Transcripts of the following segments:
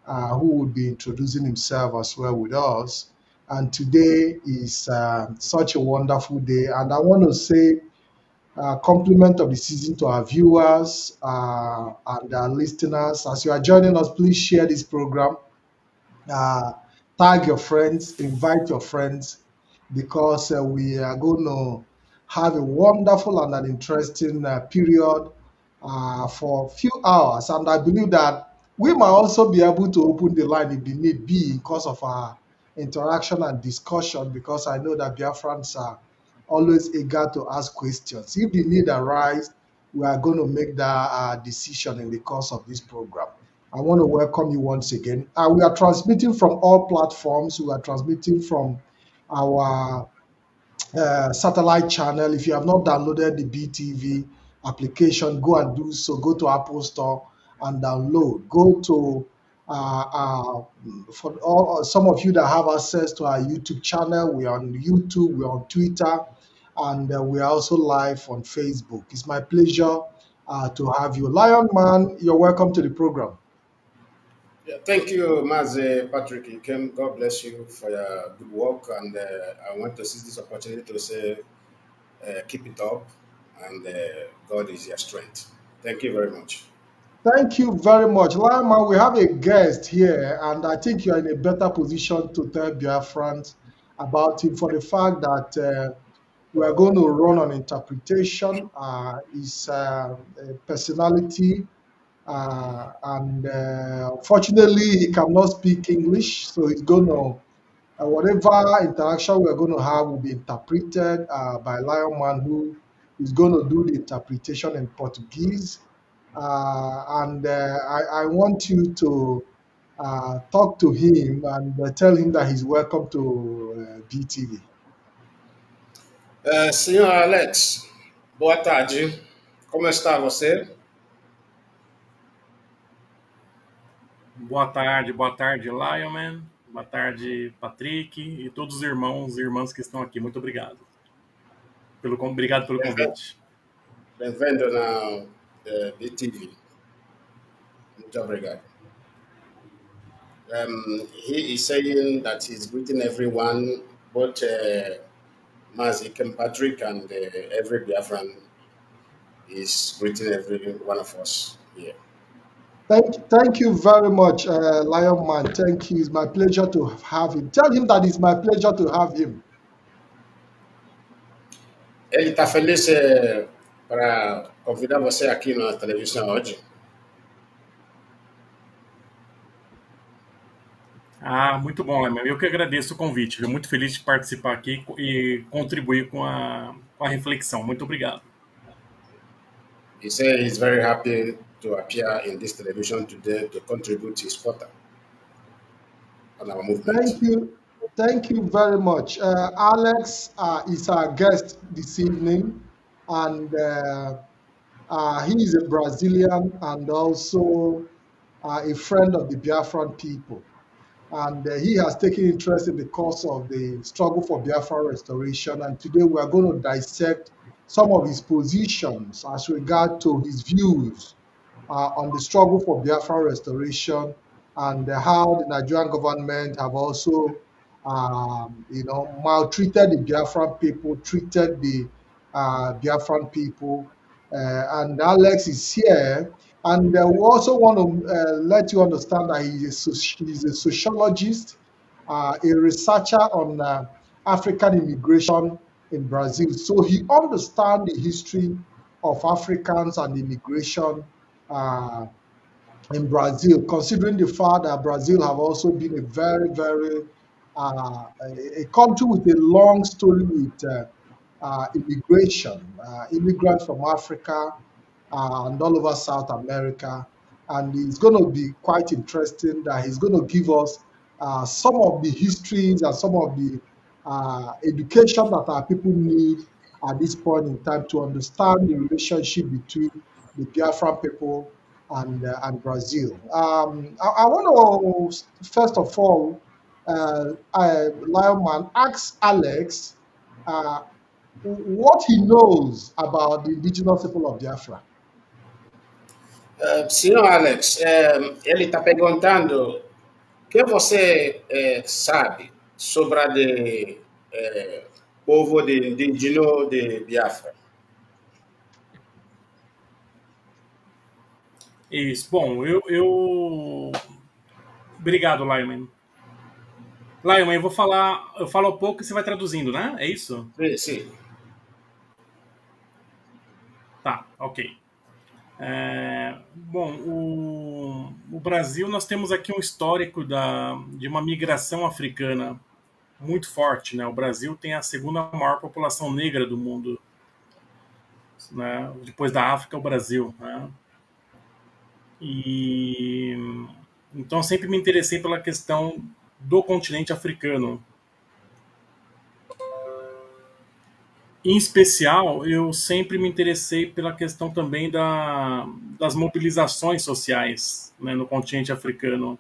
who will be introducing himself as well with us. And today is such a wonderful day. And I want to say compliment of the season to our viewers and our listeners. As you are joining us, please share this program, uh, tag your friends, invite your friends, because we are going to have a wonderful and an interesting period for a few hours. And I believe that we might also be able to open the line if the need be because of our interaction and discussion, because I know that Biafrans are always eager to ask questions. If the need arise, we are going to make that decision in the course of this program. I want to welcome you once again. We are transmitting from all platforms. We are transmitting from our satellite channel. If you have not downloaded the BTV application, go and do so. Go to Apple Store and download. Go to for all some of you that have access to our YouTube channel. We're on YouTube, we're on Twitter, and we're also live on Facebook. It's my pleasure to have you. Lion Man, you're welcome to the program. Yeah, thank you, Mazi Patrick. You came. God bless you for your good work, and I want to seize this opportunity to say, keep it up, and God is your strength. Thank you very much. Thank you very much. Lama, we have a guest here, and I think you are in a better position to tell Biafrans about him for the fact that we are going to run on interpretation, his personality, and fortunately, he cannot speak English, so he's going to, whatever interaction we are going to have will be interpreted by Lion Man, who is going to do the interpretation in Portuguese. And I want you to talk to him and tell him that he's welcome to BTV. Senhor Alex, boa tarde. Como está você? Boa tarde, Lionman. Boa tarde, Patrick e todos os irmãos e irmãs que estão aqui. Muito obrigado. Obrigado pelo convite. Bem-vindo na BTV. Muito obrigado. He is saying that he's greeting everyone, both Mazi, Patrick, and every Biafran is greeting every one of us here. Thank you very much, Lion Man. Thank you. It's my pleasure to have him. Tell him that it's my pleasure to have him. Ele está feliz para convidar você aqui na televisão hoje. Muito bom, Lionman. Eu que agradeço o convite. Fico muito feliz de participar aqui e contribuir com a reflexão. Muito obrigado. He said he's very happy to appear in this television today to contribute his quota on our movement. Thank you very much. Alex is our guest this evening, and he is a Brazilian and also a friend of the Biafran people. And he has taken interest in the cause of the struggle for Biafra restoration. And today we are going to dissect some of his positions as regard to his views on the struggle for Biafra restoration and how the Nigerian government have also, maltreated the Biafran people, treated the Biafran people. And Alex is here. And we also want to let you understand that he's a sociologist, a researcher on African immigration in Brazil. So he understands the history of Africans and immigration in Brazil, considering the fact that Brazil have also been a very, very a country with a long story with immigration, immigrants from Africa and all over South America. And it's going to be quite interesting that he's going to give us some of the histories and some of the education that our people need at this point in time to understand the relationship between the Biafran people and Brazil. I want to, first of all, Lionman, ask Alex what he knows about the indigenous people of Biafra. Senhor Alex, ele está perguntando que você sabe sobre o povo de indígena de Biafra? Isso. Bom, Obrigado, Lyman. Lyman, eu vou falar. Eu falo um pouco e você vai traduzindo, né? É isso? Sim, sim. Tá, ok. Bom, o Brasil, nós temos aqui um histórico de uma migração africana muito forte, né? O Brasil tem a segunda maior população negra do mundo, né? Depois da África, o Brasil, né? E então sempre me interessei pela questão do continente africano. Em especial, eu sempre me interessei pela questão também das mobilizações sociais, né, no continente africano.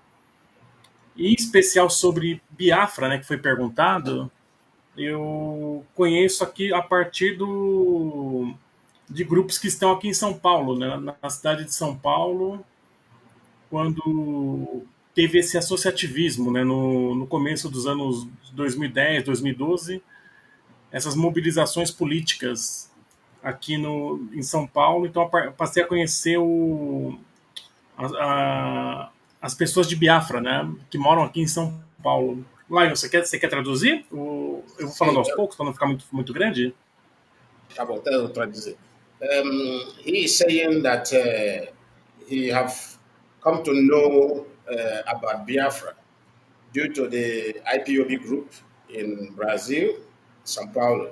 E em especial sobre Biafra, né, que foi perguntado, eu conheço aqui a partir de grupos que estão aqui em São Paulo, né, na cidade de São Paulo, quando teve esse associativismo, né, no começo dos anos 2010, 2012, essas mobilizações políticas aqui em São Paulo. Então eu passei a conhecer a, a, as pessoas de Biafra, né, que moram aqui em São Paulo. Lion, você quer traduzir? Eu vou falando Sim, aos poucos para não ficar muito grande. tá bom, eu traduzo. He is saying that he have come to know about Biafra due to the IPOB group in Brazil, São Paulo,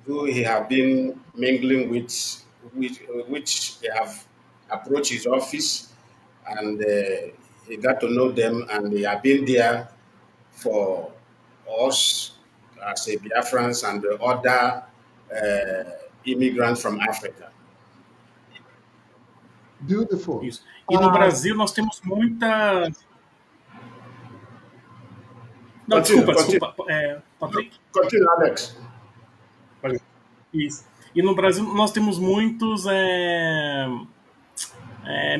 who he have been mingling with, which they have approached his office, and he got to know them, and they have been there for us as a Biafrans and the other immigrants from Africa. Beautiful. Isso. E no Brasil nós temos muita. Não, Continue, continue, desculpa, Patrick. continue, Alex. Isso. E no Brasil nós temos muitos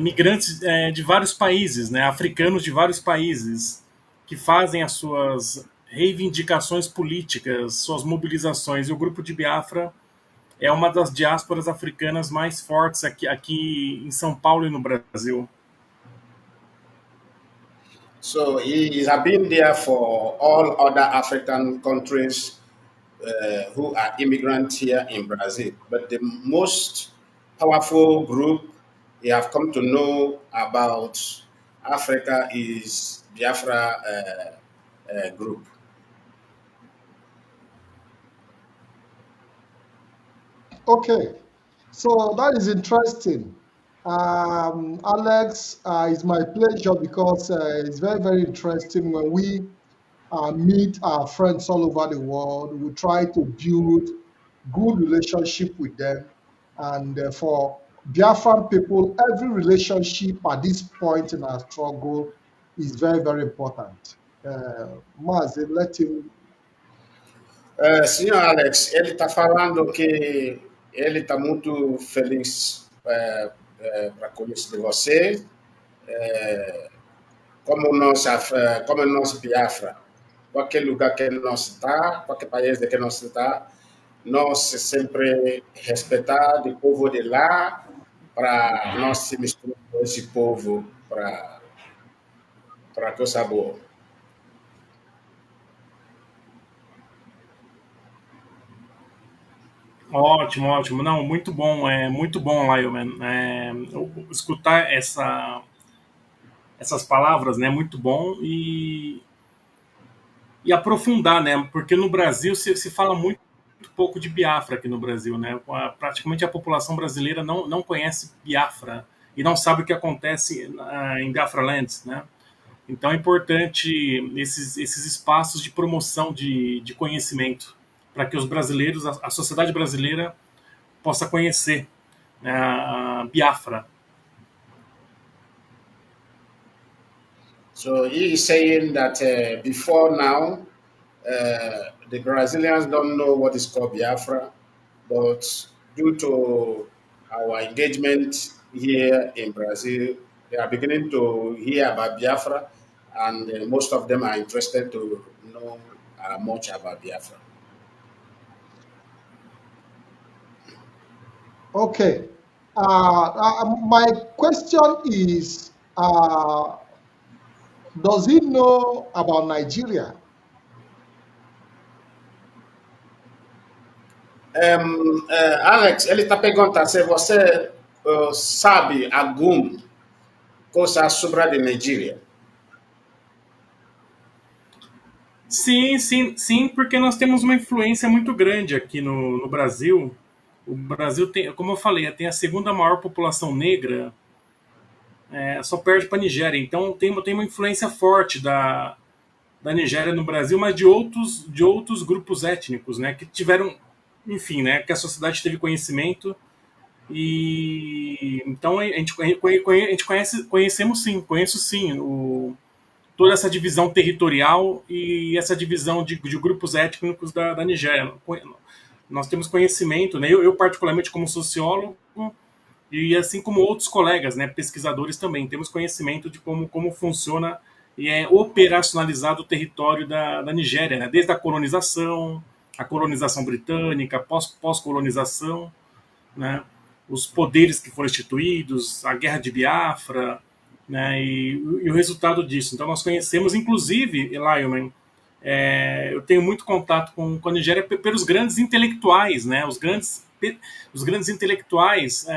migrantes de vários países, né, africanos de vários países, que fazem as suas reivindicações políticas, suas mobilizações. E o grupo de Biafra é uma das diásporas africanas mais fortes aqui em São Paulo e no Brasil. So he has been there for all other African countries who are immigrants here in Brazil. But the most powerful group we have come to know about Africa is Biafra group. Okay, so that is interesting. Alex, it's my pleasure because it's very, very interesting when we meet our friends all over the world. We try to build good relationship with them. And for Biafran people, every relationship at this point in our struggle is very, very important. Mazi, let him. Senhor Alex, ele está falando que ele está muito feliz para conhecer você, como nós Biafra, qualquer lugar que nós está, qualquer país que nós está, nós sempre respeitar o povo de lá para nós se misturar com esse povo para coisa boa. Ótimo, ótimo. Não, muito bom, Lionman. Escutar essas palavras, né, muito bom e aprofundar, né, porque no Brasil se fala muito pouco de Biafra aqui no Brasil, né, praticamente a população brasileira não conhece Biafra e não sabe o que acontece em Biafralands, né. Então é importante esses espaços de promoção de conhecimento para que os brasileiros, a sociedade brasileira possa conhecer, né, a Biafra. So he is saying that before now, the Brazilians don't know what is called Biafra, but due to our engagement here in Brazil, they are beginning to hear about Biafra, and most of them are interested to know much about Biafra. Okay. My question is, does he know about Nigeria? Alex, ele está perguntando se você sabe alguma coisa sobre a Nigeria. Sim, sim, sim, porque nós temos uma influência muito grande aqui no Brasil. O Brasil tem, como eu falei, tem a segunda maior população negra, só perde para a Nigéria. Então tem uma influência forte da Nigéria no Brasil, mas de outros grupos étnicos, né, que tiveram, enfim, né, que a sociedade teve conhecimento e então a gente conheço sim toda essa divisão territorial e essa divisão de grupos étnicos da Nigéria. Nós temos conhecimento, né, eu particularmente como sociólogo e assim como outros colegas, né, pesquisadores também, temos conhecimento de como funciona e é operacionalizado o território da Nigéria, né, desde a colonização britânica, pós-colonização, né, os poderes que foram instituídos, a guerra de Biafra, né, e o resultado disso. Então nós conhecemos, inclusive, Lionel, eu tenho muito contato com a Nigéria pelos grandes intelectuais, né, os grandes intelectuais,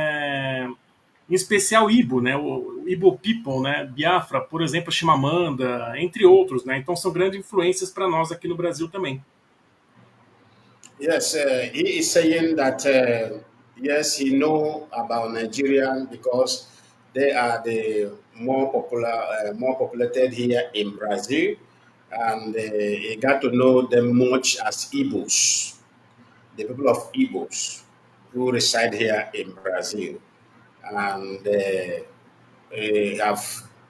em especial Ibo, né, o Ibo People, né, Biafra, por exemplo, Chimamanda, entre outros, né, então são grandes influências para nós aqui no Brasil também. Yes, he is saying that yes, he know about Nigeria because they are the more populated here in Brazil, and he got to know them much as Igbos, the people of Igbos who reside here in Brazil, and have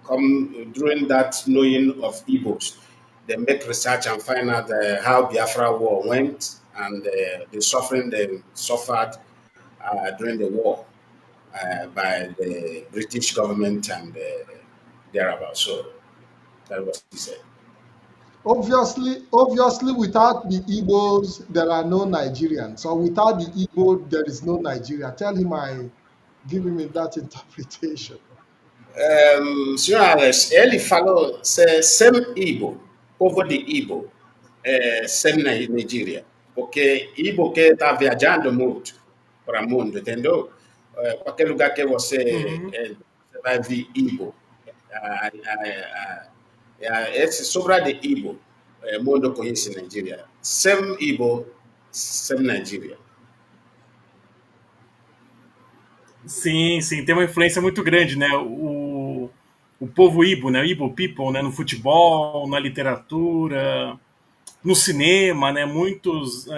come during that knowing of Igbos. They make research and find out how Biafra war went and the suffering they suffered during the war by the British government and thereabouts. So that was he said. Obviously, without the Igbos, there are no Nigerians. So without the Igbo, there is no Nigeria. Tell him I give him that interpretation. Senhor Alex, ele falou sem Igbo, povo de Igbo, sem Nigeria, porque Igbo que está viajando muito para o mundo, entendeu? Qualquer lugar que Uhum. você vai ver Igbo. Esse sobra de Igbo, o mundo conhece Nigeria. Sem Igbo, sem Nigeria. Sim, sim, tem uma influência muito grande, né? O povo Ibo, né? O Ibo People, né? No futebol, na literatura, no cinema, né? Muitos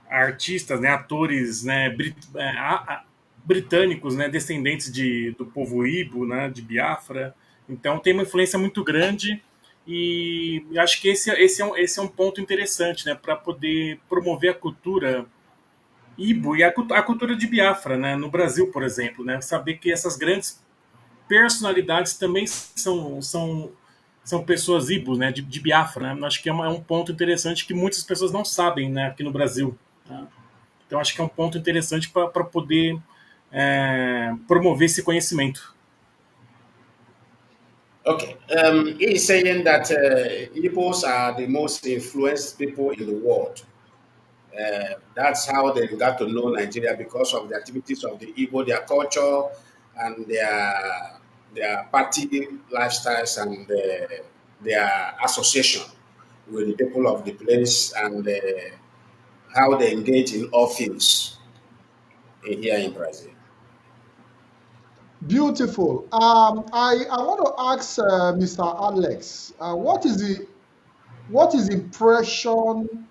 artistas, né? Atores, né? Britânicos, né? Descendentes do povo Ibo, né? De Biafra. Então tem uma influência muito grande e acho que esse é um ponto interessante, né? Para poder promover a cultura Ibo e a cultura de Biafra, né? No Brasil, por exemplo, né? Saber que essas grandes personalidades também são pessoas Ibos, né? De Biafra, né? Acho que é um ponto interessante que muitas pessoas não sabem, né? Aqui no Brasil. Né? Então acho que é um ponto interessante para poder promover esse conhecimento. Okay. He's saying that Igbos are the most influenced people in the world. That's how they got to know Nigeria because of the activities of the Igbo, their culture, and their party lifestyles and their association with the people of the place and how they engage in all fields here in Brazil. Beautiful. I want to ask Mr. Alex, what is the impression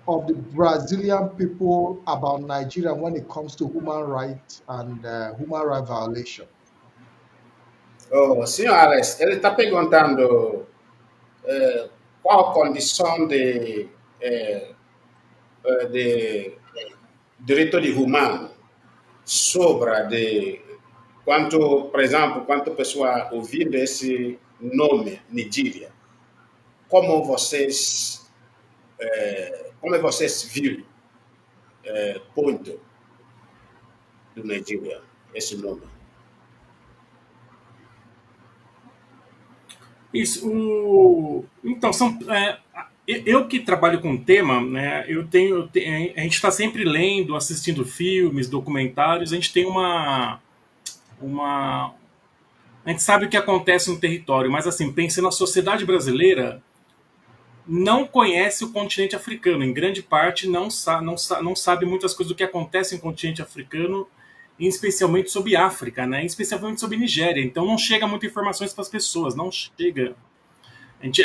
of the Brazilian people about Nigeria when it comes to human rights and human rights violation? Oh, senhor Alex, ele está perguntando qual a condição de direito de humano sobre de quanto, por exemplo, quanto pessoa ouvindo esse nome Nigéria, como vocês viram ponto do Nigéria, esse nome? Isso. Então, eu que trabalho com o tema, né, a gente está sempre lendo, assistindo filmes, documentários, a gente tem a gente sabe o que acontece no território, mas assim, pensando na sociedade brasileira, não conhece o continente africano, em grande parte não sabe muitas coisas do que acontece no continente africano, especialmente sobre África, né, especialmente sobre Nigéria, então não chega muita informações para as pessoas, não chega.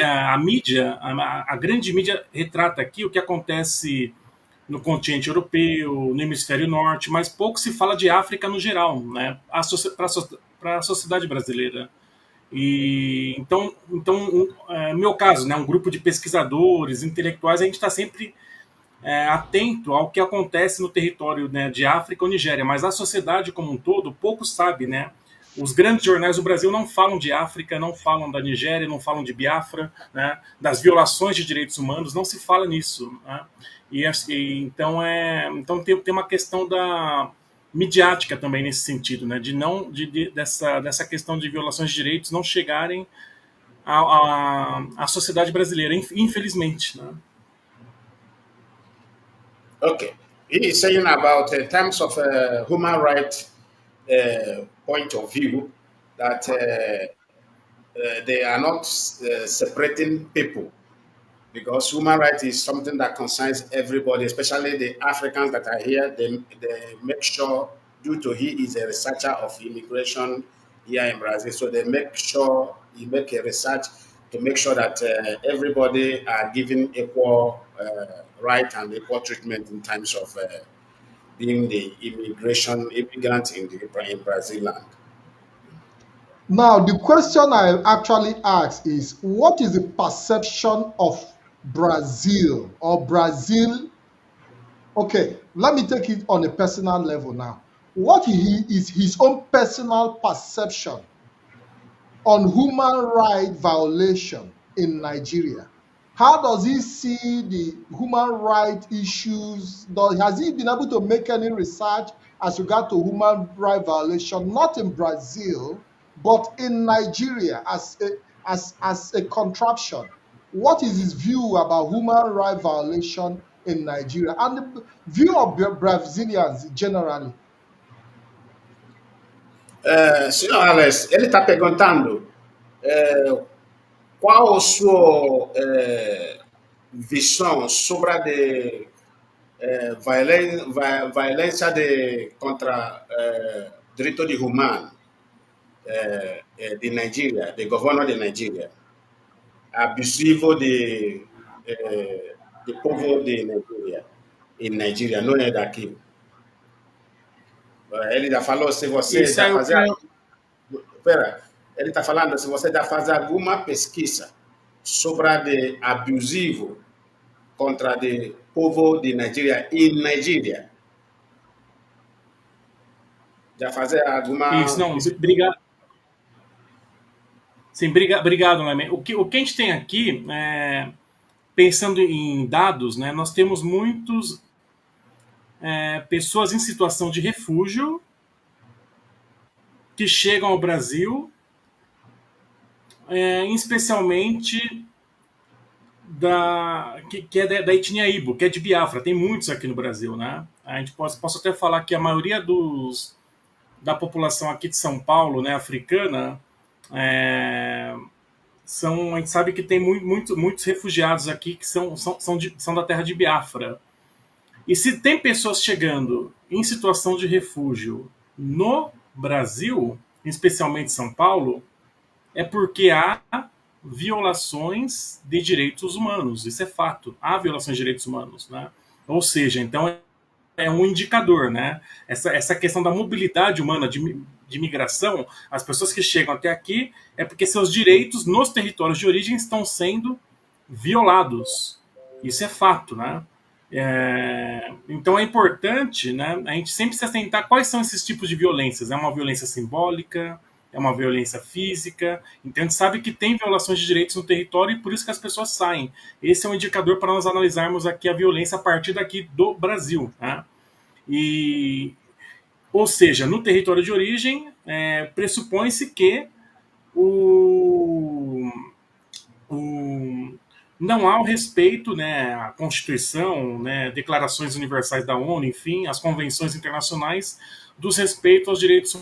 A mídia, a grande mídia retrata aqui o que acontece no continente europeu, no hemisfério norte, mas pouco se fala de África no geral, né, para a sociedade brasileira. E meu caso, né, um grupo de pesquisadores, intelectuais, a gente está sempre atento ao que acontece no território, né, de África ou Nigéria, mas a sociedade como um todo pouco sabe, né? Os grandes jornais do Brasil não falam de África, não falam da Nigéria, não falam de Biafra, né? Das violações de direitos humanos, não se fala nisso, né? Então tem uma questão da midiática também nesse sentido, né? Dessa questão de violações de direitos não chegarem à sociedade brasileira, infelizmente, né? Okay. He is saying about in terms of human rights point of view that they are not separating people because human rights is something that concerns everybody, especially the Africans that are here. They make sure, due to he is a researcher of immigration here in Brazil, so they make sure he make a research to make sure that everybody are given equal right and equal treatment in terms of being the immigrant in Brazil land. Now, the question I actually ask is, what is the perception of Brazil or Brazil? Okay, let me take it on a personal level now. What is his own personal perception on human rights violation in Nigeria? How does he see the human rights issues? Has he been able to make any research as regard to human rights violation, not in Brazil, but in Nigeria as a contraption? What is his view about human rights violation in Nigeria and the view of Brazilians generally? Senhor Alex, ele está perguntando qual a sua visão sobre a violência contra direito de humano de Nigeria, do governo de Nigeria, abusivo do povo de Nigeria, em Nigeria, não é daqui. Ele já falou se você Isso já é o fazia. que Espera, ele está falando se você já faz alguma pesquisa sobre o abusivo contra o povo de Nigeria em Nigeria. Já fazer alguma. Isso, não, obrigado. Sim, obrigado, Leme. O que a gente tem aqui, pensando em dados, né, nós temos muitos pessoas em situação de refúgio que chegam ao Brasil, especialmente que é da etnia Ibo, que é de Biafra. Tem muitos aqui no Brasil, né? A gente posso até falar que a maioria da população aqui de São Paulo, né, africana, a gente sabe que tem muitos refugiados aqui que são da terra de Biafra. E se tem pessoas chegando em situação de refúgio no Brasil, especialmente São Paulo, é porque há violações de direitos humanos. Isso é fato. Há violações de direitos humanos, né? Ou seja, então é um indicador, né? Essa questão da mobilidade humana de migração, as pessoas que chegam até aqui é porque seus direitos nos territórios de origem estão sendo violados. Isso é fato, né? Então é importante, né, a gente sempre se atentar quais são esses tipos de violências. É uma violência simbólica, é uma violência física. Então a gente sabe que tem violações de direitos no território e por isso que as pessoas saem. Esse é um indicador para nós analisarmos aqui a violência a partir daqui do Brasil, né? E, ou seja, no território de origem, pressupõe-se que o, o, não há o respeito, né, à Constituição, né, declarações universais da ONU, enfim, as convenções internacionais, dos respeitos aos direitos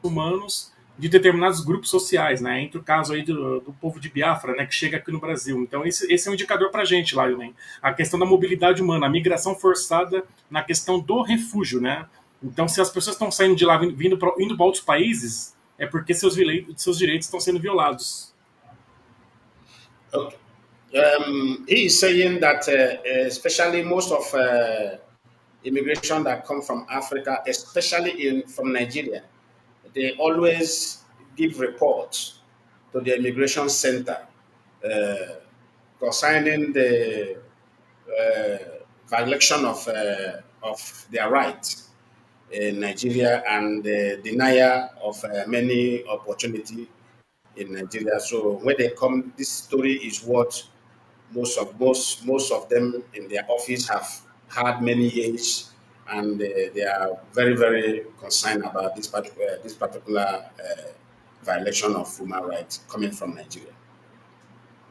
humanos de determinados grupos sociais, né? Entre o caso aí do povo de Biafra, né, que chega aqui no Brasil. Então esse é um indicador para a gente, Lionel. A questão da mobilidade humana, a migração forçada na questão do refúgio, né? Então se as pessoas estão saindo de lá, indo para outros países, é porque seus direitos estão sendo violados. Okay. He is saying that especially most of immigration that come from Africa, especially from Nigeria, they always give reports to the immigration center uh, concerning the violation of their rights in Nigeria and the denial of many opportunity in Nigeria. So when they come, this story is what most of them in their office have had many years, and they are very very concerned about this particular violation of human rights coming from Nigeria.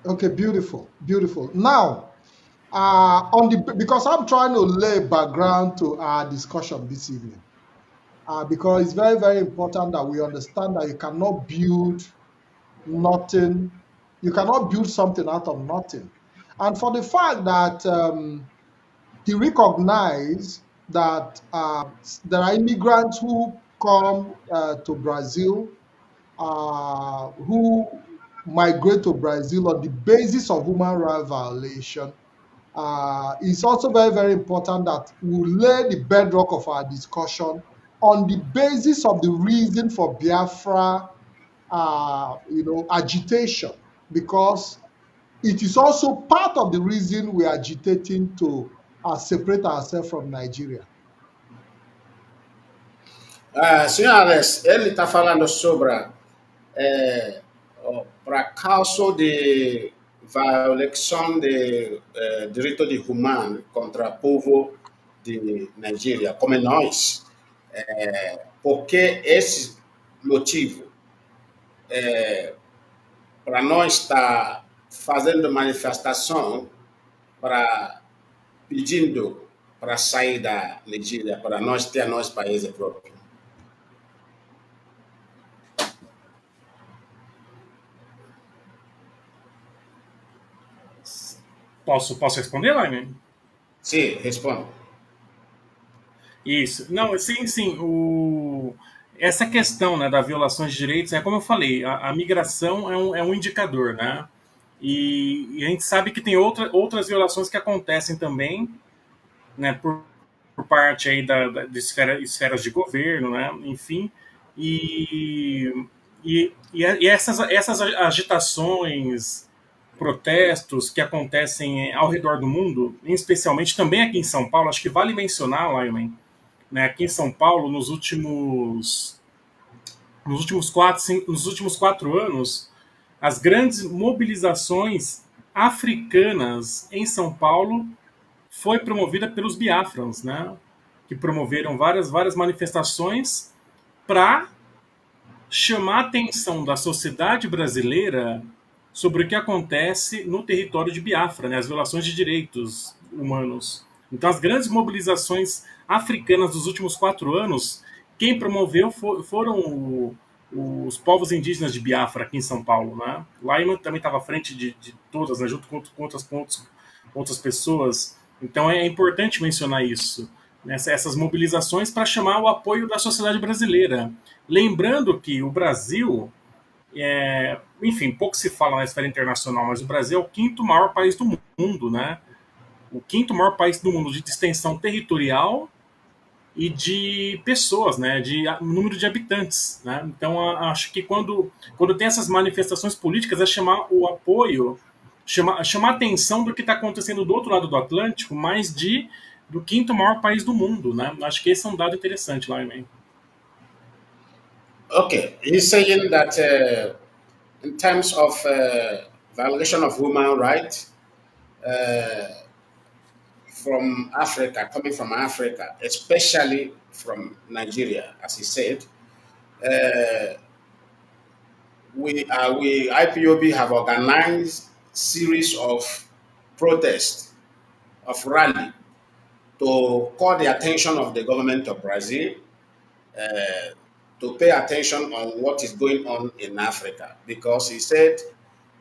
Okay, beautiful, beautiful. Now, because I'm trying to lay background to our discussion this evening, because it's very very important that we understand that you cannot build nothing, you cannot build something out of nothing, and for the fact that he recognized that there are immigrants who come to Brazil, who migrate to Brazil on the basis of human rights violation. It's also very, very important that we lay the bedrock of our discussion on the basis of the reason for Biafra, agitation, because it is also part of the reason we are agitating to separate ourselves from Nigeria. Senhor Alex, ele está falando sobre para causa de violação de direito de humano contra o povo de Nigéria, como nós, porque esse motivo para nós estar fazendo manifestação para pedindo para sair da Nigéria, para nós ter nosso país próprio. Posso responder, Laine? Sim, responda. Isso. Não, sim. Essa questão, né, da violações de direitos, como eu falei, a migração é um indicador, né? E a gente sabe que tem outras violações que acontecem também, né, por parte aí de esferas de governo, né? Enfim. E essas agitações, protestos que acontecem ao redor do mundo, especialmente também aqui em São Paulo, acho que vale mencionar, Lyman, né, aqui em São Paulo, nos últimos 4 anos, as grandes mobilizações africanas em São Paulo foi promovida pelos Biafrans, né, que promoveram várias manifestações para chamar a atenção da sociedade brasileira sobre o que acontece no território de Biafra, né, as violações de direitos humanos. Então, as grandes mobilizações africanas dos últimos 4 anos, quem promoveu foram os povos indígenas de Biafra, aqui em São Paulo. Né? Lyman também estava à frente de todas, né, junto com outras pessoas. Então, é importante mencionar isso, né, essas mobilizações para chamar o apoio da sociedade brasileira. Lembrando que o Brasil, enfim, pouco se fala na esfera internacional, mas o Brasil é o 5º maior país do mundo, né? O 5º maior país do mundo de extensão territorial e de pessoas, né? De número de habitantes, né? Então, acho que quando tem essas manifestações políticas, é chamar o apoio, chamar a atenção do que está acontecendo do outro lado do Atlântico, mas do 5º maior país do mundo, né? Acho que esse é um dado interessante lá, também. Okay, he's saying that in terms of violation of human rights uh, from Africa, coming from Africa, especially from Nigeria, as he said, uh, we IPOB have organized series of protests, of rally to call the attention of the government of Brazil uh, to pay attention on what is going on in Africa, because he said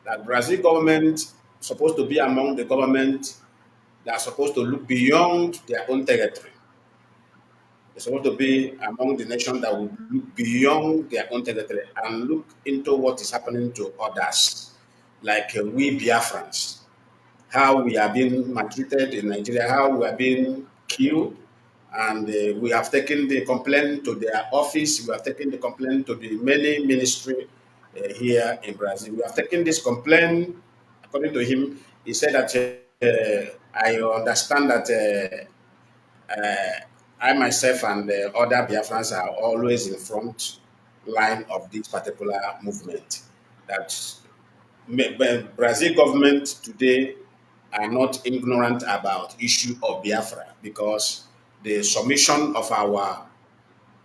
that Brazil government supposed to be among the government that are supposed to look beyond their own territory. They're supposed to be among the nations that will look beyond their own territory and look into what is happening to others, like we Biafrans, how we are being maltreated in Nigeria, how we are being killed. And we have taken the complaint to their office. We have taken the complaint to the many ministry here in Brazil. We have taken this complaint. According to him, he said that I understand that I myself and the other Biafrans are always in front line of this particular movement. That Brazil government today are not ignorant about issue of Biafra, because the submission of our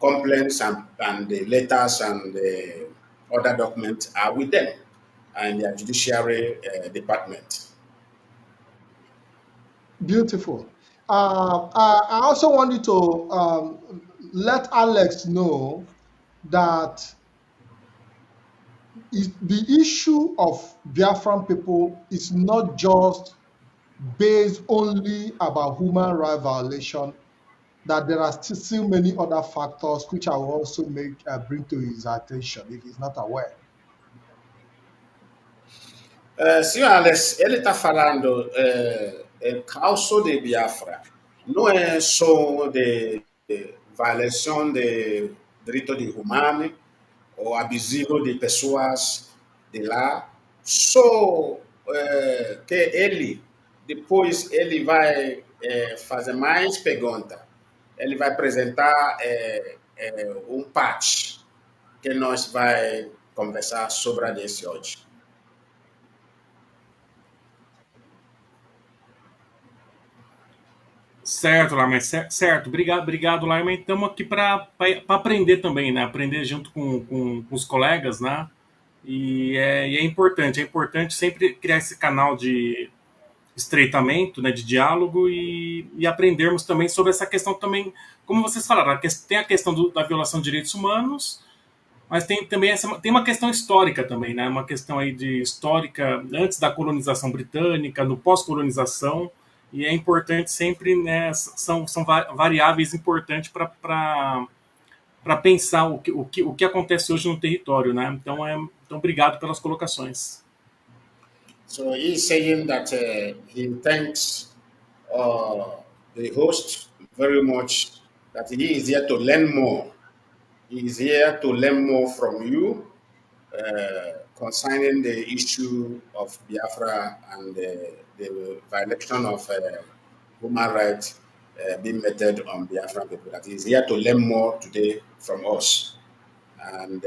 complaints and the letters and the other documents are with them and their judiciary department. Beautiful. I also want you to let Alex know that the issue of Biafran people is not just based only about human rights violation, that there are still many other factors which I will also bring to his attention if he's not aware. Senhor Alex, ele está falando causa de Biafra. Não é só de violação de direitos humanos ou abusivo de pessoas de lá. Só que ele, depois ele vai fazer mais perguntas. Ele vai apresentar um patch que nós vai conversar sobre isso hoje. Certo, Lyman, certo. Obrigado, Lyman. Estamos aqui para aprender também, né? Aprender junto com os colegas, né? E é importante sempre criar esse canal de estreitamento, né, de diálogo e aprendermos também sobre essa questão também, como vocês falaram, tem a questão da violação de direitos humanos, mas tem também tem uma questão histórica também, né? Uma questão aí de histórica antes da colonização britânica, no pós-colonização, e é importante sempre, né? São variáveis importantes para pensar o que acontece hoje no território, né? Então obrigado pelas colocações. So he's saying that he thanks the host very much, that he is here to learn more. He is here to learn more from you concerning the issue of Biafra and the violation of human rights being meted on Biafran people. That he is here to learn more today from us. And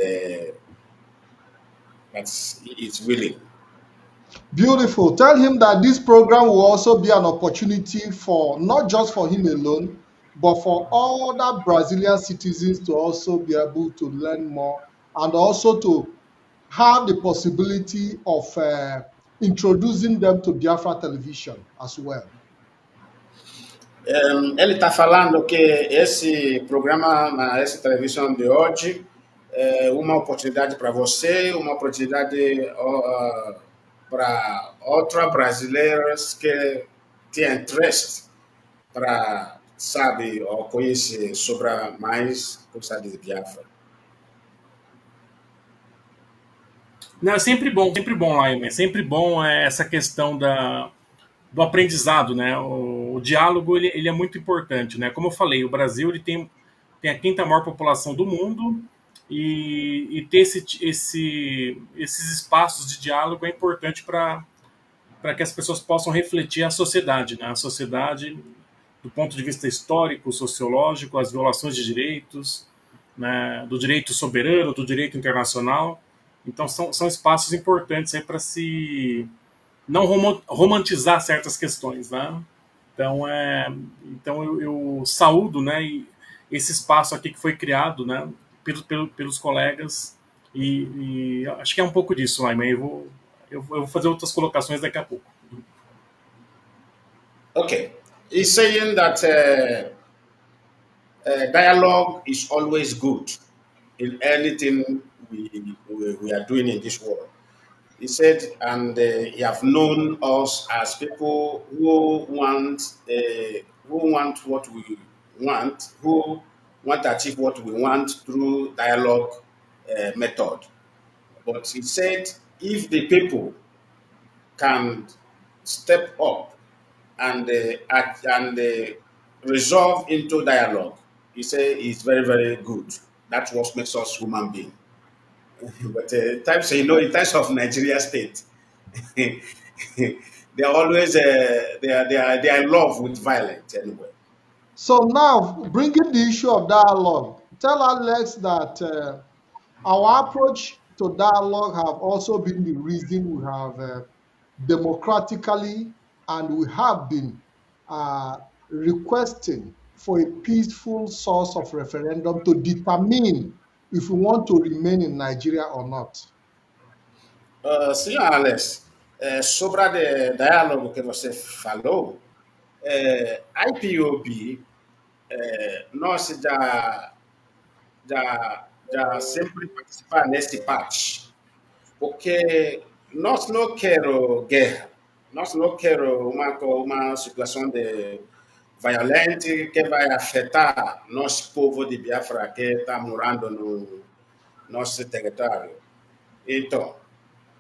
that's, he is willing. Beautiful. Tell him that this program will also be an opportunity for not just for him alone, but for other Brazilian citizens to also be able to learn more and also to have the possibility of introducing them to Biafra television as well. Ele está falando que esse programa na essa televisão de hoje é uma oportunidade para você, uma oportunidade para outras brasileiras que têm interesse para saber ou conhecer sobre mais coisa de Biafra. Não, é sempre bom, Lyman. É sempre bom essa questão do aprendizado, né? O diálogo ele é muito importante, né? Como eu falei, o Brasil ele tem a quinta maior população do mundo e ter esses espaços de diálogo é importante para que as pessoas possam refletir a sociedade, né? A sociedade do ponto de vista histórico, sociológico, as violações de direitos, né, do direito soberano, do direito internacional. Então são espaços importantes para se não romantizar certas questões, né? Então, eu saúdo, né, esse espaço aqui que foi criado, né, pelos colegas e acho que é um pouco disso, Laima. Eu vou fazer outras colocações daqui a pouco. Okay. He's saying that dialogue is always good in anything we are doing in this world. He said, and he have known us as people who want what we want, who want to achieve what we want through dialogue method. But he said, if the people can step up and act and resolve into dialogue, he said it's very very good. That's what makes us human being. But times in times of Nigeria state, they are always they are in love with violence anyway. So now, bringing the issue of dialogue, tell Alex that our approach to dialogue have also been the reason we have democratically and we have been requesting for a peaceful source of referendum to determine if we want to remain in Nigeria or not. Senhor Alex, sobre o diálogo que você falou, IPOB, nós já sempre participar nesse parte, porque nós não queremos guerra, nós não queremos uma situação de violente que vai afetar nosso povo de Biafra que está morando no nosso território. Então,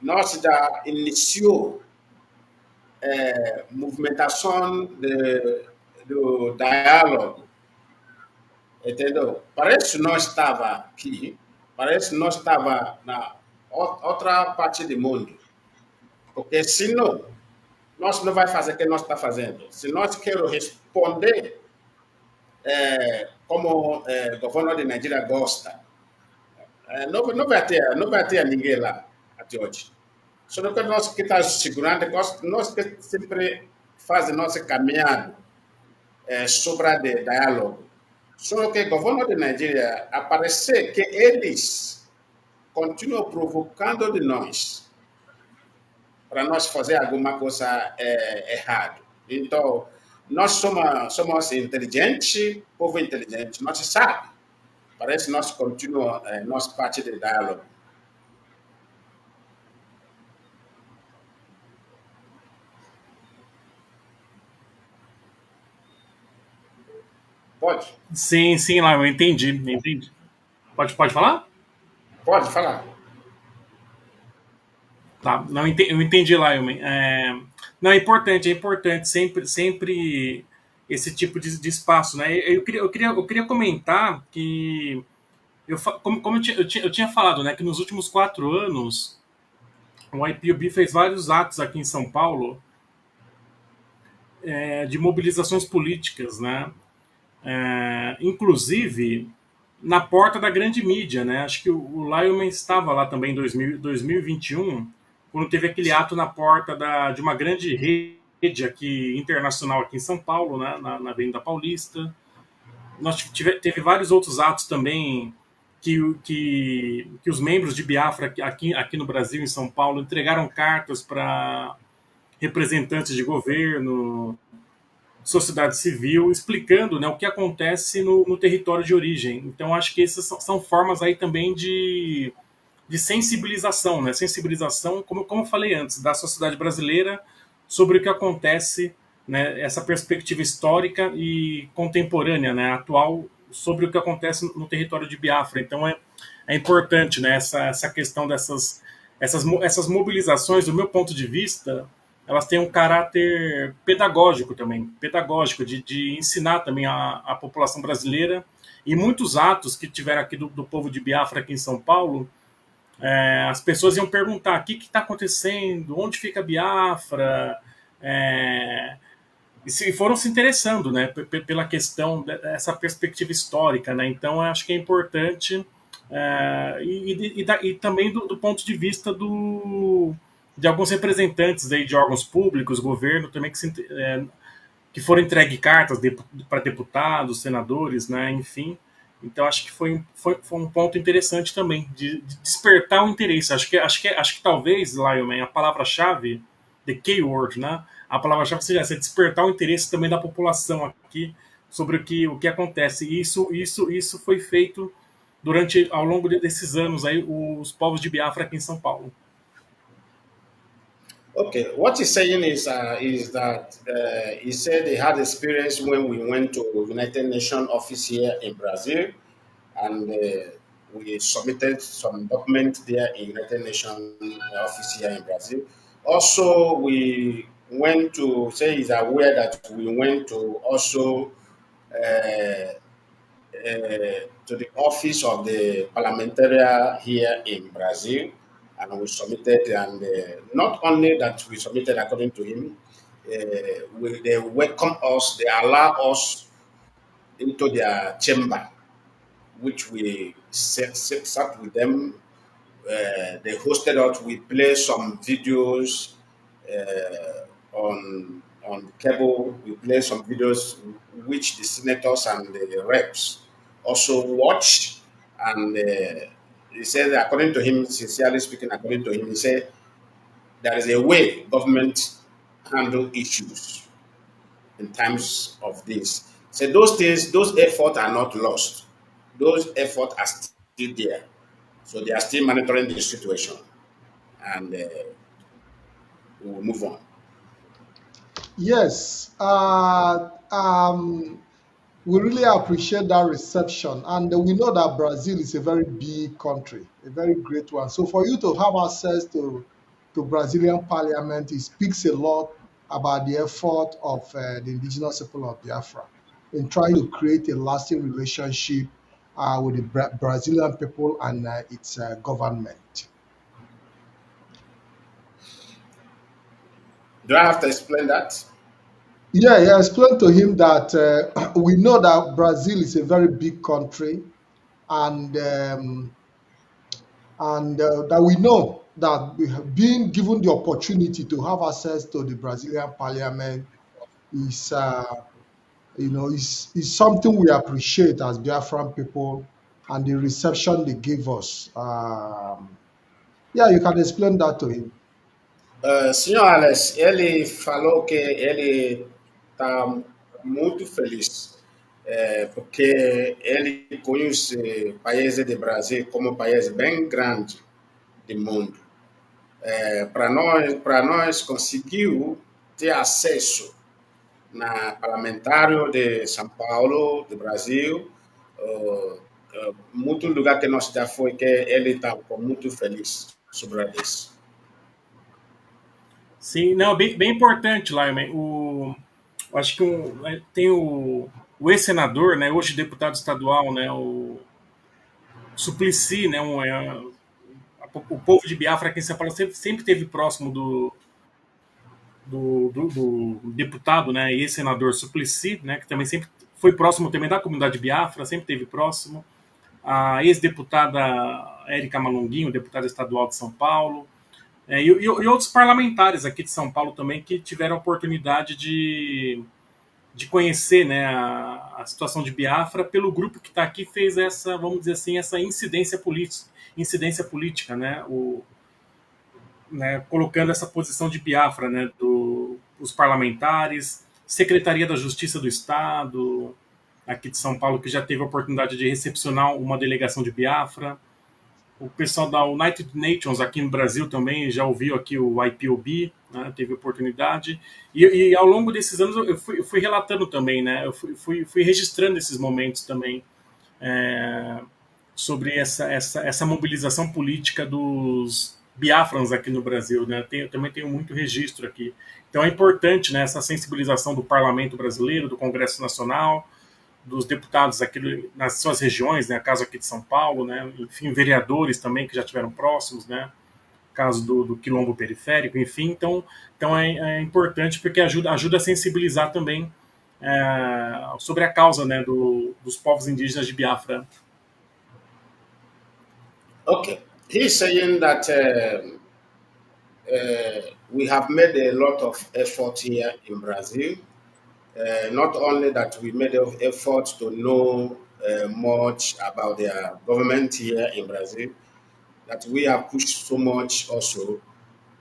nós já iniciou movimentação do diálogo, entendeu? Parece que nós estava aqui, parece que nós estava na outra parte do mundo, porque senão nós não vai fazer o que nós está fazendo. Se nós queremos responder como o governo de Nigeria gosta, não vai ter ninguém lá até hoje. Só que nós que estamos segurando, nós que sempre fazemos nossa caminhada sobre o diálogo. Só que o governo de Nigeria aparecer que eles continuam provocando de nós para nós fazer alguma coisa errada. Então, nós somos inteligentes, povo inteligente, nós sabemos. Parece que nós continuamos nossa parte de diálogo. Pode? Sim, lá, eu entendi. Pode falar? Pode falar. Tá, não, eu entendi lá, não, é importante sempre esse tipo de espaço, né? Eu queria comentar que, como eu tinha falado, né, que nos últimos 4 anos, o IPOB fez vários atos aqui em São Paulo de mobilizações políticas, né? Inclusive na porta da grande mídia, né? Acho que o Lyman estava lá também em 2021, quando teve aquele ato na porta de uma grande rede aqui, internacional aqui em São Paulo, né? na Avenida Paulista. Teve vários outros atos também que os membros de Biafra aqui no Brasil, em São Paulo, entregaram cartas para representantes de governo, sociedade civil, explicando, né, o que acontece no território de origem. Então, acho que essas são formas aí também de sensibilização, né? Sensibilização, como eu falei antes, da sociedade brasileira sobre o que acontece, né, essa perspectiva histórica e contemporânea, né, atual, sobre o que acontece no território de Biafra. Então, é importante, né, essa questão essas mobilizações, do meu ponto de vista, elas têm um caráter pedagógico também, de ensinar também a população brasileira. E muitos atos que tiveram aqui do povo de Biafra aqui em São Paulo, as pessoas iam perguntar o que está acontecendo, onde fica Biafra, e foram se interessando, né, pela questão dessa perspectiva histórica, né? Então, eu acho que é importante, e também do ponto de vista de alguns representantes aí de órgãos públicos, governo também, que foram entregue cartas para deputados, senadores, né, enfim. Então, acho que foi um ponto interessante também, de despertar o interesse. Acho que talvez, Lionman, a palavra-chave, the keyword, né? A palavra-chave seja essa, despertar o interesse também da população aqui sobre o que acontece. E isso foi feito ao longo desses anos, aí, os povos de Biafra aqui em São Paulo. Okay, what he's saying is that he said he had experience when we went to United Nations office here in Brazil, and we submitted some documents there in United Nations office here in Brazil. Also, we went to say he's aware that we went to also to the office of the parliamentarian here in Brazil, and we submitted. And not only that we submitted according to him, they welcome us, they allow us into their chamber, which we sat with them. They hosted us. We played some videos on cable. We played some videos which the senators and the reps also watched. And he said, according to him, sincerely speaking, according to him, he said there is a way government handle issues in times of this. So those things, those efforts are not lost. Those efforts are still there. So they are still monitoring the situation, and we will move on. Yes, we really appreciate that reception. And we know that Brazil is a very big country, a very great one. So for you to have access to Brazilian parliament, it speaks a lot about the effort of the indigenous people of Biafra in trying to create a lasting relationship with the Brazilian people and its government. Do I have to explain that? Yeah, explain to him that we know that Brazil is a very big country, and that we know that we have been given the opportunity to have access to the Brazilian parliament is, is something we appreciate as Biafran people, and the reception they give us. Yeah, you can explain that to him. Senhor Alex, ele falou que ele está muito feliz porque ele conhece o país de Brasil como um país bem grande do mundo. Para nós conseguiu ter acesso na parlamentário de São Paulo, do Brasil, muito lugar que nós já foi que ele está muito feliz sobre isso. Sim, não, bem importante, Lyman. Acho que tem o ex-senador, né, hoje deputado estadual, né, o Suplicy, né, o povo de Biafra aqui em São Paulo sempre esteve próximo do deputado, né, e ex-senador Suplicy, né, que também sempre foi próximo também da comunidade de Biafra, sempre esteve próximo. A ex-deputada Érica Malunguinho, deputada estadual de São Paulo. E outros parlamentares aqui de São Paulo também que tiveram a oportunidade de conhecer, né, a situação de Biafra pelo grupo que está aqui, fez essa, vamos dizer assim, essa incidência política, né, colocando essa posição de Biafra, né, os parlamentares, Secretaria da Justiça do Estado, aqui de São Paulo, que já teve a oportunidade de recepcionar uma delegação de Biafra. O pessoal da United Nations aqui no Brasil também já ouviu aqui o Ipob, né, teve oportunidade. E ao longo desses anos eu fui relatando também, né, eu fui registrando esses momentos também, sobre essa mobilização política dos Biafrans aqui no Brasil, né? Eu também tenho muito registro aqui. Então é importante, né, essa sensibilização do Parlamento brasileiro, do Congresso Nacional, dos deputados aqui nas suas regiões, né, caso aqui de São Paulo, né, enfim, vereadores também que já estiveram próximos, né, caso do quilombo periférico, enfim. Então é importante porque ajuda a sensibilizar também sobre a causa, né, dos povos indígenas de Biafra. Okay. He's saying that we have made a lot of effort here in Brazil. Not only that we made an effort to know much about their government here in Brazil, that we have pushed so much also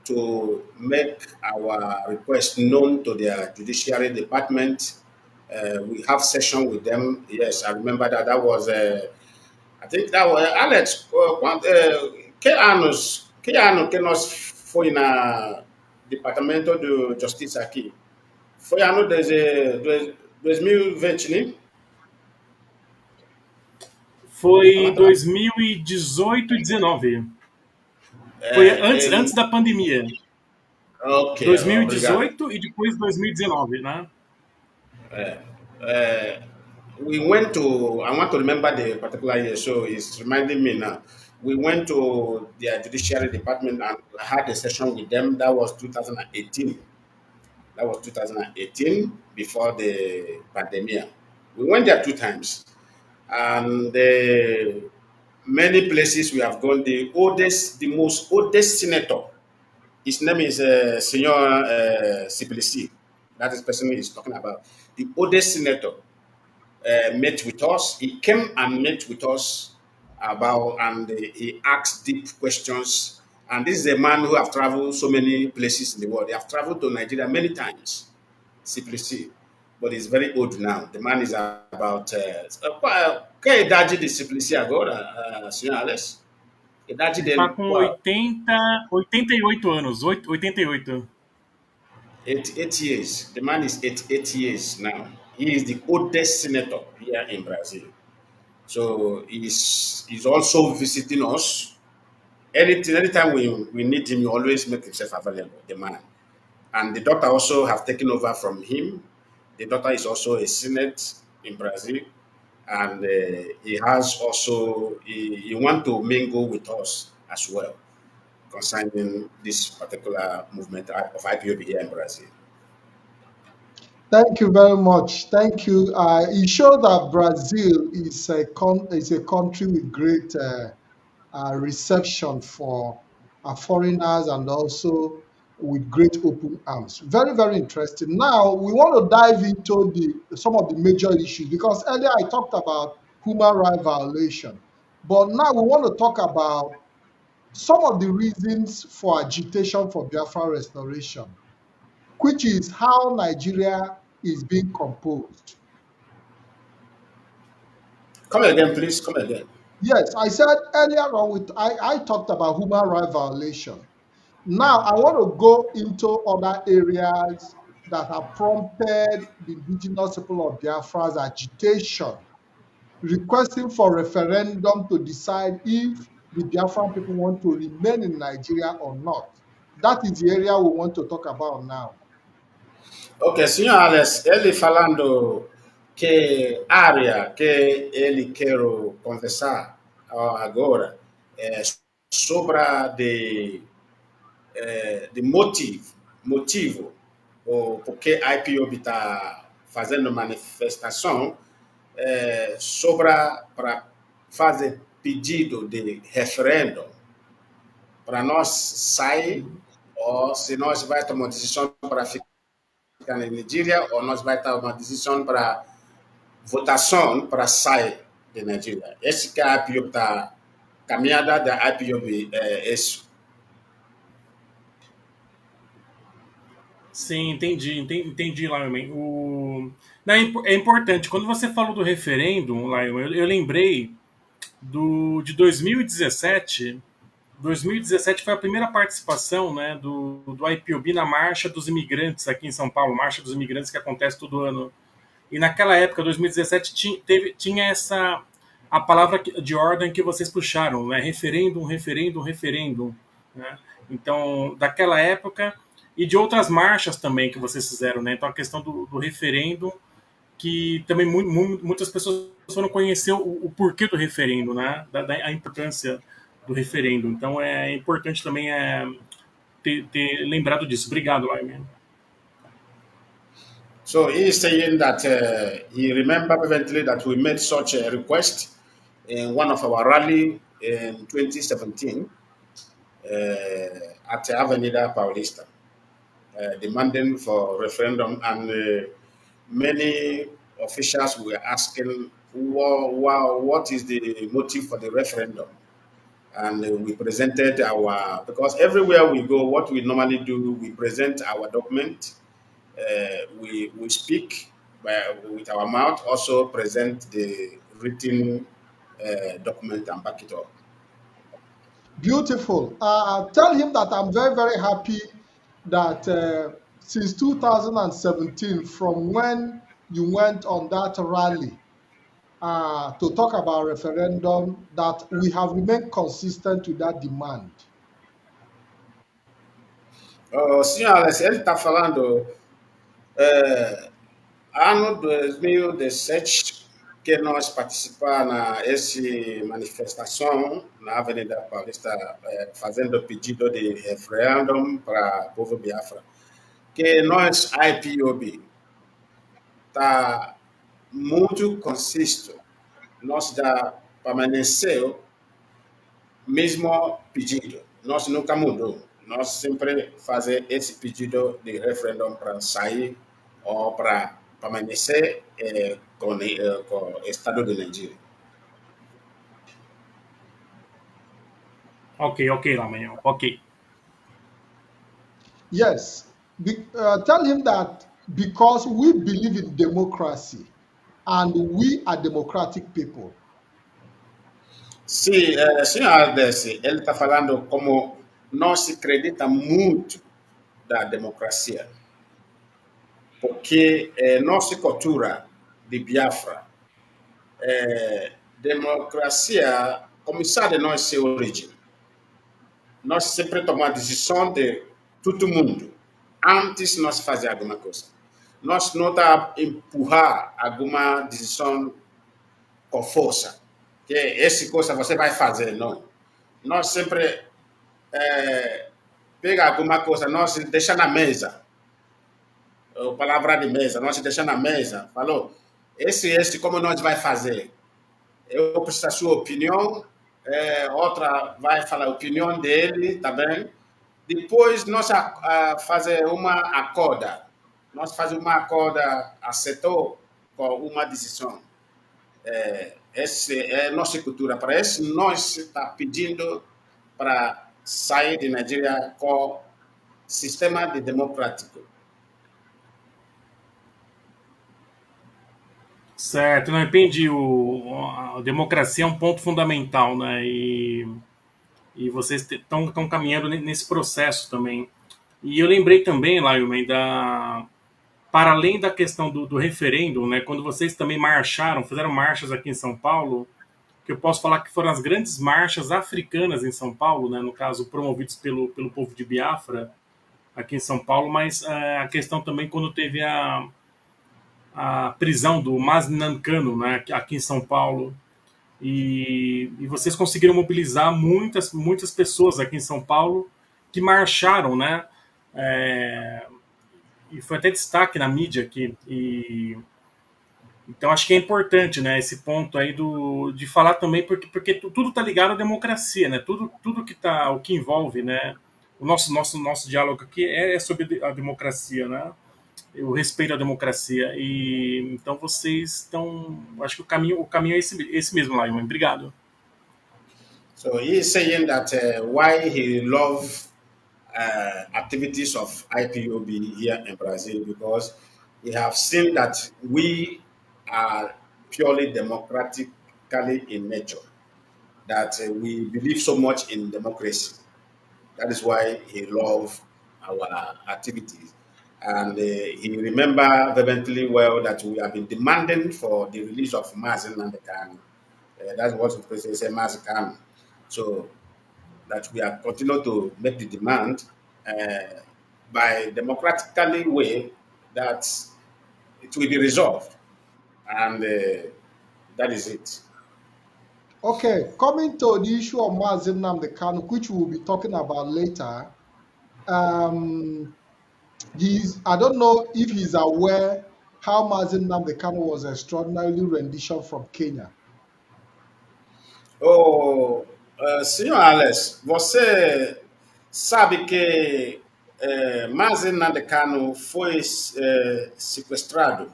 to make our request known to their judiciary department. We have session with them. Yes, I remember that. That was, I think that was Alex. Que ano que nós foi na Departamento de Justiça aqui? Foi ano de 2020, né? Foi Aguanta lá. 2018 e 19. Foi antes da pandemia. Ok, obrigado. 2018 e depois 2019, né? Uh, we went to, I want to remember the particular year, so it's reminding me now. We went to their judiciary department and had a session with them. That was 2018. That was 2018 before the pandemic. We went there 2 times. And many places we have gone. The most oldest senator, his name is Senor Sibilisi. That is the person he's talking about. The oldest senator met with us. He came and met with us and he asked deep questions. And this is a man who have traveled so many places in the world. They have traveled to Nigeria many times, Sibilisi, but he's very old now. The man is about que idade de Sibilisi agora, senhor Alex? Idade Ele está dele com qual? 88 anos, 88. 88 years. The man is 88 years now. He is the oldest senator here in Brazil. So he's also visiting us. Anytime we need him, he always make himself available, the man. And the doctor also have taken over from him. The doctor is also a senate in Brazil. And he has also, he want to mingle with us as well concerning this particular movement of IPOB here in Brazil. Thank you very much. Thank you. It shows that Brazil is a country with great reception for foreigners and also with great open arms. Very, very interesting. Now we want to dive into some of the major issues because earlier I talked about human rights violation, but now we want to talk about some of the reasons for agitation for Biafra restoration, which is how Nigeria is being composed. Come again, please. Come again. Yes, I said earlier on I talked about human rights violation. Now I want to go into other areas that have prompted the indigenous people of Biafra's agitation, requesting for referendum to decide if the Biafran people want to remain in Nigeria or not. That is the area we want to talk about now. Ok, senhor Alex, ele falando que área que ele quer conversar agora é sobre de motivo o porque a IPOB está fazendo manifestação sobre para fazer pedido de referendo para nós sair ou se nós vai tomar decisão para ficar na Nigéria ou nós vai tomar decisão para votação para sair de Nigéria. Esse que a IPOB está caminhada da IPOB é isso. Sim, entendi, Lion. Não, é importante. Quando você falou do referêndum, Lion, eu lembrei de 2017. 2017 foi a primeira participação, né, do IPOB na Marcha dos Imigrantes aqui em São Paulo, Marcha dos Imigrantes que acontece todo ano. E naquela época, 2017, tinha a palavra de ordem que vocês puxaram, né, referêndum. Né? Então, daquela época e de outras marchas também que vocês fizeram, né? Então a questão do referendo, que também muitas pessoas foram conhecer o porquê do referendo, né? A importância do referendo. Então é importante também ter lembrado disso. Obrigado, Ayman. So he is saying that he remember vividly that we made such a request in one of our rally in 2017 at Avenida Paulista, demanding for referendum, and many officials were asking, what is the motive for the referendum? And we presented because everywhere we go, what we normally do, we present our document, we speak with our mouth, also present the written document and back it up. Beautiful. Tell him that I'm very, very happy that since 2017, from when you went on that rally to talk about referendum, that we have remained consistent to that demand. Senhor Alex, ele está falando, ano 2017, que nós participamos na essa manifestação na Avenida Paulista, fazendo pedido de referendum para o povo Biafra, que nós, IPOB, está muito consistente. Nós já permaneceu mesmo pedido. Nós nunca mudou. Nós sempre fazemos esse pedido de referendum para sair ou para permanecer com o Estado de Nigeria. Ok, Ayman. Ok. Yes. Tell him that because we believe in democracy and we are democratic people. Sim, senhor Aldesi, ele está falando como não se acredita muito da democracia, porque nossa cultura de Biafra, democracia, começar de nossa origem. Nós sempre tomamos a decisão de todo mundo antes de nós fazer alguma coisa. Nós não está empurrar alguma decisão com força, que essa coisa você vai fazer, não. Nós sempre pega alguma coisa, nós deixa na mesa, a palavra de mesa, nós deixa na mesa, falou, esse como nós vai fazer. Eu preciso da sua opinião, outra vai falar a opinião dele também. Depois nós fazer uma acorda. Nós fazemos uma acorda, aceitou com uma decisão. Essa é a nossa cultura. Para isso, nós está pedindo para sair de Nigeria com sistema de democrático. Certo, não entendi. A democracia é um ponto fundamental, né? E vocês estão caminhando nesse processo também. E eu lembrei também, Lyman, para além da questão do referendo, né? Quando vocês também marcharam, fizeram marchas aqui em São Paulo, que eu posso falar que foram as grandes marchas africanas em São Paulo, né? No caso, promovidos pelo povo de Biafra aqui em São Paulo, mas a questão também quando teve a prisão do Mazi, né, aqui em São Paulo, e vocês conseguiram mobilizar muitas pessoas aqui em São Paulo que marcharam, né, e foi até destaque na mídia aqui, então acho que é importante, né, esse ponto aí de falar também, porque tudo está ligado à democracia, né, tudo o que envolve, né, o nosso diálogo aqui é sobre a democracia, né, o respeito à democracia. E então vocês estão, acho que o caminho é esse mesmo, Lyman. Obrigado. So he is saying that why he love activities of IPOB here in Brazil, because he have seen that we are purely democratically in nature, that we believe so much in democracy. That is why he love our activities. And he remember vividly well that we have been demanding for the release of Mazi and the Kanu. That's what the president said, Mazi Kanu. So that we are continue to make the demand by democratically way that it will be resolved. And that is it. Okay, coming to the issue of Mazi Nnamdi Kanu, which we'll be talking about later. Um, I don't know if he's aware how Mazi Nnamdi Kanu was extraordinarily rendition from Kenya. Oh, senhor Alex, você sabe que Mazi Nnamdi Kanu foi sequestrado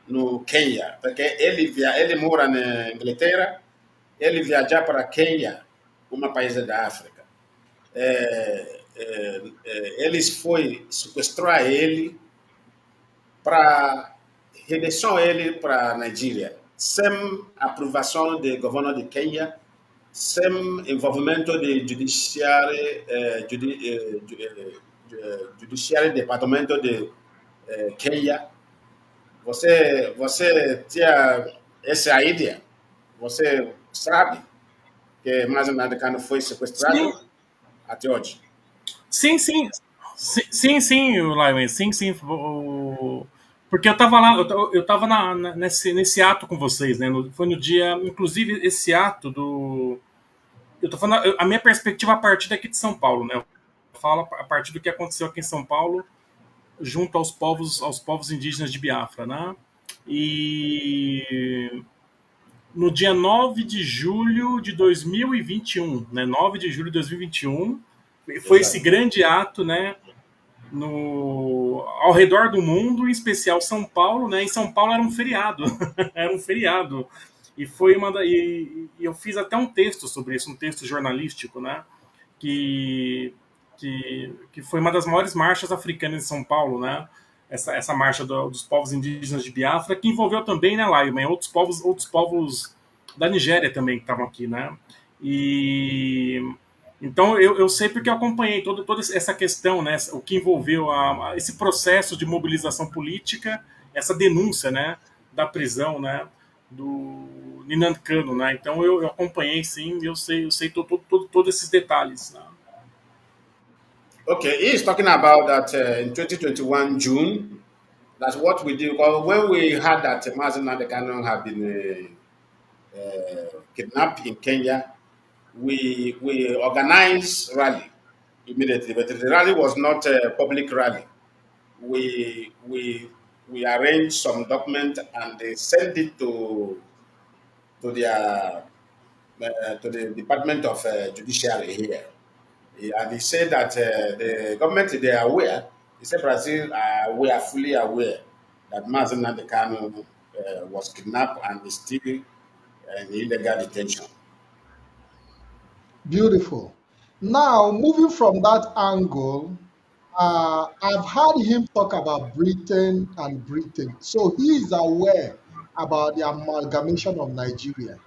no Quênia, porque ele mora na Inglaterra, ele viajou para Quênia, um país da África. Eles foi sequestrar ele para redenção ele para Nigeria, sem aprovação do governo de Quênia, sem envolvimento do judiciário departamento de Quênia. Você tinha essa ideia? Você sabe que mais um americano foi Sim, sequestrado até hoje? sim, sim. Sim, o Lyman, sim. Porque eu tava lá, eu tava nesse ato com vocês, né? Foi no dia, inclusive, esse ato do. Eu tô falando a minha perspectiva a partir daqui de São Paulo, né? Eu falo a partir do que aconteceu aqui em São Paulo, junto aos povos indígenas de Biafra, né? E no dia 9 de julho de 2021, né? 9 de julho de 2021, foi esse Exato. grande ato, né? Ao redor do mundo, em especial São Paulo, né? Em São Paulo era um feriado, era um feriado. E foi e eu fiz até um texto sobre isso, um texto jornalístico, né? Que, que foi uma das maiores marchas africanas de São Paulo, né? Essa marcha dos povos indígenas de Biafra, que envolveu também, né, Lyman, outros povos da Nigéria também que estavam aqui, né? E então eu sei porque eu acompanhei toda essa questão, né, o que envolveu esse processo de mobilização política, essa denúncia, né, da prisão, né, do Nnamdi Kanu, né? Então eu acompanhei, sim, eu sei todos esses detalhes, né? Okay, he's talking about that in 2021 June. That's what we did. Because when we heard that Mazi Nnamdi Kanu had been kidnapped in Kenya, we organized rally immediately. But the rally was not a public rally. We we we arranged some document and they sent it to their to the Department of Judiciary here. And he said that the government they are aware. He said Brazil we are fully aware that Mazi Nnamdi Kanu was kidnapped and is still in illegal detention. Beautiful. Now, moving from that angle, I've heard him talk about Britain and Britain. So he is aware about the amalgamation of Nigeria.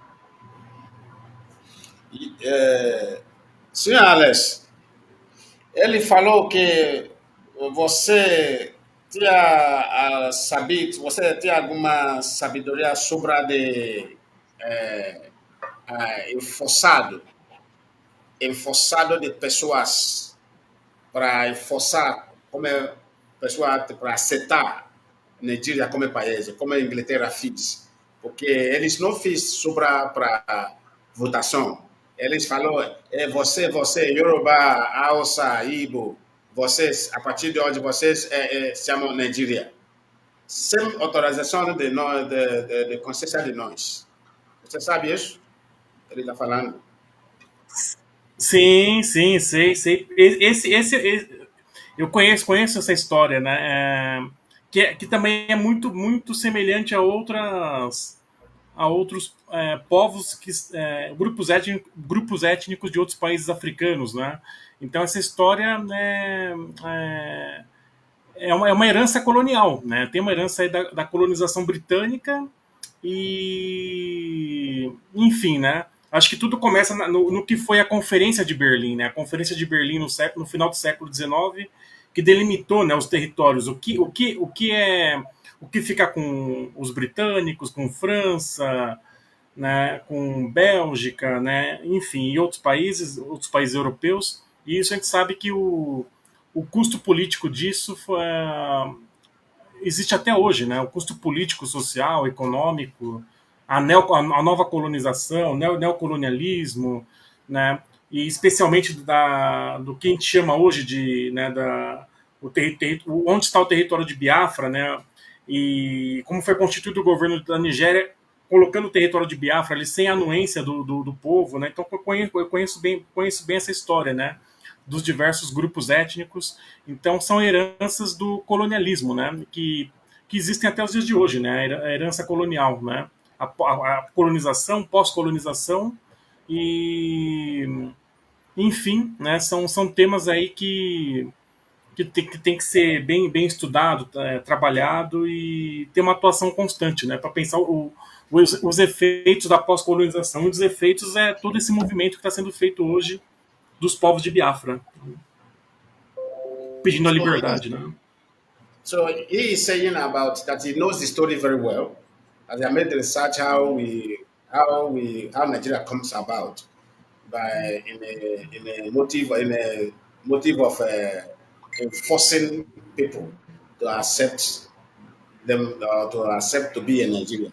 Senhor Alex, ele falou que você tinha sabido, você tinha alguma sabedoria sobre a de enforçado, enforçado de pessoas para enforçar como pessoa para aceitar Nigeria como país, como a Inglaterra fez, porque eles não fiz sobre para votação. Eles falou, você, Yoruba, Hausa, Igbo, vocês, a partir de hoje, vocês chamam Nigeria. Sem autorização de consciência de nós. Você sabe isso? Ele está falando. Sim, sei. Eu conheço essa história, né? Que também é muito semelhante a outros povos grupos étnicos de outros países africanos, né? Então essa história, né, é uma herança colonial, né? Tem uma herança aí da colonização britânica e, enfim, né? Acho que tudo começa no que foi a Conferência de Berlim, né? A Conferência de Berlim no final do século XIX, que delimitou, né, os territórios, o que fica com os britânicos, com França, né, com Bélgica, né, enfim, e outros países europeus. E isso a gente sabe que o custo político disso existe até hoje, né? O custo político, social, econômico, a nova colonização, neocolonialismo, né, e especialmente do que a gente chama hoje de, né, onde está o território de Biafra, né, e como foi constituído o governo da Nigéria, colocando o território de Biafra ali sem anuência do povo, né, então eu conheço bem essa história, né, dos diversos grupos étnicos. Então são heranças do colonialismo, né, que existem até os dias de hoje, né, a herança colonial, né, a colonização, pós-colonização e, enfim, né, são temas aí que tem que ser bem estudado, trabalhado e ter uma atuação constante, né, para pensar os efeitos da pós-colonização. Um dos efeitos é todo esse movimento que está sendo feito hoje dos povos de Biafra, pedindo a So, liberdade, né? so he is saying about that he knows the story very well. As I made the research how Nigeria comes about by in a motive of forcing people to accept them to accept to be a Nigerian.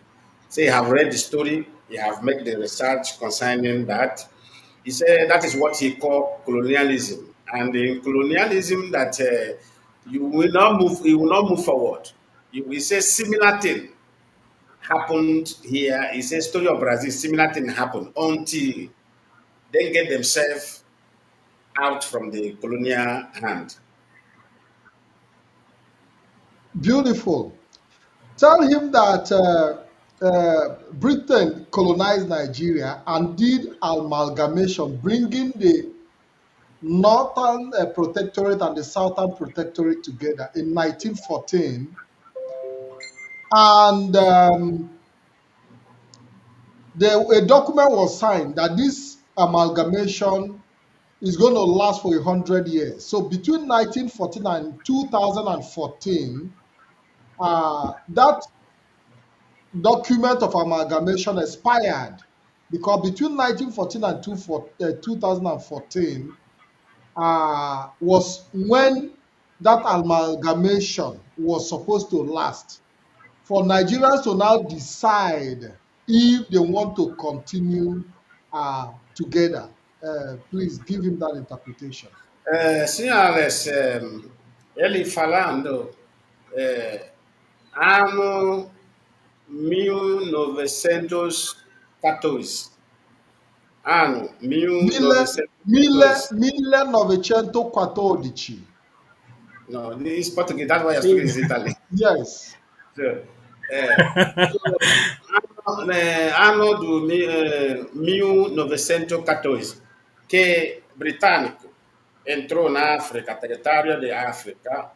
So you have read the story, you have made the research concerning that. He said that is what he called colonialism, and in colonialism that you will not move forward. You will say similar thing happened here. He says story of Brazil, similar thing happened until they get themselves out from the colonial hand. Beautiful. Tell him that Britain colonized Nigeria and did amalgamation, bringing the Northern Protectorate and the Southern Protectorate together in 1914. And a document was signed that this amalgamation is going to last for 100 years. So between 1914 and 2014, that document of amalgamation expired because between 1914 and 2014 was when that amalgamation was supposed to last. For Nigerians to now decide if they want to continue together. Please give him that interpretation. Senhores, ele falando ano 1914. Ano 1914. 1914. No, this Portuguese, that's why I speak is Italian. Yes. So, ano do 1914, que britânico entrou na África, território de África,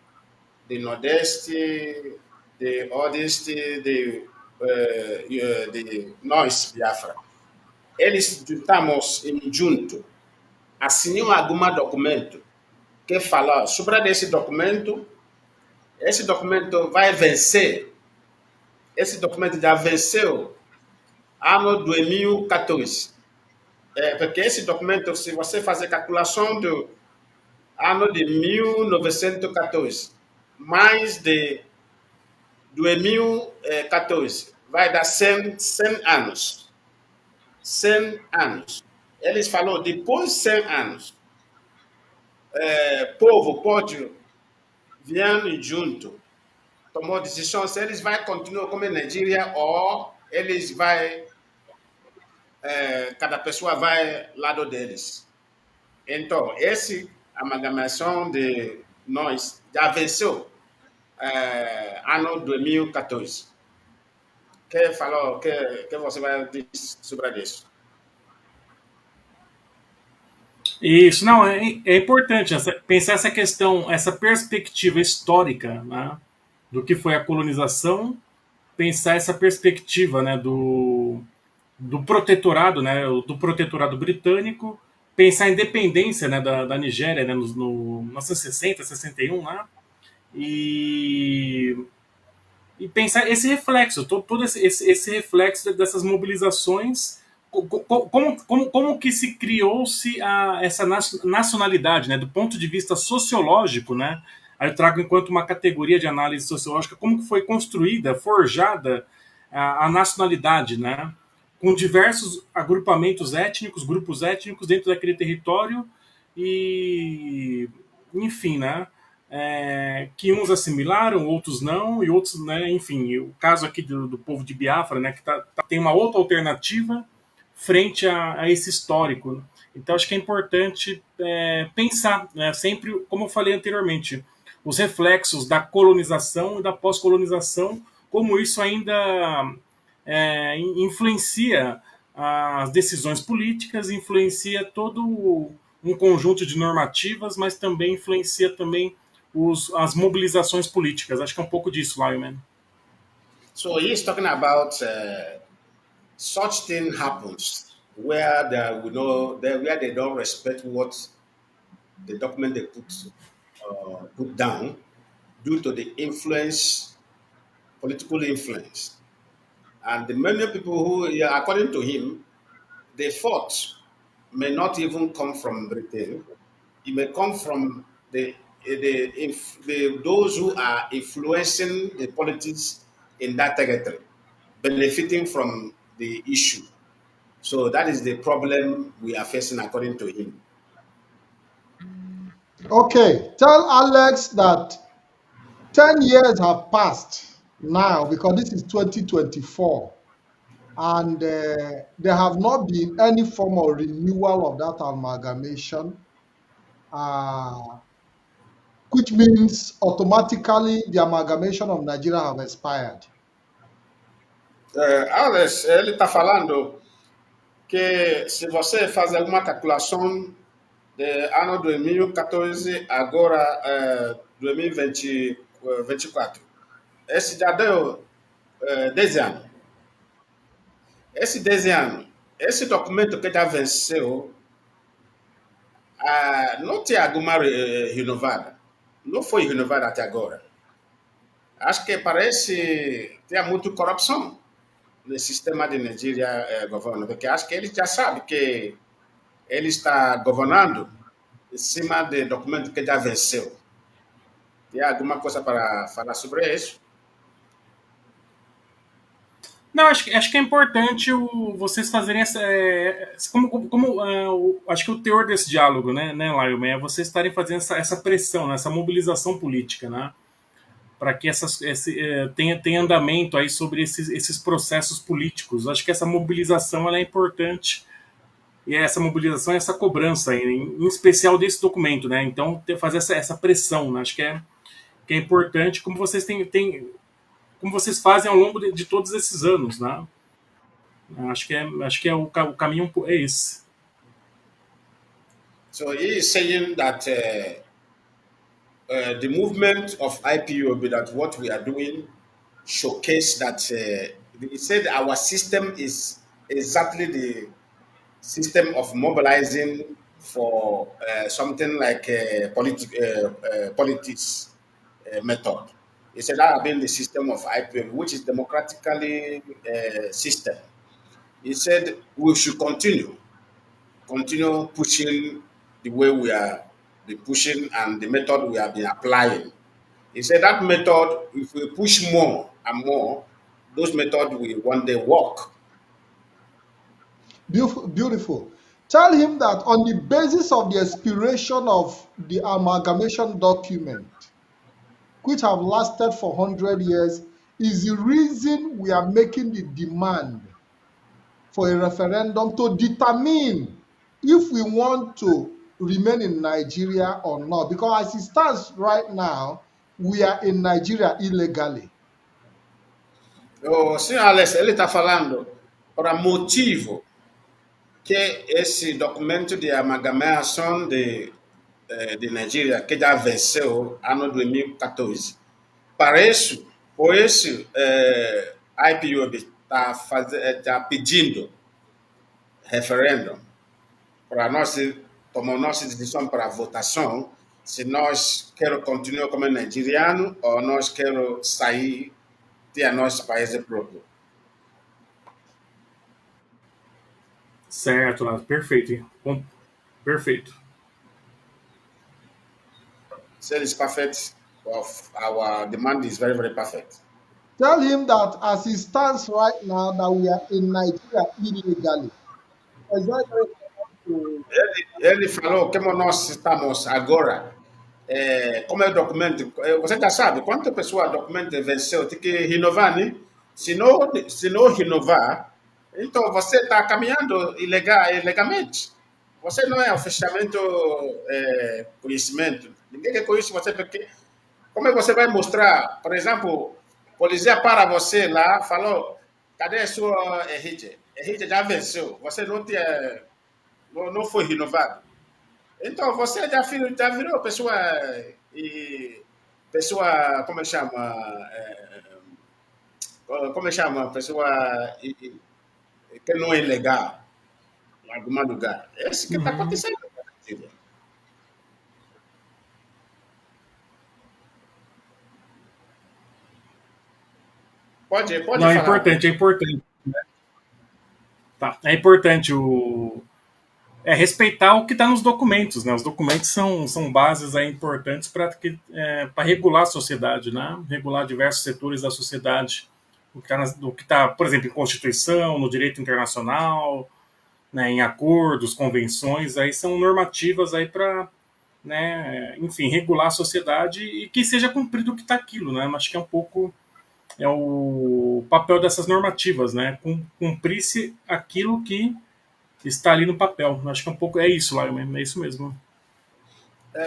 de Nordeste, de Oeste, de nós, Biafra. Eles juntamos junto, assinam algum documento que fala sobre esse documento vai vencer. Esse documento já venceu ano 2014. Porque esse documento, se você fazer calculação do ano de 1914, mais de 2014, vai dar 100 anos. 100 anos. Eles falaram, depois de 100 anos, povo pode vir junto, tomou decisão se eles vão continuar como Nigeria ou eles vai, cada pessoa vai lado deles. Então, essa amalgamação de nós já venceu ano 2014. Que falou que você vai dizer sobre isso? Isso, não, é importante pensar essa questão, essa perspectiva histórica, né, do que foi a colonização, pensar essa perspectiva, né, do protetorado, né, do protetorado britânico, pensar a independência, né, da Nigéria, né, no 1960, 61, né, e pensar esse reflexo, todo esse reflexo dessas mobilizações, como que se criou-se essa nacionalidade, né, do ponto de vista sociológico, né? Aí eu trago enquanto uma categoria de análise sociológica como que foi construída, forjada a nacionalidade, né? Com diversos agrupamentos étnicos, grupos étnicos dentro daquele território e, enfim, né? Que uns assimilaram, outros não, e outros, né? Enfim, o caso aqui do povo de Biafra, né? Que tem uma outra alternativa frente a esse histórico. Então, acho que é importante pensar, né? Sempre, como eu falei anteriormente, os reflexos da colonização e da pós-colonização, como isso ainda influencia as decisões políticas, influencia todo um conjunto de normativas, mas também influencia também as mobilizações políticas. Acho que é um pouco disso, Lyman. So he's talking about such thing happens where where they don't respect what the document they put down due to the influence, political influence. And the many people who, yeah, according to him, the fault may not even come from Britain. It may come from those who are influencing the politics in that territory, benefiting from the issue. So that is the problem we are facing, according to him. Okay, tell Alex that 10 years have passed now because this is 2024 and there have not been any form of renewal of that amalgamation, uh, which means automatically the amalgamation of Nigeria have expired. Alex, ele está falando que se você fazer alguma calculação de ano 2014 agora 2024, esse já deu 10 anos. Esse 10 anos, esse documento que já venceu, não tinha alguma renovada. Não foi renovada até agora. Acho que parece que tem muita corrupção no sistema de Nigeria governo, porque acho que ele já sabe que ele está governando em cima de documento que já venceu. Tem alguma coisa para falar sobre isso? Não, acho que é importante vocês fazerem essa. Acho que o teor desse diálogo, né Lyman, é vocês estarem fazendo essa pressão, né, essa mobilização política, né? Para que tenha andamento aí sobre esses processos políticos. Acho que essa mobilização ela é importante. E essa mobilização, essa cobrança, em especial desse documento, né? Então, fazer essa pressão, né? Acho que é importante, como vocês como vocês fazem ao longo de todos esses anos, né? Acho que o caminho é esse. So he is saying that the movement of IPOB, that what we are doing, showcase that he said our system is exactly the system of mobilizing for something like politics method. He said that have been the system of IPM, which is democratically system. He said we should continue pushing the way we are pushing and the method we have been applying. He said that method, if we push more and more, those methods will one day work. Beautiful, beautiful. Tell him that on the basis of the expiration of the amalgamation document, which have lasted for 100 years, is the reason we are making the demand for a referendum to determine if we want to remain in Nigeria or not. Because as it stands right now, we are in Nigeria illegally. O senhor Alex, ele está falando para motivo que esse documento de amalgamação de Nigeria, que já venceu ano 2014, para isso, por isso, a IPOB está pedindo referendo para nós tomar nossa decisão para a votação, se nós queremos continuar como nigeriano ou nós queremos sair de nosso país próprio. Certo, perfeito. Perfeito. So it's perfect. Our demand is very, very perfect. Tell him that as it stands right now, that we are in Nigeria illegally. It's very, very important to. Ele falou como nós estamos agora. Como é o documento? Você já sabe quanto pessoa documento venceu, tem que renovar, né? Se não renovar, então você está caminhando ilegalmente. Você não é oficialmente conhecimento. Ninguém quer conhecer você porque como é que você vai mostrar? Por exemplo, a polícia para você lá, falou, cadê a sua RG? RG já venceu. Você não foi renovado. Então, você já virou pessoa, pessoa, como chama, pessoa que não é legal em algum lugar. É isso que está Uhum. acontecendo. Pode Não, falar. é importante. Tá. É importante respeitar o que está nos documentos, né? Os documentos são bases aí importantes para regular a sociedade, né? Regular diversos setores da sociedade. O que está, por exemplo, em Constituição, no direito internacional, né, em acordos, convenções, aí são normativas aí para, né, enfim, regular a sociedade e que seja cumprido o que está aquilo, né? Acho que é um pouco o papel dessas normativas, né? Cumprir-se aquilo que está ali no papel. Acho que é um pouco isso, lá, é isso mesmo.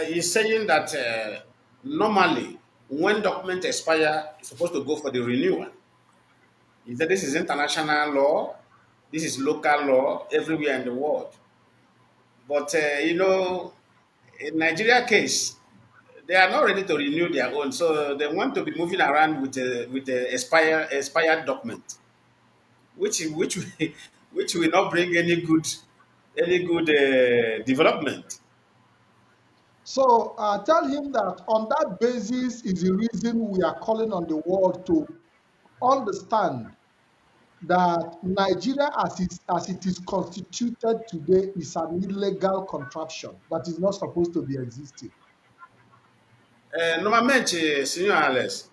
He's saying that normally, when document expire, it's supposed to go for the renewal. He said this is international law, this is local law everywhere in the world. But in Nigeria case, they are not ready to renew their own, so they want to be moving around with the expired document, which which will not bring any good development. So tell him that on that basis is the reason we are calling on the world to understand that Nigeria, as it is constituted today, is an illegal contraption that is not supposed to be existing. Normalmente, senhor Alex,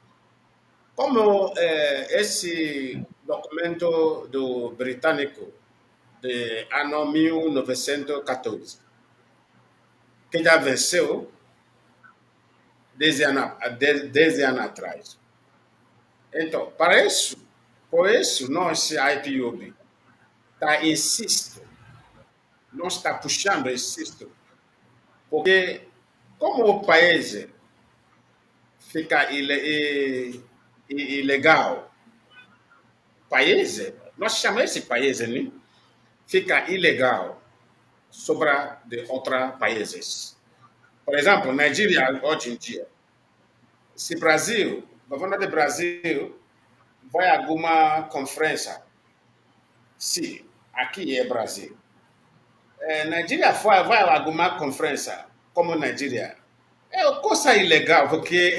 como esse documento do britânico de ano 1914, que já venceu 10 anos atrás. Então, por isso, nós, a Ipob, nós está puxando, insisto, porque como o país fica ilegal, nós chamamos esse país, né? Fica ilegal sobre de outros países. Por exemplo, Nigeria, hoje em dia, se Brasil, o governo do Brasil vai a alguma conferência, se aqui é Brasil, Nigeria vai a alguma conferência, como Nigeria, é coisa ilegal, porque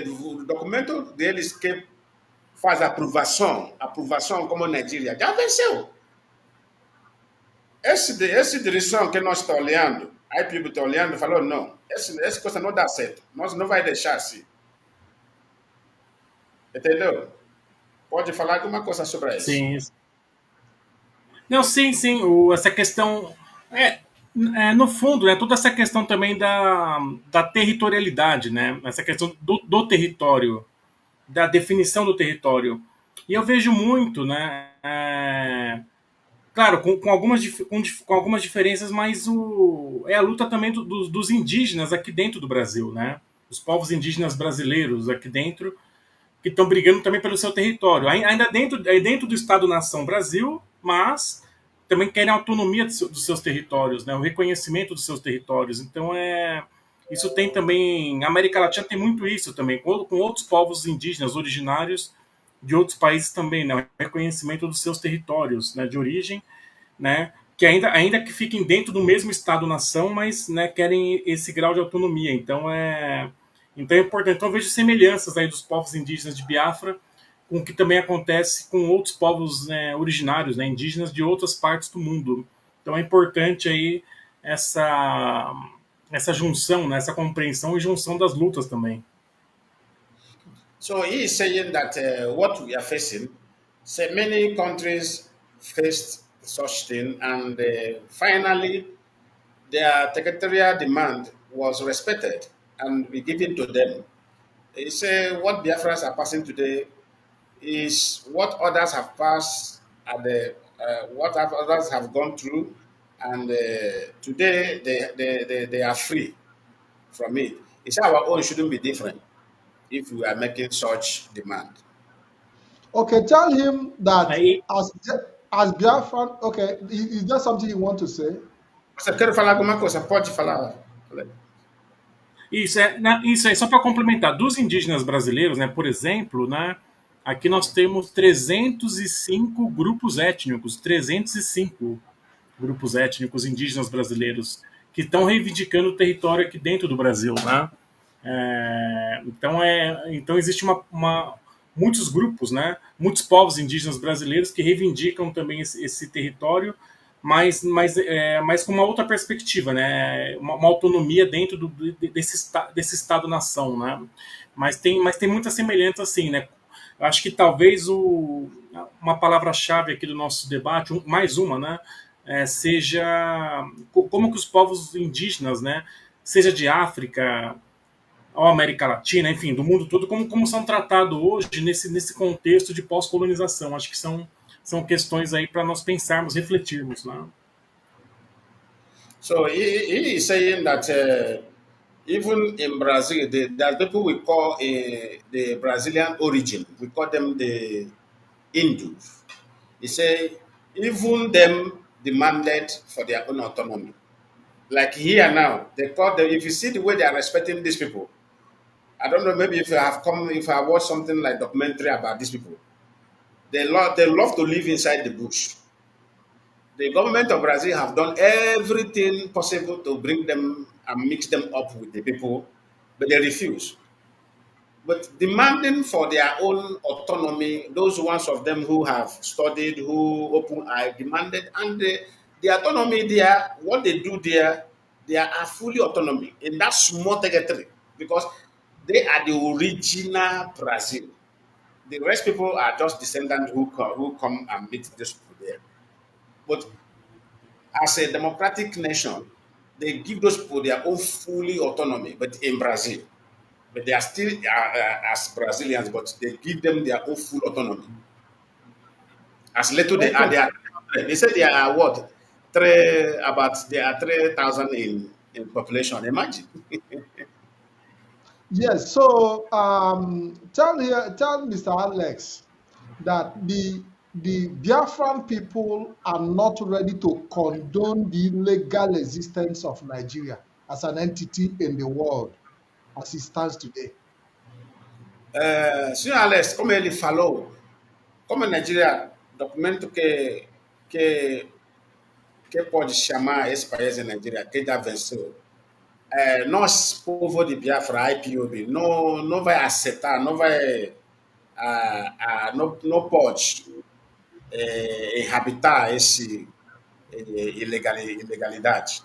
o documento deles que faz aprovação como Nigeria, já venceu. Essa direção que nós estamos olhando, a IPB está olhando e falou, não, essa coisa não dá certo, nós não vai deixar assim. Entendeu? Pode falar alguma coisa sobre isso. Sim. Não, sim. Essa questão. No fundo, né, toda essa questão também da territorialidade, né? Essa questão do território, da definição do território. E eu vejo muito, né? Claro, com algumas diferenças, mas é a luta também dos indígenas aqui dentro do Brasil, né? Os povos indígenas brasileiros aqui dentro, que estão brigando também pelo seu território. Ainda dentro do Estado-nação Brasil, mas também querem a autonomia dos seus territórios, né? O reconhecimento dos seus territórios. Então, isso tem também... A América Latina tem muito isso também, com outros povos indígenas originários de outros países também, né? O reconhecimento dos seus territórios, né? De origem, né? Que ainda que fiquem dentro do mesmo Estado-nação, mas, né, querem esse grau de autonomia. Então é importante. Então eu vejo semelhanças aí dos povos indígenas de Biafra com o que também acontece com outros povos, né, originários, né, indígenas de outras partes do mundo. Então é importante aí essa junção, né, essa compreensão e junção das lutas também. So he is saying that what we are facing, say many countries faced such thing, and finally their territorial demand was respected and be given to them. He say what Biafrans are passing today is what others have passed at the others have gone through, and today they are free from it. He said our own shouldn't be different if we are making such demand. Okay, tell him that Aí, as Biafran. Okay, is there something you want to say? Você quer falar alguma coisa? Pode falar. isso é só para complementar. Dos indígenas brasileiros, né, por exemplo, né, aqui nós temos 305 grupos étnicos, 305 grupos étnicos indígenas brasileiros que estão reivindicando o território aqui dentro do Brasil, né? Então existe muitos grupos, né? Muitos povos indígenas brasileiros que reivindicam também esse território, mas com uma outra perspectiva, né? Uma autonomia dentro desse Estado-nação, né? Mas tem muita semelhança, assim, né? Eu acho que talvez uma palavra-chave aqui do nosso debate, mais uma, né? Seja como que os povos indígenas, né? Seja de África, ou América Latina, enfim, do mundo todo, como são tratados hoje nesse contexto de pós-colonização. Acho que são questões aí para nós pensarmos, refletirmos. Né? So he is saying that even in Brazil, there are people we call the Brazilian origin. We call them the Hindus. He say even them demanded for their own autonomy. Like here now, they call them. If you see the way they are respecting these people, I don't know. Maybe if I watch something like documentary about these people, they love to live inside the bush. The government of Brazil have done everything possible to bring them and mix them up with the people, but they refuse. But demanding for their own autonomy, those ones of them who have studied, who open eye, demanded, and the autonomy there, what they do there, they are fully autonomy in that small territory because they are the original Brazil. The rest people are just descendants who come and meet these people there. But as a democratic nation, they give those people their own fully autonomy, but in Brazil. But they are still as Brazilians, but they give them their own full autonomy. As little Okay. they say they are what? They are 3,000 in population. Imagine. Yes. So tell Mr. Alex that the Biafran people are not ready to condone the legal existence of Nigeria as an entity in the world as it stands today. Senhor Alex, como ele falou, como a Nigeria, documento que, que pode chamar esse país de Nigeria, que já venceu, nós, povo de Biafra, IPOB, não vai aceitar, não pode habitar esse ilegalidade,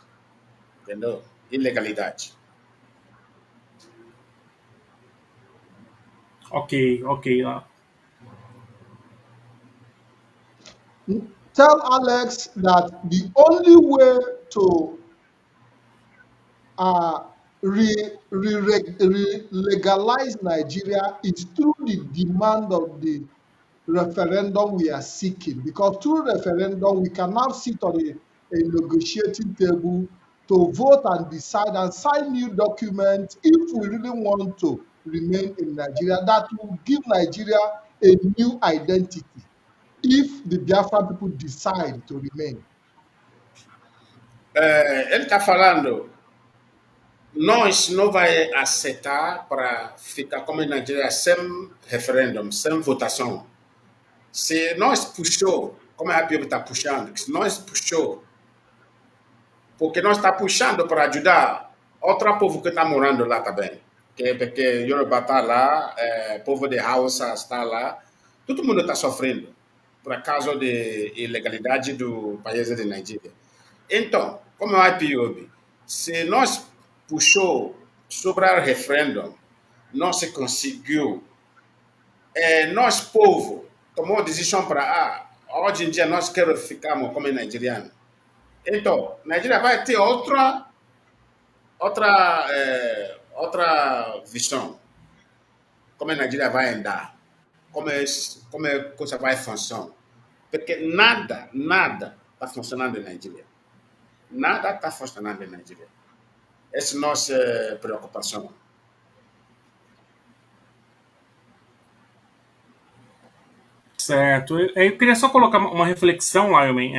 entendeu? Ilegalidade. Ok. Tell Alex that the only way to legalize Nigeria is through the demand of the referendum we are seeking. Because through referendum, we can now sit on a negotiating table to vote and decide and sign new documents if we really want to remain in Nigeria that will give Nigeria a new identity if the Biafra people decide to remain. Ele está falando, nós não vai aceitar para ficar como em Nigeria sem referendum, sem votação. Se nós puxou, como a IPOB está puxando, se nós puxou, porque nós está puxando para ajudar outro povo que está morando lá também. Porque Yoruba está lá, povo de Hausa está lá, todo mundo está sofrendo por causa da ilegalidade do país de Nigeria. Então, como a IPOB, se nós puxou sobre o referendo, não se conseguiu nós, povo, tomou a decisão para, hoje em dia nós queremos ficarmos como nigerianos. Então, a Nigéria vai ter outra visão. Como a Nigéria vai andar, como a coisa vai funcionar. Porque nada está funcionando na Nigéria. Nada está funcionando na Nigéria. Essa é a nossa preocupação. Certo. Eu queria só colocar uma reflexão, Lyman.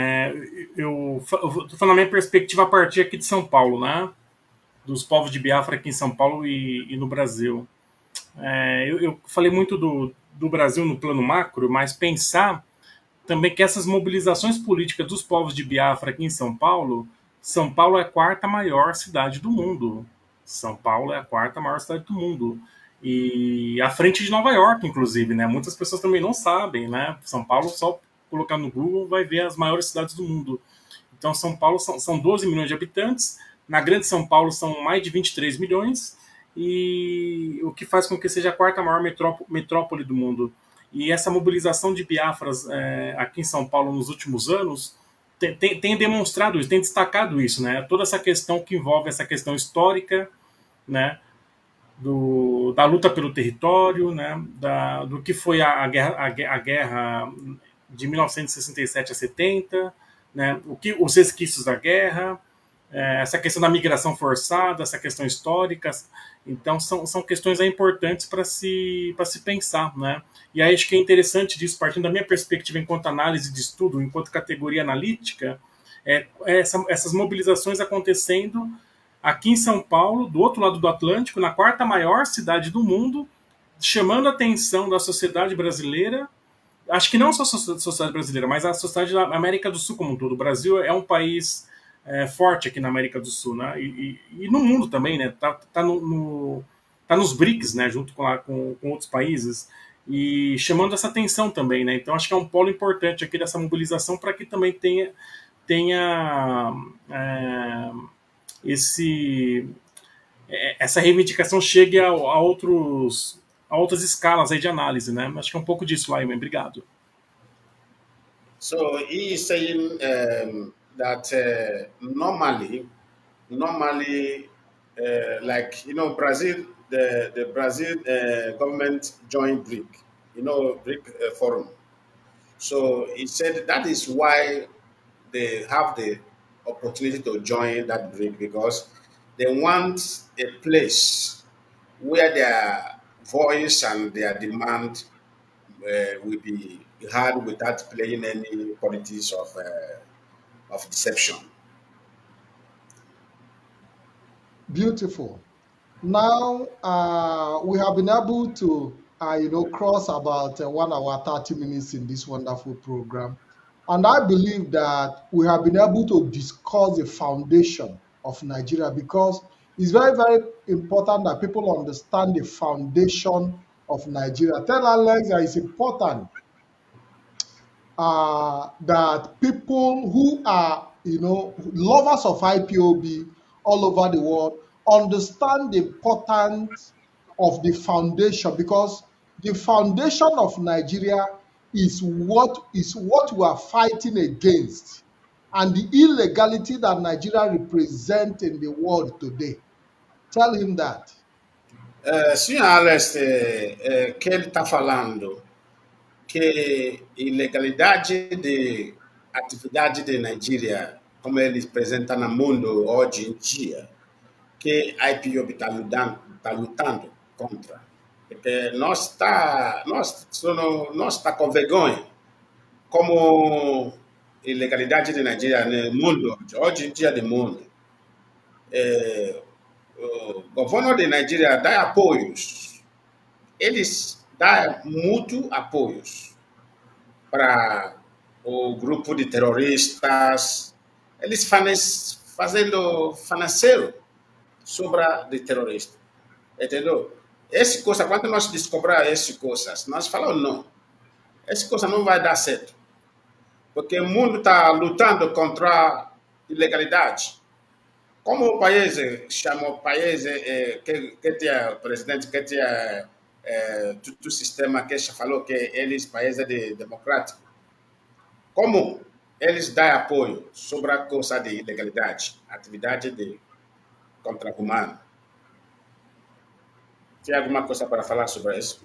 Eu estou falando a minha perspectiva a partir aqui de São Paulo, né? Dos povos de Biafra aqui em São Paulo e no Brasil. Eu falei muito do Brasil no plano macro, mas pensar também que essas mobilizações políticas dos povos de Biafra aqui em São Paulo é a quarta maior cidade do mundo. São Paulo é a quarta maior cidade do mundo. E à frente de Nova York, inclusive, né? Muitas pessoas também não sabem, né? São Paulo, só colocar no Google, vai ver as maiores cidades do mundo. Então, São Paulo são 12 milhões de habitantes. Na Grande São Paulo são mais de 23 milhões. E o que faz com que seja a quarta maior metrópole do mundo. E essa mobilização de Biafras aqui em São Paulo nos últimos anos tem demonstrado isso, tem destacado isso, né? Toda essa questão que envolve essa questão histórica, né? Da luta pelo território, né? Do que foi a guerra de 1967 a 70, né? Os resquícios da guerra, essa questão da migração forçada, essa questão histórica. Então, são questões importantes para se pensar, né? E aí acho que é interessante disso, partindo da minha perspectiva enquanto análise de estudo, enquanto categoria analítica, essas mobilizações acontecendo aqui em São Paulo, do outro lado do Atlântico, na quarta maior cidade do mundo, chamando a atenção da sociedade brasileira. Acho que não só a sociedade brasileira, mas a sociedade da América do Sul como um todo. O Brasil é um país forte aqui na América do Sul, né? E no mundo também, né? Tá nos BRICS, né? Junto com outros países e chamando essa atenção também, né? Então acho que é um polo importante aqui dessa mobilização para que também tenha essa reivindicação chegue a outras escalas aí de análise, né? Acho que é um pouco disso, Lyman. Obrigado. So he is saying that normally, like Brazil, the Brazil government joined BRIC, BRIC forum. So he said that is why they have the opportunity to join that BRIC because they want a place where their voice and their demand will be heard without playing any politics of deception. Beautiful. Now we have been able to, cross about 1 hour 30 minutes in this wonderful program, and I believe that we have been able to discuss the foundation of Nigeria because it's very, very important that people understand the foundation of Nigeria. Tell Alex that it's important that people who are, lovers of IPOB all over the world understand the importance of the foundation because the foundation of Nigeria is what we are fighting against and the illegality that Nigeria represents in the world today. Tell him that. Senhor Alex, que ele está falando que ilegalidade de atividade de Nigeria, como ele apresenta no mundo hoje em dia, que a IPOB está lutando contra. Porque nós está com vergonha como ilegalidade de Nigeria no mundo, hoje em dia do mundo. O governo de Nigeria dá apoios, eles dão muito apoios para o grupo de terroristas, eles fazendo financeiro sobre de terrorista, entendeu? Essa coisa, quando nós descobrimos essas coisas, nós falamos não, essa coisa não vai dar certo, porque o mundo está lutando contra a ilegalidade. Como o país chama o país que tinha o presidente que tinha todo o sistema que já falou que eles países democráticos. Como eles dão apoio sobre a coisa de ilegalidade, atividade de contra-humano? Tem alguma coisa para falar sobre isso?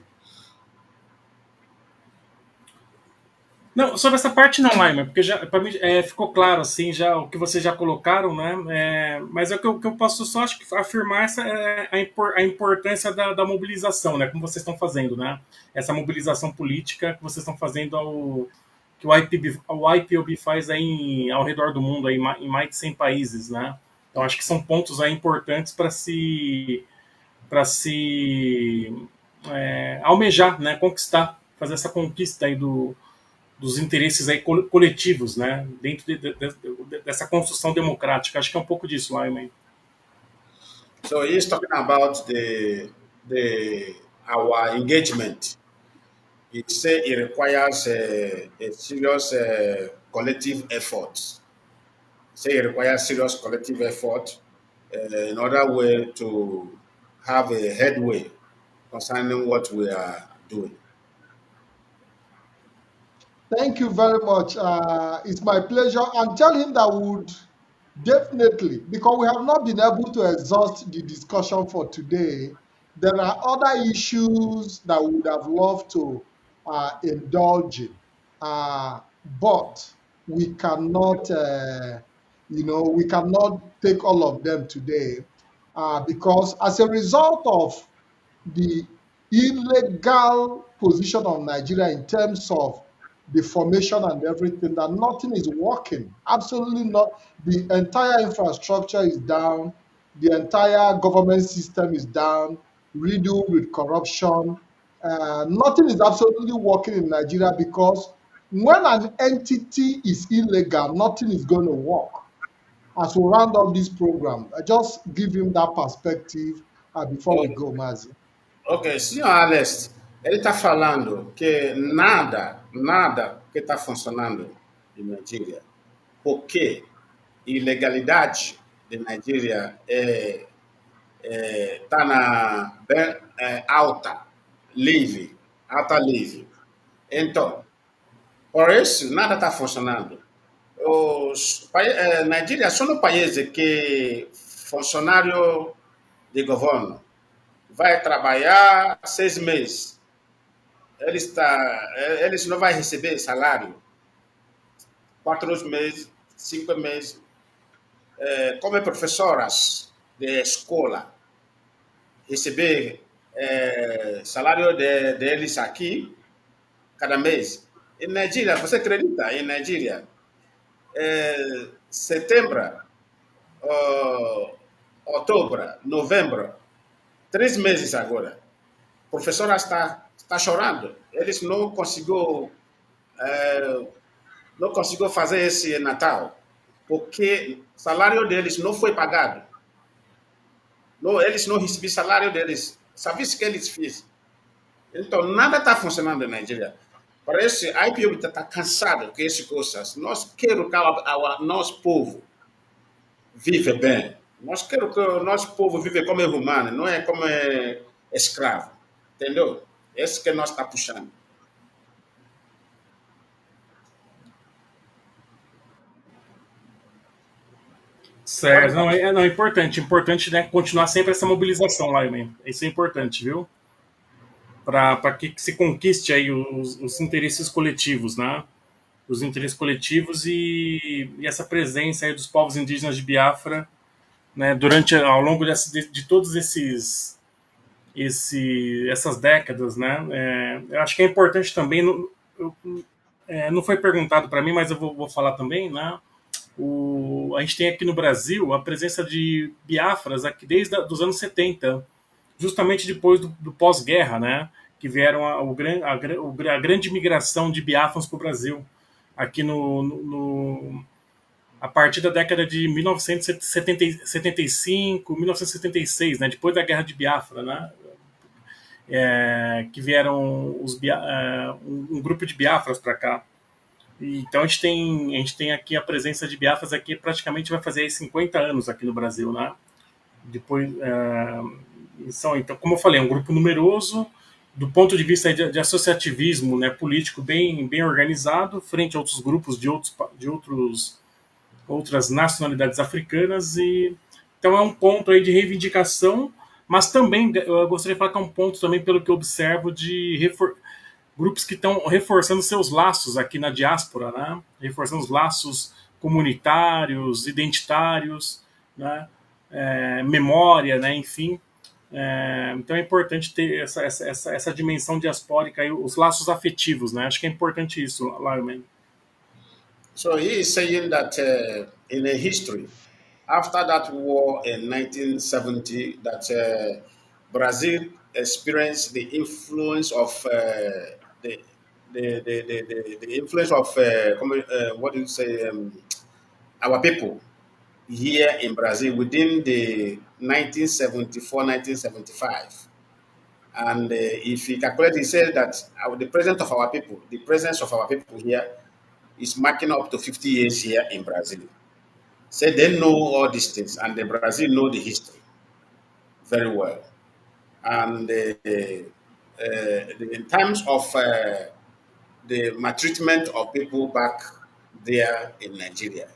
Não, sobre essa parte não, Lyman, porque já para mim ficou claro assim já o que vocês já colocaram, né? Mas é o que eu posso só acho que afirmar essa a importância da mobilização, né? Como vocês estão fazendo, né? Essa mobilização política que vocês estão fazendo que o IPOB faz aí ao redor do mundo aí, em mais de 100 países, né? Então acho que são pontos aí importantes para se almejar, né? Conquistar, fazer essa conquista aí dos interesses aí coletivos, né? Dentro dessa construção democrática. Acho que é um pouco disso, Lyman. So he's talking about the our engagement. He said it requires a serious collective effort. Say it requires serious collective effort in order way to have a headway concerning what we are doing. Thank you very much. It's my pleasure. And tell him that we would definitely, because we have not been able to exhaust the discussion for today, there are other issues that we would have loved to indulge in. But we cannot, we cannot take all of them today because as a result of the illegal position of Nigeria in terms of the formation and everything, that nothing is working. Absolutely not. The entire infrastructure is down. The entire government system is down, riddled with corruption. Nothing is absolutely working in Nigeria because when an entity is illegal, nothing is going to work. As we round up this program, I just give him that perspective before we go, Mazi. Ok, senhor Alex, ele está falando que nada que está funcionando em Nigeria, porque ilegalidade de Nigeria está bem alta, alta livre. Então, por isso, nada está funcionando. Nigeria são um país que funcionário de governo vai trabalhar 6 meses. Eles não vão receber salário. 4 meses, 5 meses. Como professoras de escola, receber salário deles aqui cada mês. Em Nigeria, você acredita? Em Nigeria, setembro, outubro, novembro, 3 meses agora. A professora está chorando. Eles não conseguiram fazer esse Natal porque o salário deles não foi pagado. Não, eles não receberam salário deles. Sabe o que eles fizeram? Então, nada está funcionando na Nigeria. Parece que a IPOB está cansado com essas coisas. Nós queremos que o nosso povo vive bem. Nós queremos que o nosso povo vive como humano, não é como escravo. Entendeu? Esse que nós está puxando. Certo, não, é importante, né, continuar sempre essa mobilização lá, Lyman. Isso é importante, viu? Para que se conquiste aí os interesses coletivos, né? Os interesses coletivos e essa presença aí dos povos indígenas de Biafra, né, ao longo de todos essas décadas, né? Eu acho que é importante também, não foi perguntado para mim, mas eu vou falar também, né? A gente tem aqui no Brasil a presença de Biafras aqui desde os anos 70, justamente depois do pós-guerra, né? Que vieram a grande migração de Biafrans para o Brasil, aqui a partir da década de 1975, 1976, né? Depois da Guerra de Biafra, né? Que vieram um grupo de Biafras para cá. Então a gente tem aqui a presença de Biafras aqui, praticamente vai fazer aí 50 anos aqui no Brasil, né? Depois, então, como eu falei, é um grupo numeroso do ponto de vista de associativismo, né, político bem organizado, frente a outros grupos de outras nacionalidades africanas. E então é um ponto aí de reivindicação, mas também eu gostaria de falar que é um ponto também, pelo que eu observo, de grupos que estão reforçando seus laços aqui na diáspora, né? Reforçando os laços comunitários, identitários, né? Memória, né? Enfim. Então é importante ter essa dimensão diaspórica e os laços afetivos, né? Acho que é importante isso, Lyman. So he is saying that in a history, after that war in 1970, that Brazil experienced the influence of the, the influence of what do you say, our people here in Brazil within the 1974-1975. And if he calculates, he said that the presence of our people, the presence of our people here is marking up to 50 years here in Brazil. Say they know all these things, and the Brazil know the history very well. And in terms of the maltreatment of people back there in Nigeria,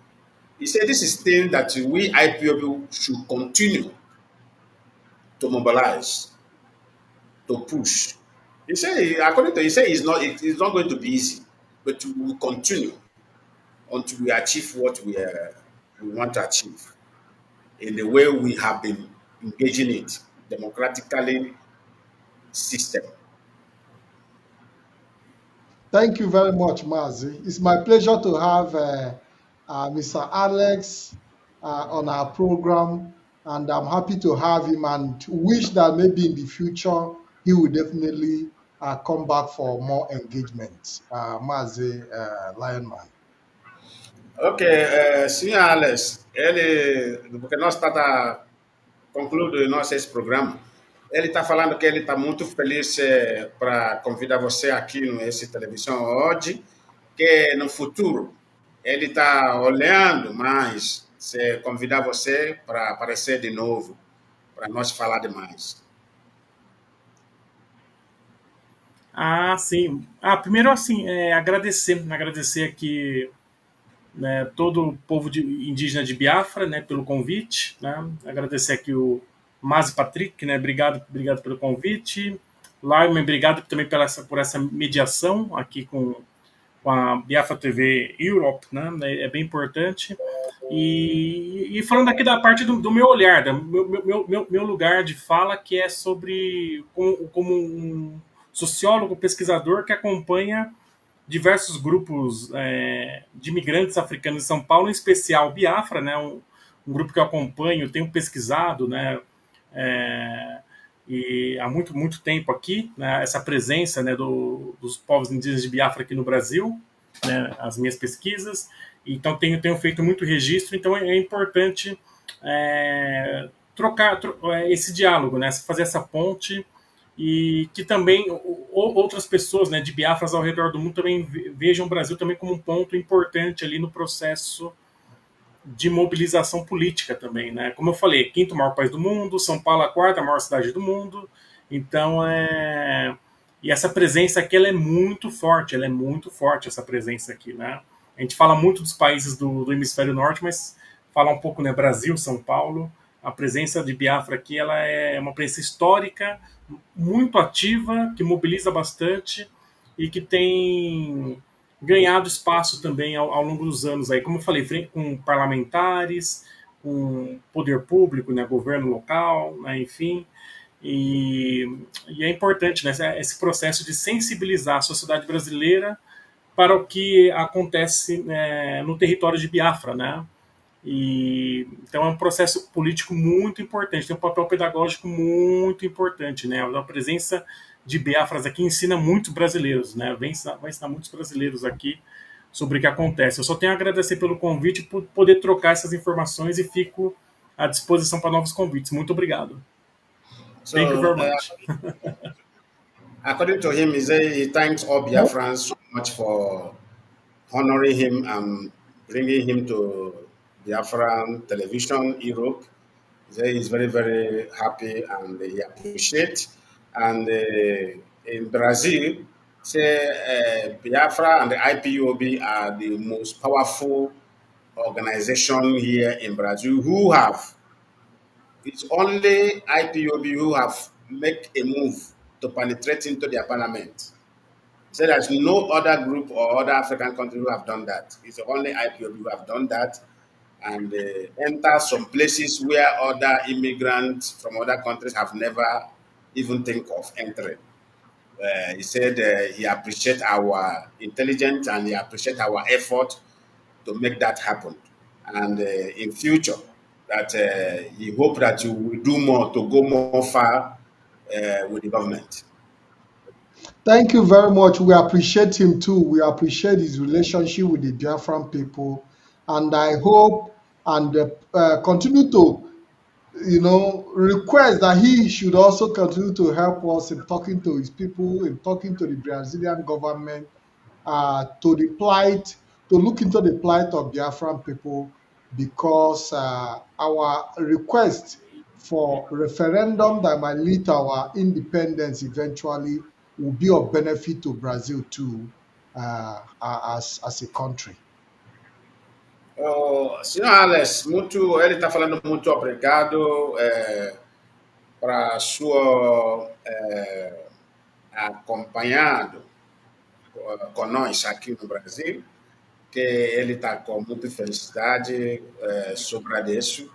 he said this is thing that we IPOB should continue to mobilize, to push. He said, according to he said, it's not going to be easy, but we will continue until we achieve what we want to achieve in the way we have been engaging it democratically system. Thank you very much, Mazi. It's my pleasure to have Mr. Alex on our program, and I'm happy to have him and wish that maybe in the future he will definitely come back for more engagement. Mazi Lionman. Ok, senhor Alex, porque nós estamos a concluir o nosso esse programa, ele está falando que ele está muito feliz para convidar você aqui nessa televisão hoje, que no futuro ele está olhando mais, se convidar você para aparecer de novo, para nós falar demais. Ah, sim. Primeiro, assim, agradecer aqui, né, todo o povo indígena de Biafra, né, pelo convite, né, agradecer aqui o Mazi Patrick, né, obrigado pelo convite, Lyman, obrigado também por essa mediação aqui com a Biafra TV Europe, né, é bem importante. E falando aqui da parte do meu olhar, meu lugar de fala, que é sobre como um sociólogo, pesquisador que acompanha diversos grupos de imigrantes africanos de São Paulo, em especial Biafra, né, um grupo que eu acompanho, tenho pesquisado, né, e há muito tempo aqui, né, essa presença, né, dos povos indígenas de Biafra aqui no Brasil, né, as minhas pesquisas. Então tenho feito muito registro, então é importante trocar esse diálogo, né, fazer essa ponte, e que também outras pessoas, né, de Biafras ao redor do mundo também vejam o Brasil também como um ponto importante ali no processo de mobilização política também, né? Como eu falei, quinto maior país do mundo, São Paulo a quarta maior cidade do mundo, então e essa presença aqui ela é muito forte essa presença aqui, né? A gente fala muito dos países do hemisfério norte, mas fala um pouco, né, Brasil, São Paulo, a presença de Biafra aqui ela é uma presença histórica, muito ativa, que mobiliza bastante e que tem ganhado espaço também ao longo dos anos, aí, como eu falei, com parlamentares, com poder público, né, governo local, né, enfim. E é importante, né, esse processo de sensibilizar a sociedade brasileira para o que acontece no território de Biafra, né? Então é um processo político muito importante, tem um papel pedagógico muito importante, né? A presença de Biafras aqui ensina muitos brasileiros, né? Vai ensinar muitos brasileiros aqui sobre o que acontece. Eu só tenho a agradecer pelo convite, por poder trocar essas informações, e fico à disposição para novos convites. Muito obrigado. So, Thank you very much. According to him, he thanks all Biafrans so much for honoring him and bringing him to Biafran television, Europe. He is very, very happy and he appreciates. And in Brazil, say Biafra and the IPOB are the most powerful organization here in Brazil who have, it's only IPOB who have make a move to penetrate into their parliament. So there's no other group or other African country who have done that. It's only IPOB who have done that and enter some places where other immigrants from other countries have never even think of entering. He said he appreciates our intelligence and he appreciates our effort to make that happen. And in future, that he hope that you will do more to go more far with the government. Thank you very much. We appreciate him too. We appreciate his relationship with the Biafran people, and I hope and continue to, request that he should also continue to help us in talking to his people, in talking to the Brazilian government, to the plight, to look into the plight of Biafran people, because our request for referendum that might lead to our independence eventually will be of benefit to Brazil too, as a country. Oh, senhor Alex, muito, ele está falando muito obrigado para sua acompanhado com nós aqui no Brasil, que ele está com muita felicidade sobre isso,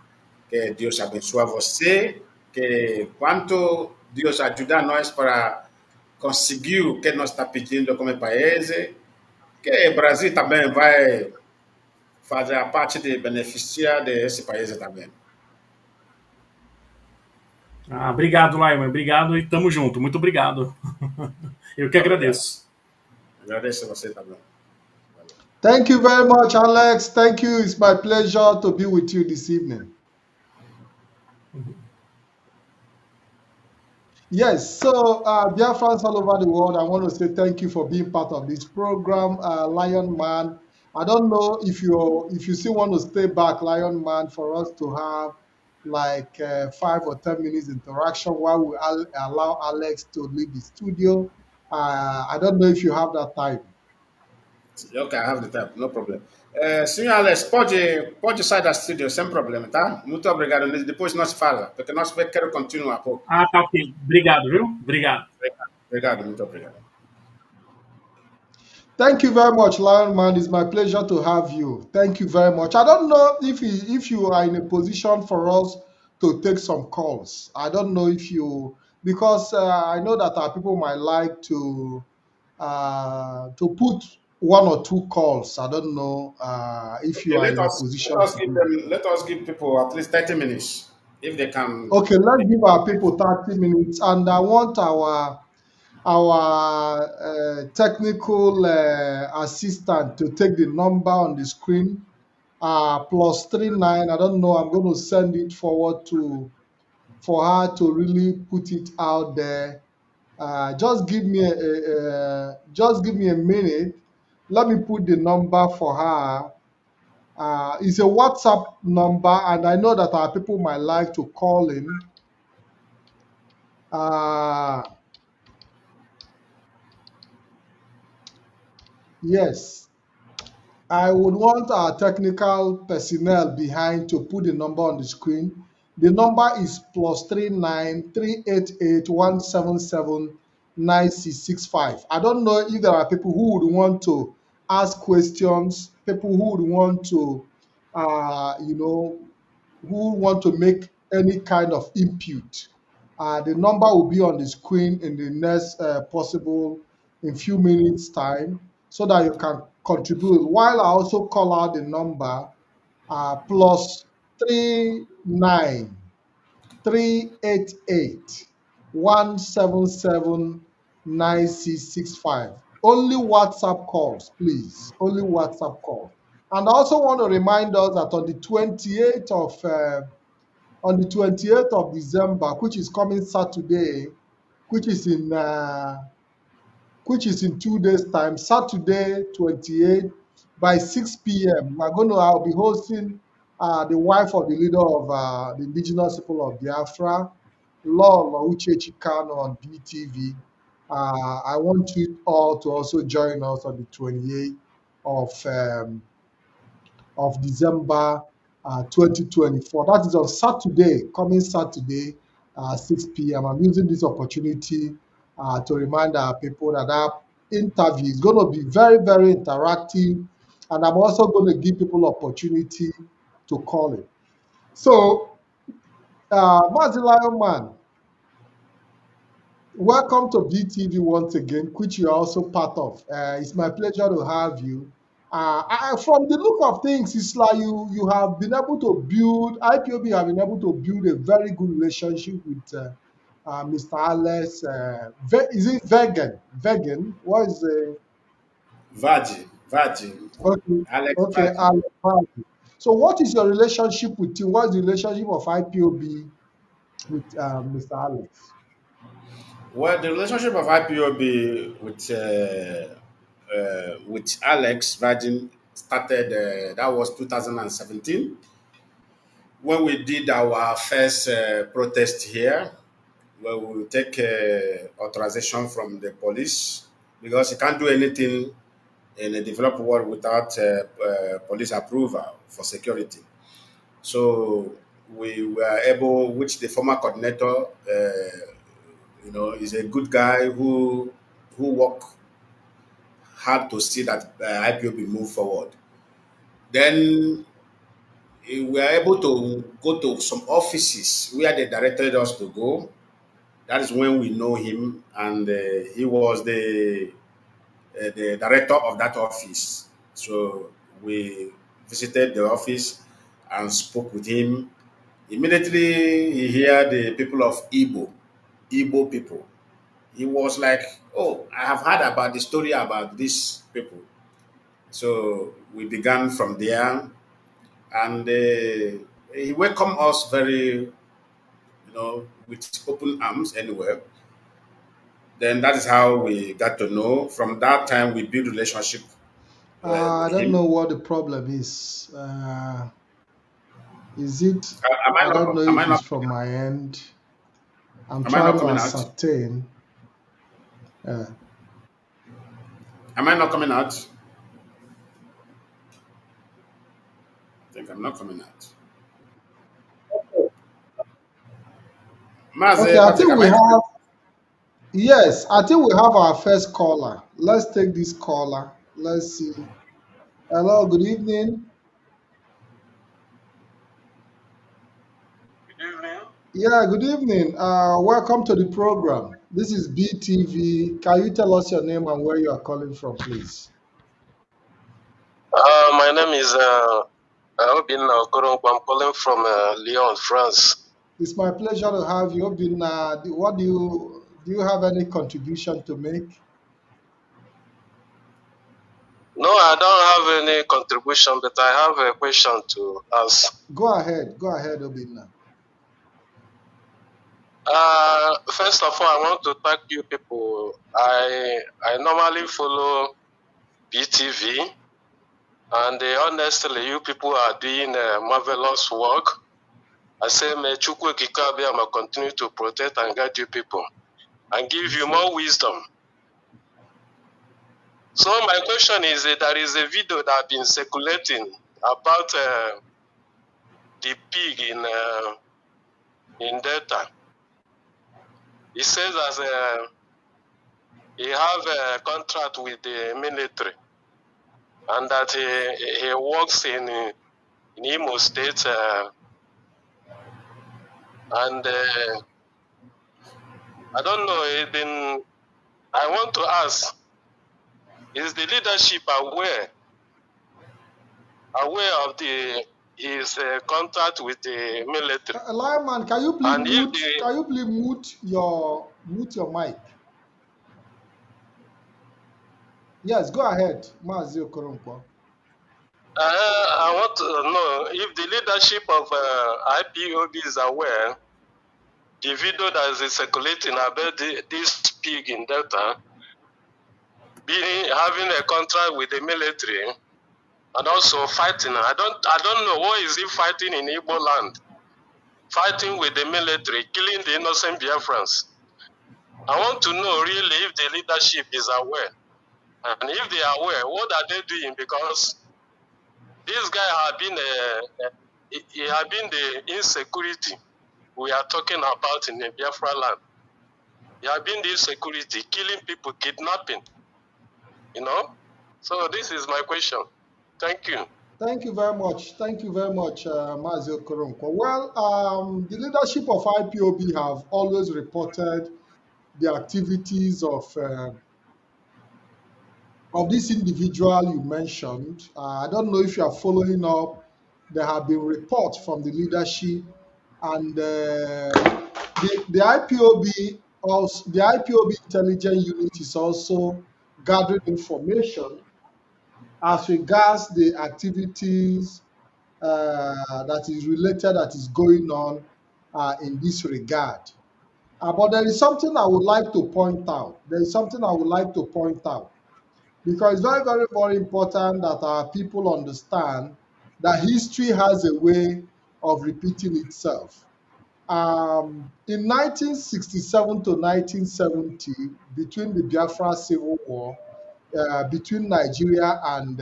que Deus abençoe você, que quanto Deus ajuda nós para conseguir o que nós está pedindo como país, que o Brasil também vai fazer a parte de beneficiar desse país também. Ah, obrigado, Lyman. Obrigado e tamo junto. Muito obrigado. Eu que agradeço. Agradeço a você também. Thank you very much, Alex. Thank you. It's my pleasure to be with you this evening. Yes, so Biafrans all over the world, I want to say thank you for being part of this program, Lion Man. I don't know if you still want to stay back, Lion Man, for us to have like 5 or 10 minutes interaction while we allow Alex to leave the studio. I don't know if you have that time. Ok, I have the time, no problem. Senhor Alex, pode sair da studio sem problema, tá? Muito obrigado. Depois nós fala, porque nós queremos continuar um pouco. Ah, tá ok. Obrigado, viu? Obrigado. Obrigado, muito obrigado. Thank you very much, Lion Man. It's my pleasure to have you. Thank you very much. I don't know if you are in a position for us to take some calls. I don't know if you, because I know that our people might like to put 1 or 2 calls. I don't know if you Okay, are in a position to do that. let us give people at least 30 minutes if they can. Okay, let's give our people 30 minutes, and I want our technical assistant to take the number on the screen, +39. I don't know. I'm going to send it forward for her to really put it out there. Just give me just give me a minute. Let me put the number for her. It's a WhatsApp number, and I know that our people might like to call in. Yes. I would want our technical personnel behind to put the number on the screen. The number is +39 388 177 9665. I don't know if there are people who would want to ask questions, people who would want to, who want to make any kind of input. The number will be on the screen in the next possible in few minutes time, so that you can contribute. While I also call out the number +39 388 177 9665. Only WhatsApp calls, please. Only WhatsApp calls. And I also want to remind us that on the 28th of December, which is coming Saturday, which is in 2 days' time, Saturday 28th by 6 p.m. I'll be hosting the wife of the leader of the indigenous people of Biafra, Lolo Uchechi Kanu on BTV. I want you all to also join us on the 28th of December 2024. That is on Saturday, coming Saturday, 6 p.m. I'm using this opportunity to remind our people that our interview is going to be very, very interactive. And I'm also going to give people opportunity to call it. So, Mazi Lion Man, welcome to BTV once again, which you are also part of. It's my pleasure to have you. From the look of things, it's like you have been able to build, IPOB have been able to build a very good relationship with Mr. Alex. Is it Vegan? Vegan? What is the Virgin, okay? Alex Okay, Virgin. Alex. So, what is your relationship with him? What is the relationship of IPOB with Mr. Alex? Well, the relationship of IPOB with Alex Virgin started. That was 2017 when we did our first protest here, where we take authorization from the police because you can't do anything in a developed world without police approval for security. So we were able, which the former coordinator, is a good guy who worked hard to see that IPOB move forward. Then we were able to go to some offices where they directed us to go. That is when we know him, and he was the director of that office. So we visited the office and spoke with him. Immediately, he heard the people of Igbo people. He was like, "Oh, I have heard about the story about these people." So we began from there, and he welcomed us very, with open arms. Anyway, then that is how we got to know. From that time, we built relationship I with don't him. know what the problem is. Is it? Am I I don't know not? Am if I it's not? from my end. I'm Am I not trying to coming out? ascertain. Uh, Am I not coming out? I think I'm not coming out. okay, Mazi, I Patrick, think am we I coming? have. Yes, I think we have our first caller. Let's take this caller. Let's see. Hello, good evening. Yeah, good evening. Welcome to the program. This is BTV. Can you tell us your name and where you are calling from, please? My name is Obin Okoronkwo. I'm calling from Lyon, France. It's my pleasure to have you. Been, what do you have any contribution to make? No, I don't have any contribution, but I have a question to ask. Go ahead, Obinna. First of all, I want to thank you people. I normally follow BTV, and honestly, you people are doing marvelous work. I say, may Chukwu Kikabiyama continue to protect and guide you people and give you more wisdom. So my question is, there is a video that has been circulating about the pig in Delta. He says that he have a contract with the military and that he works in Imo State and I don't know. I want to ask: is the leadership aware of his contract with the military? Lion can you please And if mute? the Can you please mute your mic? Yes, go ahead, Mazi Okoronkwo. I want to know if the leadership of IPOB is aware the video that is circulating about this pig in Delta having a contract with the military and also fighting. I don't know what is he fighting in Igbo land, fighting with the military, killing the innocent Biafrans. I want to know really if the leadership is aware. And if they are aware, what are they doing? Because this guy have been he have been the insecurity we are talking about in the Biafra land. He have been the insecurity, killing people, kidnapping, you know. So this is my question. Thank you. Thank you very much. Thank you very much, Mazi Okoronkwo. Well, the leadership of IPOB have always reported the activities of this individual you mentioned. I don't know if you are following up. There have been reports from the leadership, and the IPOB also the IPOB intelligence unit is also gathering information as regards the activities that is related, that is going on in this regard. But there is something I would like to point out. There is something I would like to point out because it's very, very, very important that our people understand that history has a way of repeating itself. In 1967 to 1970, between the Biafra Civil War, between Nigeria and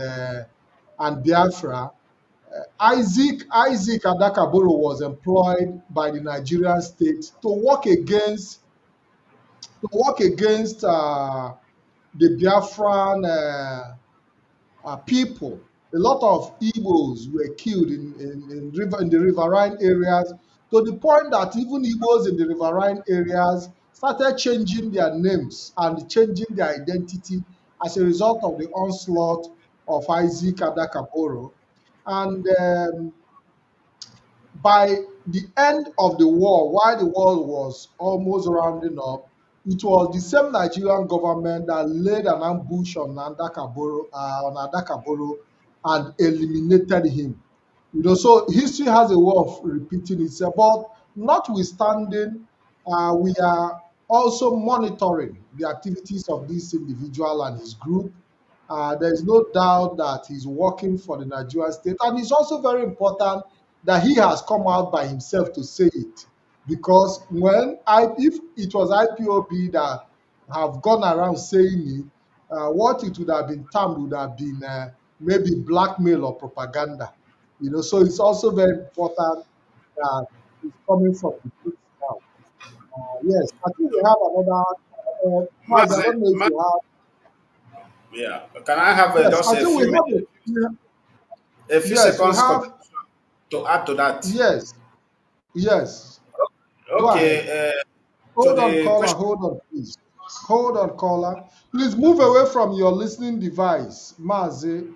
Biafra, Isaac Adakaboro was employed by the Nigerian state to work against the Biafran people. A lot of Igbos were killed in the riverine areas, to the point that even Igbos in the riverine areas started changing their names and changing their identity as a result of the onslaught of Isaac Adakaboro. And by the end of the war, while the war was almost rounding up, it was the same Nigerian government that laid an ambush on Adakaboro and eliminated him. So history has a way of repeating itself. But notwithstanding, we are also monitoring the activities of this individual and his group. There is no doubt that he's working for the Nigerian state, and it's also very important that he has come out by himself to say it. Because if it was IPOB that have gone around saying it, what it would have been termed would have been maybe blackmail or propaganda. So it's also very important that it's coming from the groups now. Yes, I think we have another. Mazi, I Mazi, don't know if you have. yeah. Can I have Yes, just I think we have. a few Yes, we seconds have. to add to that? Yes, yes. Go ahead. Okay. To Hold on, the caller. question. Hold on, please. Hold on, caller. Please move away from your listening device, Mazi.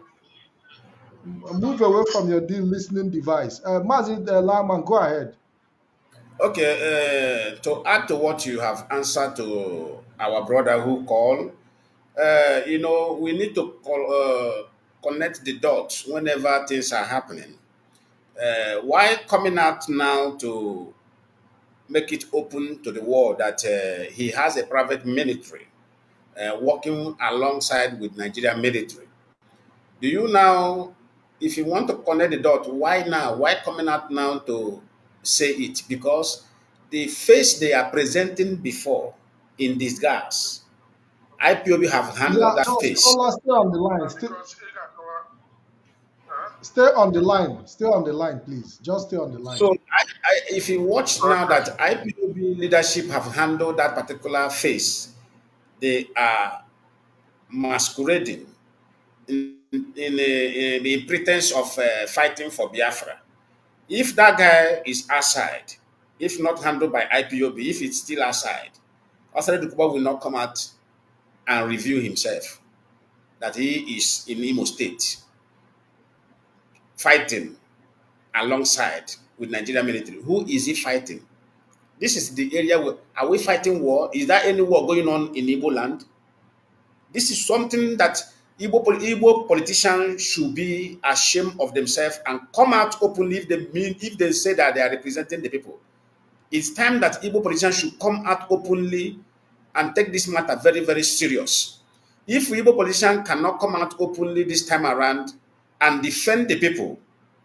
Move away from your listening device. Mazi Laman, go ahead. Okay. To add to what you have answered to our brother who called, we need to connect the dots whenever things are happening. Why coming out now to make it open to the world that he has a private military working alongside with Nigerian military? Do you now, if you want to connect the dot, why now? Why coming out now to say it? Because the face they are presenting before in disguise, IPOB have handled Yeah, that no, face. caller, stay on the line. Stay on the line. Stay on the line, please. Just stay on the line. So if you watch now that IPOB leadership have handled that particular face, they are masquerading in the pretense of fighting for Biafra. If that guy is outside, if not handled by IPOB, if it's still outside, Osare Dukuba will not come out and review himself that he is in Imo State fighting alongside with Nigerian military. Who is he fighting? This is the area where are we fighting war? Is there any war going on in Igbo land? This is something that Igbo politicians should be ashamed of themselves and come out openly if they say that they are representing the people. It's time that Igbo politicians should come out openly and take this matter very, very serious. If Igbo politicians cannot come out openly this time around and defend the people,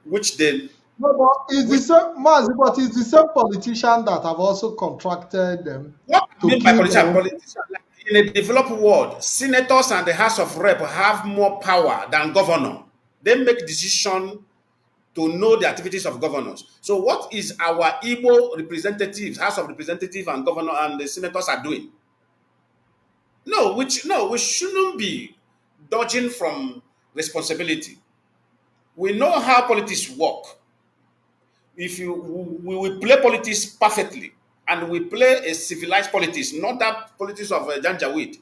which they No, but it's the Which, same, Mazi, but it's the same politician that have also contracted them what I to mean by kill their politician? own. Politician, like in a developed world, senators and the House of Rep have more power than governor. They make decision to know the activities of governors. So what is our Igbo representatives, House of Representatives and governor and the senators are doing? No, we shouldn't be dodging from responsibility. We know how politics work. If you we will play politics perfectly, and we play a civilized politics, not that politics of Janjaweed.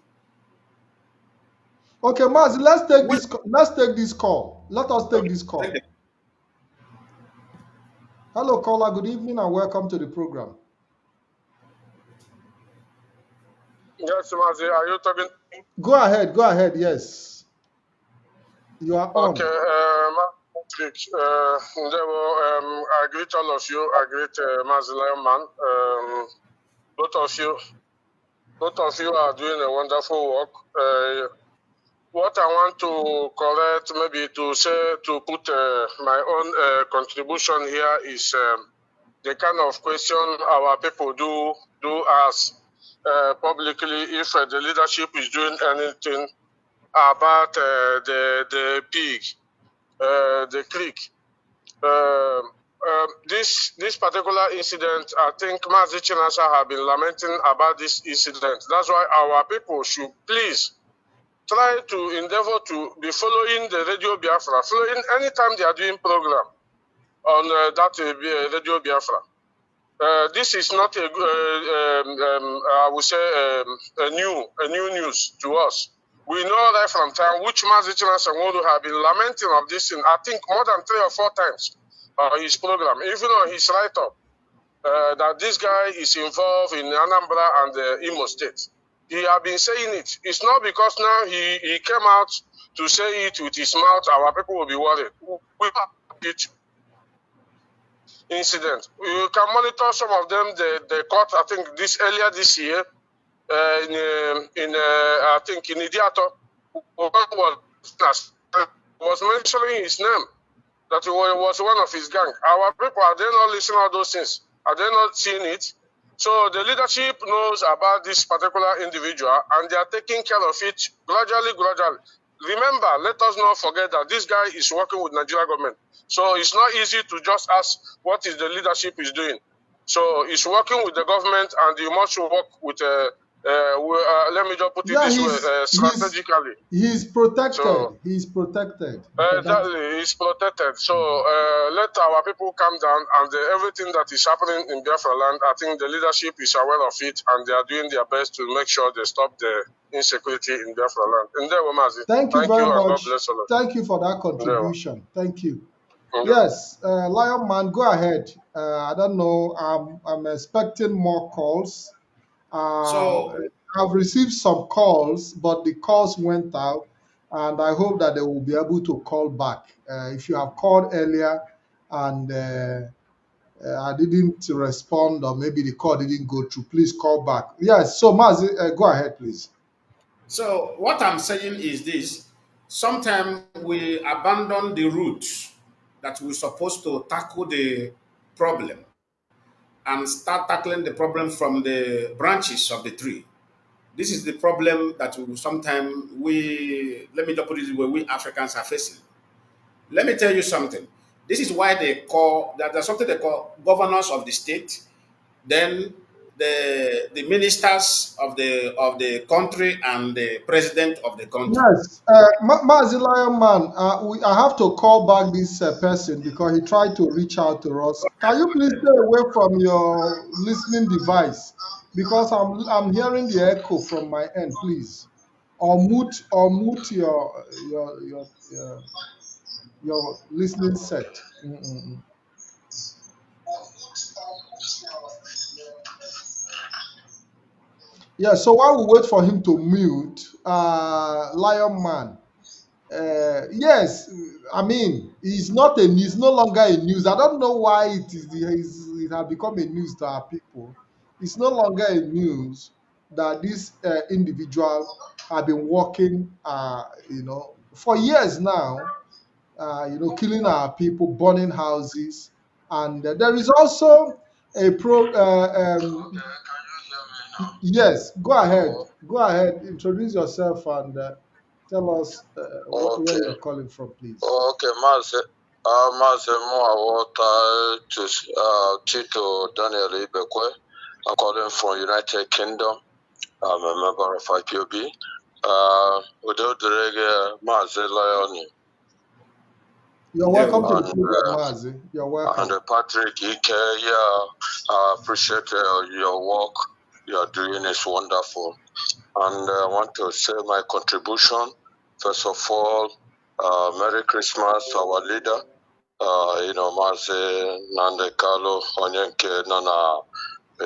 Okay, Mazi, let's take We this. Let's take this call. Let us take okay, this take call. the Hello, caller. Good evening and welcome to the program. Yes, Mazi, are you talking? Go ahead. Go ahead. Yes, you are Okay, on. Patrick, I greet all of you. I greet Mazi Lionman. Both of you are doing a wonderful work. What I want to correct, maybe to say, to put my own contribution here is the kind of question our people do ask publicly if the leadership is doing anything about the pig, the creek. This particular incident, I think Mazi Chinasa have been lamenting about this incident. That's why our people should please try to endeavor to be following the Radio Biafra, following anytime they are doing program on that Radio Biafra. This is not I would say, a new news to us. We know right from time which Mazi Chinasa have been lamenting of this thing, I think more than 3 or 4 times on his program, even on his write-up, that this guy is involved in Anambra and Imo State. He have been saying it. It's not because now he came out to say it with his mouth, our people will be worried. We have it incident. You can monitor some of them. They caught, I think, earlier this year I think in Idiato, one was mentioning his name, that he was one of his gang. Our people, are they not listening to all those things? Are they not seeing it? So the leadership knows about this particular individual and they are taking care of it gradually. Remember, let us not forget that this guy is working with Nigeria government. So it's not easy to just ask what is the leadership is doing. So he's working with the government and you must work with, let me just put it Yeah, this way, strategically. he's protected. So He's protected. For that. exactly, he's protected. So let our people calm down and everything that is happening in Biafra land, I think the leadership is aware of it and they are doing their best to make sure they stop the insecurity in Biafra land. And there, Mazi. Thank you Thank very you and God much. bless all of Thank you for that you. There. contribution. Thank you. There. Yes, Lion Man, go ahead. I don't know. I'm expecting more calls. so I've received some calls, but the calls went out, and I hope that they will be able to call back. If you have called earlier and I didn't respond, or maybe the call didn't go through, please call back. Yes, so Mazi, go ahead, please. so what I'm saying is this: sometimes we abandon the roots that we're supposed to tackle the problem and start tackling the problem from the branches of the tree. This is the problem that we sometimes we let me just put it this way, we Africans are facing. Let me tell you something. This is why they call that there's something they call governors of the state, then the ministers of the country and the president of the country. Yes, Mazi Lion Man, I have to call back this person because he tried to reach out to us. Can you please stay away from your listening device because I'm hearing the echo from my end, please. Or mute your listening set. Yeah, so while we wait for him to mute, Lion Man. Yes, I mean, he's no longer a news. I don't know why it has become a news to our people. It's no longer a news that this individual have been working, for years now, killing our people, burning houses, And there is also a pro. Okay, can you hear me now? Yes, go ahead, introduce yourself and tell us where Okay. you're calling from, please. Okay, Mazi Mwawota Tito Daniel Ibekwe. I'm calling from United Kingdom. I'm a member of IPOB. Udo Direge Mazi Lion You're Yeah, welcome to the and program, Mazi. You're welcome. Patrick Ike. Yeah, I appreciate your work you are doing is wonderful. And I want to say my contribution. First of all, Merry Christmas to our leader. Mazi Nandekalo Onyenke Nana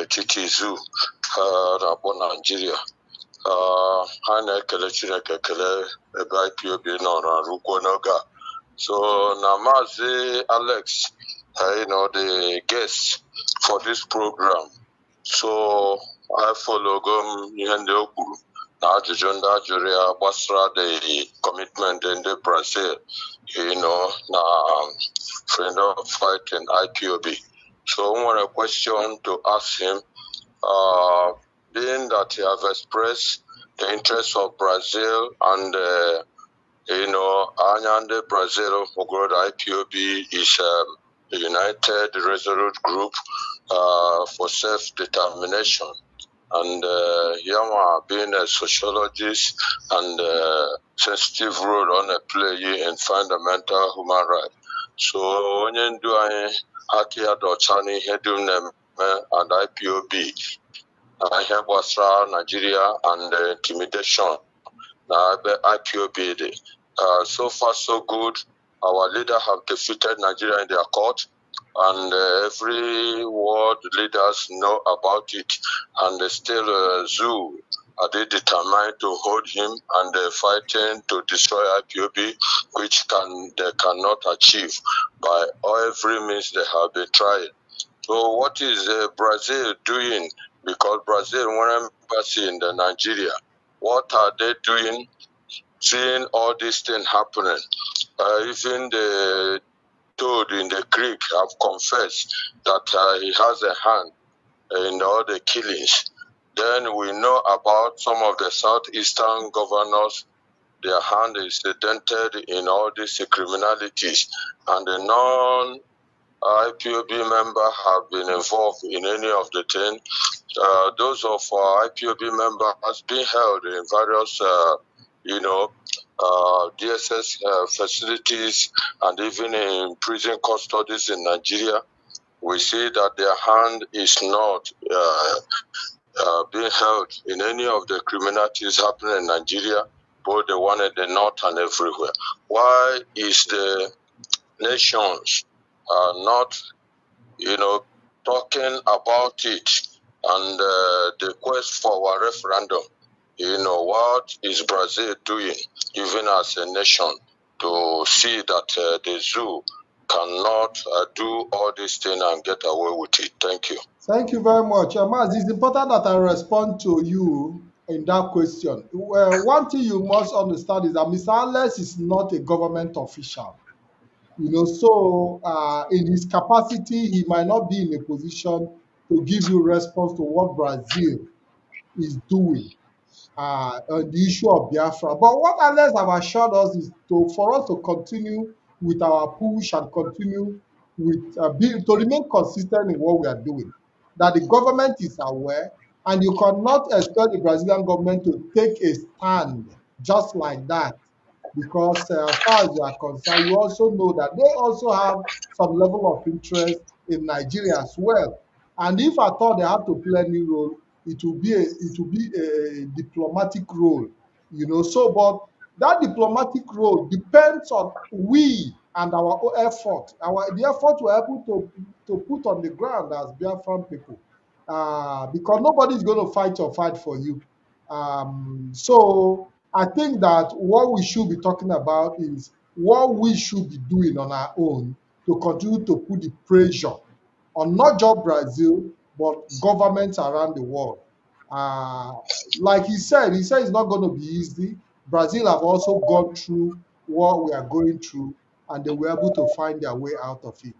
Titi Zoo na Nigeria. Ha na-ekele Chineke ekele ebe IPOB nọ na rukwo n'oge a. So now Mazi Alex, the guest for this program. So I follow ihe ndị o kwuru na ajụjụ ndị a jụrụ ya gbasara the commitment in the Brazil, na friend of fighting IPOB. So I want a question to ask him, being that he have expressed the interest of Brazil and Anyande Brazil Ogoro IPOB is a united, resolute group for self-determination. And Yama being a sociologist and sensitive role on a play in fundamental human rights. So onye ndu anyị aka ya dọchana ihe dum na-eme and IPOB na ihe gbasara Nigeria and intimidation na ebe IPOB dị. So far so good. Our leader have defeated Nigeria in their court, and every world leaders know about it, and still zoo are they determined to hold him and fighting to destroy IPOB, which they cannot achieve by every means they have been trying. So what is Brazil doing? Because Brazil one embassy in Nigeria. What are they doing? Seeing all these things happening, even the toad in the creek have confessed that he has a hand in all the killings. Then we know about some of the southeastern governors, their hand is dented in all these criminalities, and the non-IPOB member have been involved in any of the things. Those of our IPOB members has been held in various DSS facilities and even in prison custodies in Nigeria. We see that their hand is not being held in any of the criminalities happening in Nigeria, both the one in the north and everywhere. Why is the nations not, talking about it and the quest for our referendum? What is Brazil doing, even as a nation, to see that the zoo cannot do all these things and get away with it? Thank you. Thank you very much. Maz, it's important that I respond to you in that question. One thing you must understand is that Mr. Alex is not a government official. So in his capacity, he might not be in a position to give you response to what Brazil is doing on the issue of Biafra. But what Alex have assured us is for us to continue with our push and continue with to remain consistent in what we are doing. That the government is aware, and you cannot expect the Brazilian government to take a stand just like that, because as far as you are concerned, you also know that they also have some level of interest in Nigeria as well. And if at all they have to play any role, it will be a diplomatic role, So, but that diplomatic role depends on we and our own effort, the effort we're able to put on the ground as Biafran people, because nobody is going to fight your fight for you. So I think that what we should be talking about is what we should be doing on our own to continue to put the pressure on not just Brazil, but governments around the world. Like he said it's not going to be easy. Brazil have also gone through what we are going through, and they were able to find their way out of it.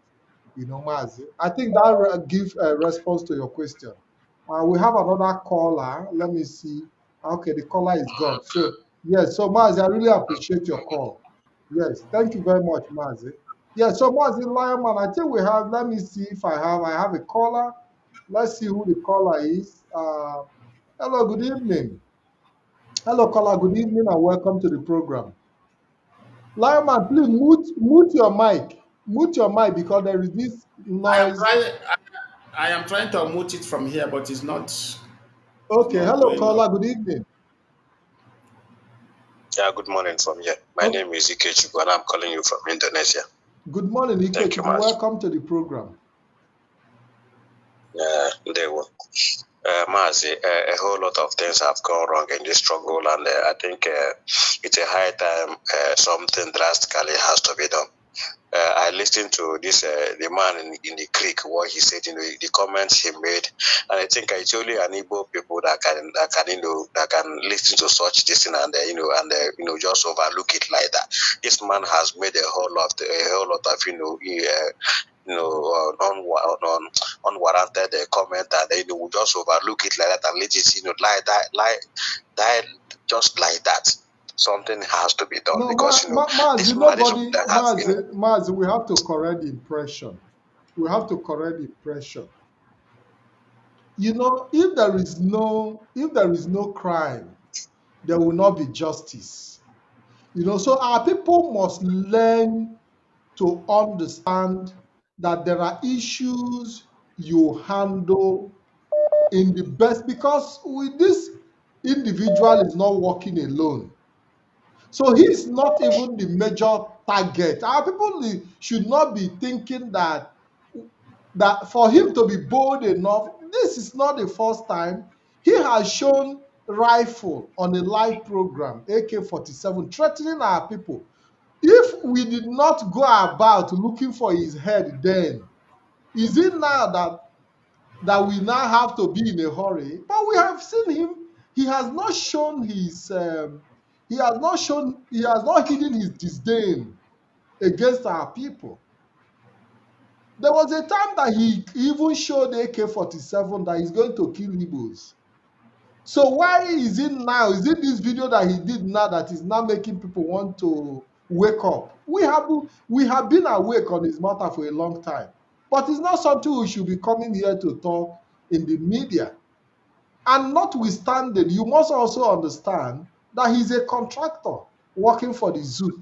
Mazi. I think that give a response to your question. We have another caller. Let me see. Okay, the caller is gone. So yes, so Mazi, I really appreciate your call. Yes, thank you very much, Mazi. Yes, so Mazi Lionman, I think we have. Let me see if I have a caller. Let's see who the caller is. Hello, good evening. Hello, caller. Good evening and welcome to the program. Lionman, please mute your mic. Mute your mic because there is this I am noise. trying. I am trying to unmute it from here, but it's Okay, not hello going on. caller, good evening. Yeah, good morning from here. My name is Ikechubu and I'm calling you from Indonesia. Good morning, Thank you Ikechubu. much. Welcome to the program. There were. Mazi, a whole lot of things have gone wrong in this struggle, and I think it's a high time something drastically has to be done. I listened to this the man in the creek, what he said, the comments he made, and I think it's only an Igbo people that can listen to such this thing and just overlook it like that. This man has made a whole lot of unwarranted comment, and we just overlook it like that and let it die just like that. Something has to be done No, because this Mazi, man is nobody, that has Mazi, we have to correct the impression. We have to correct the impression. If there is no crime, there will not be justice. So our people must learn to understand that there are issues you handle in the best, because with this individual is not working alone, so he's not even the major target. Our people should not be thinking that for him to be bold enough, this is not the first time he has shown rifle on a live program, AK-47, threatening our people. If we did not go about looking for his head then, is it now that we now have to be in a hurry? But we have seen him. He has not shown his. He has not hidden his disdain against our people. There was a time that he even showed AK-47 that he's going to kill Igbos. So why is it now? Is it this video that he did now that is now making people want to wake up? We have been awake on his matter for a long time, but it's not something we should be coming here to talk in the media. And notwithstanding, you must also understand that he's a contractor working for the zoo.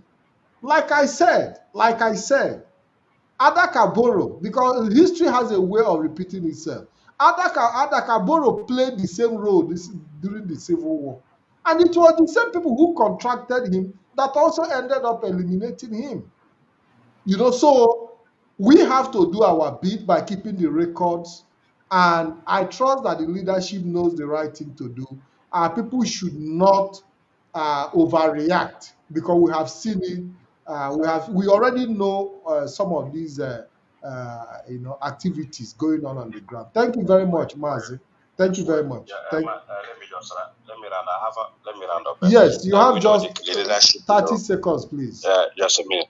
Like I said, Adaka Boro, because history has a way of repeating itself. Adaka Boro played the same role during the Civil War. And it was the same people who contracted him that also ended up eliminating him. So we have to do our bit by keeping the records. And I trust that the leadership knows the right thing to do. Our people should not overreact, because we have seen it. We already know some of these activities going on the ground. Thank you very much, Mazi. Thank you very much. let me round up. Yes, you have just the leadership, 30 seconds, please. Just a minute.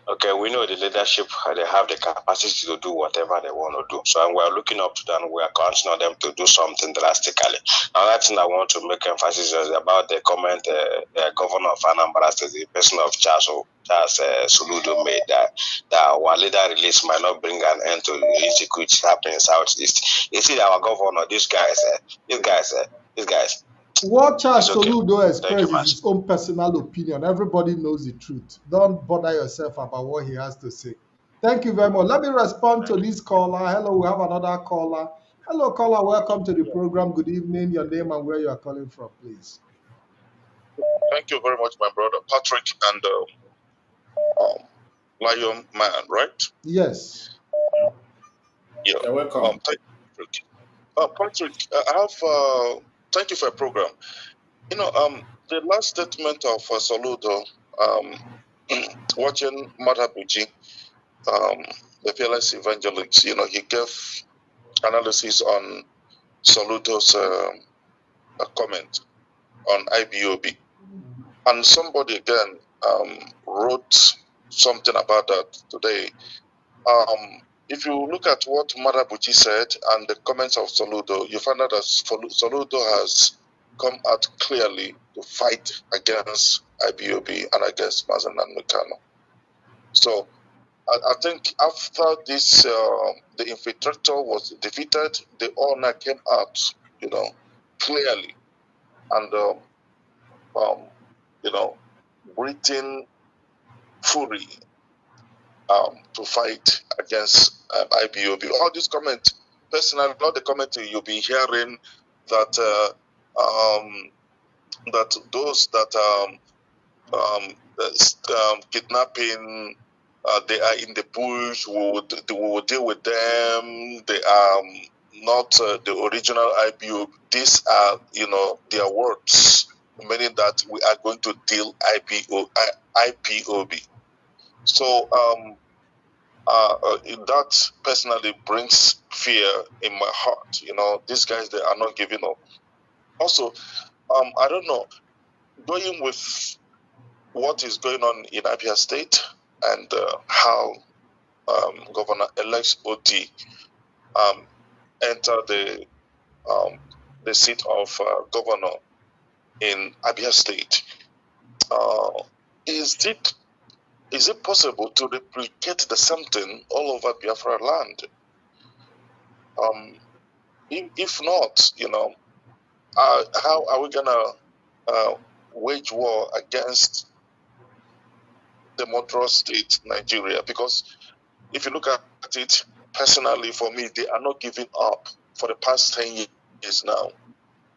Okay, we know the leadership, they have the capacity to do whatever they want to do. So we're looking up to them, we're counting on them to do something drastically. Another thing I want to make emphasis is about the comment the governor of Anambra State, the person of Charles Soludo made, that our leader release might not bring an end to the insecurity happening in Southeast. You see, our governor, these guys. What Charles It's okay. Soludo expressed Thank is his own personal opinion. Everybody knows the truth. Don't bother yourself about what he has to say. Thank you very much. Let me respond to this caller. Hello, we have another caller. Hello, caller. Welcome to the program. Good evening. Your name and where you are calling from, please. Thank you very much, my brother Patrick and Lion Man, right? Yes. Yeah. You're welcome. Thank you, Patrick. I have thank you for your program. The last statement of Soludo, watching Madhabuji, the fearless evangelist, he gave analysis on Soludo's comment on IBOB. And somebody again wrote something about that today. if you look at what Marabuchi said and the comments of Soludo, you find out that Soludo has come out clearly to fight against IPOB and against Mazi Nnamdi Kanu. So I think after this, the infiltrator was defeated, the owner came out, clearly and, breathing fury to fight against IPOB. All these comments, personally, all the comments you'll be hearing that that those that kidnapping, they are in the bush. We will deal with them. They are not the original IPOB. These are, their words, meaning that we are going to deal IPOB. So that personally brings fear in my heart. These guys, they are not giving up. Also, I don't know, going with what is going on in Abia State and how Governor-elect Oti entered the seat of governor in Abia State. Is it possible to replicate the same thing all over Biafra land? If not, how are we gonna wage war against the murderous state Nigeria? Because if you look at it personally, for me, they are not giving up. For the past 10 years now,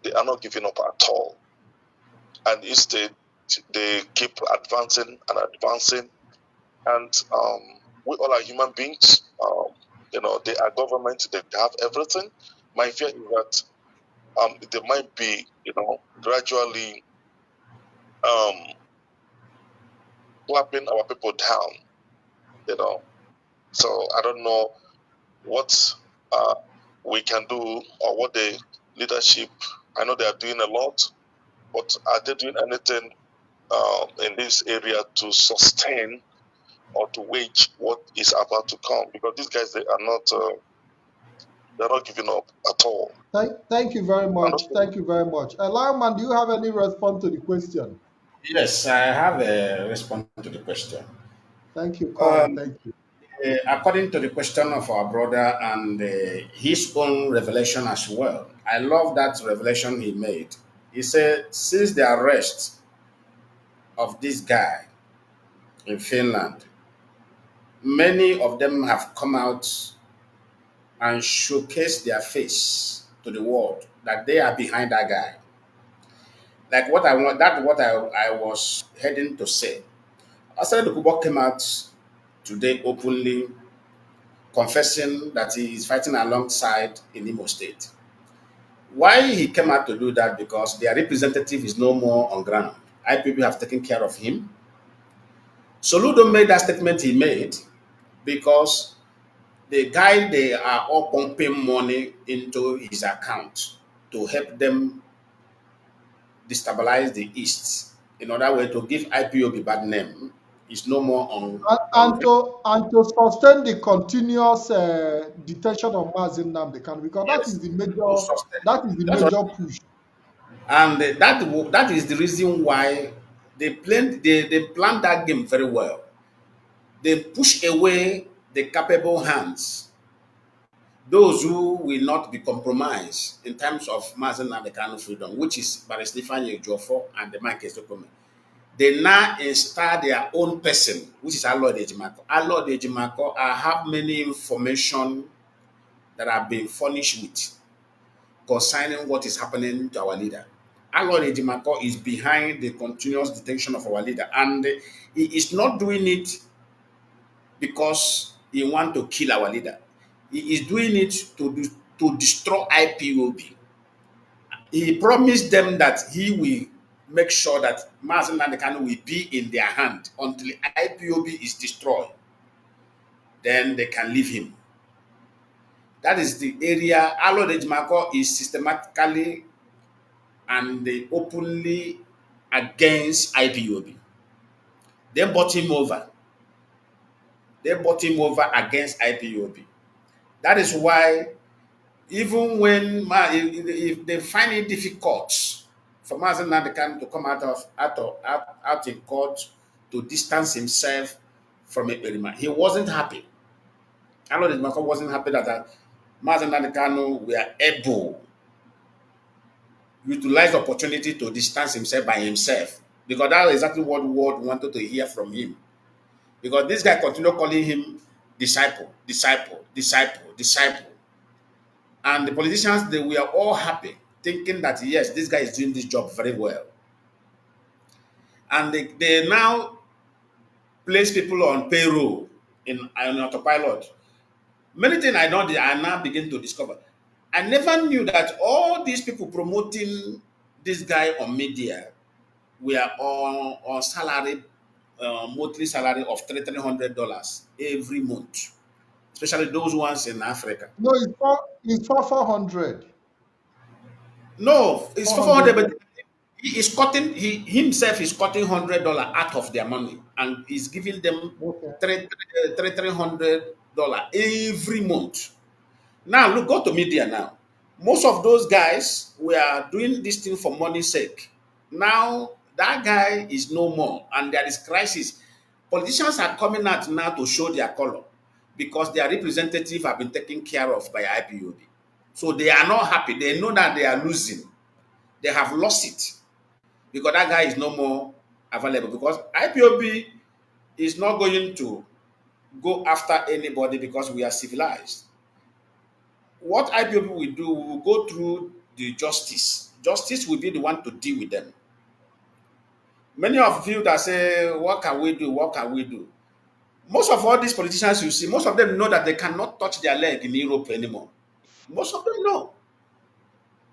they are not giving up at all, and instead they keep advancing and advancing. And we all are human beings. They are government. They have everything. My fear is that they might be, gradually clapping our people down. So I don't know what we can do or what the leadership. I know they are doing a lot, but are they doing anything in this area to sustain or to wage what is about to come? Because these guys, they are not. They're not giving up at all. Thank you very much. Thank you very much. Lyman, do you have any response to the question? Yes, I have a response to the question. Thank you, Con. Um, Thank you. According to the question of our brother and his own revelation as well, I love that revelation he made. He said, since the arrest of this guy in Finland, many of them have come out and showcased their face to the world that they are behind that guy. Like what I want, that's what I was heading to say. Asad Kubo came out today openly confessing that he is fighting alongside in Imo State. Why he came out to do that? Because their representative is no more on ground. IPB have taken care of him. Soludo made that statement he made because the guy, they are all pumping money into his account to help them destabilize the East. In other words, to give IPOB bad name, is no more And to sustain the continuous detention of Mazi Nnamdi Kanu, because yes, to sustain. that is the That's what, major push. and that is the reason why they planned that game very well. They push away the capable hands, those who will not be compromised in terms of Mazen and the kind of freedom, which is Barrister Ifeanyi Ejiofor and the Mike Esokome. They now install their own person, which is Alod Ejimako. Alod Ejimako, I have many information that I've been furnished with concerning what is happening to our leader. Alod Ejimako is behind the continuous detention of our leader, and he is not doing it because he wants to kill our leader. He is doing it to destroy IPOB. He promised them that he will make sure that Mazi Nnamdi Kanu will be in their hand until IPOB is destroyed. Then they can leave him. That is the area Alod Ejimako is systematically and openly against IPOB. They bought him over. They bought him over against IPOB. That is why even when if they find it difficult for Mazi Nnamdi Kanu to come out in court to distance himself from Ekperima, he wasn't happy. I know that Mako wasn't happy that Mazi Nnamdi Kanu were able to utilize the opportunity to distance himself by himself, because that was exactly what the world wanted to hear from him. Because this guy continued calling him disciple, disciple, disciple, disciple. And the politicians, they were all happy, thinking that yes, this guy is doing this job very well. And they now place people on payroll in autopilot. Many things I now begin to discover. I never knew that all these people promoting this guy on media were on salary, monthly salary of $300 every month, especially those ones in Africa. No, it's for 400. No, it's 400, 400. but he is cutting. He himself is cutting $100 out of their money, and he's giving them Okay. $300 every month. Now look, go to media now. Most of those guys were doing this thing for money's sake. Now that guy is no more, and there is crisis. Politicians are coming out now to show their color because their representatives have been taken care of by IPOB. So they are not happy. They know that they are losing. They have lost it because that guy is no more available. Because IPOB is not going to go after anybody because we are civilized. What IPOB will do, we will go through the justice. Justice will be the one to deal with them. Many of you that say, what can we do? What can we do? Most of all these politicians you see, most of them know that they cannot touch their leg in Europe anymore. Most of them know.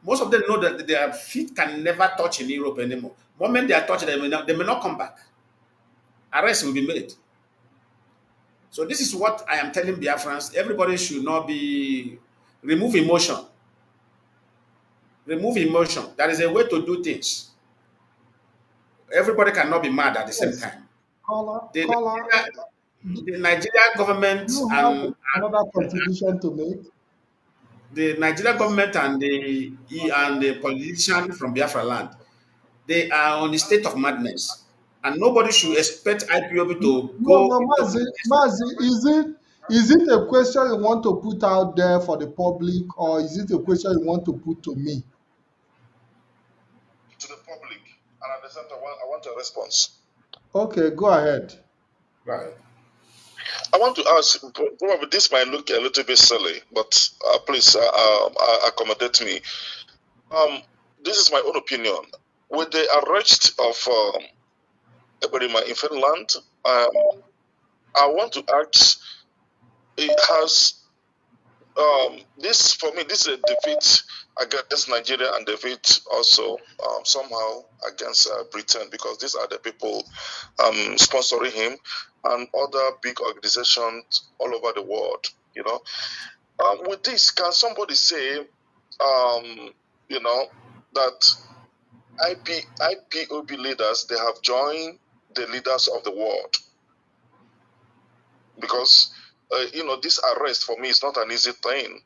Most of them know that their feet can never touch in Europe anymore. The moment they are touched, they may not come back. Arrest will be made. So this is what I am telling Biafrans. Everybody should not be remove emotion. Remove emotion. That is a way to do things. Everybody cannot be mad at the same Yes. time. The Caller, Nigeria, do the Nigeria government you have and another contribution to make? the Nigeria government and the politician from Biafra land, they are on the state of madness, and nobody should expect IPOB to No, go no, into Mazi, is it a question you want to put out there for the public, or is it a question you want to put to me? To the public, and at the same time, I want a response. Okay, go ahead. right. I want to ask, probably this might look a little bit silly, but please accommodate me. This is my own opinion. With the arrest of Eberima in Finland, I want to ask, has this, for me, this is a defeat against Nigeria and defeat also somehow against Britain, because these are the people sponsoring him and other big organizations all over the world. You know, with this, can somebody say, that IPOB leaders, they have joined the leaders of the world? Because this arrest for me is not an easy thing.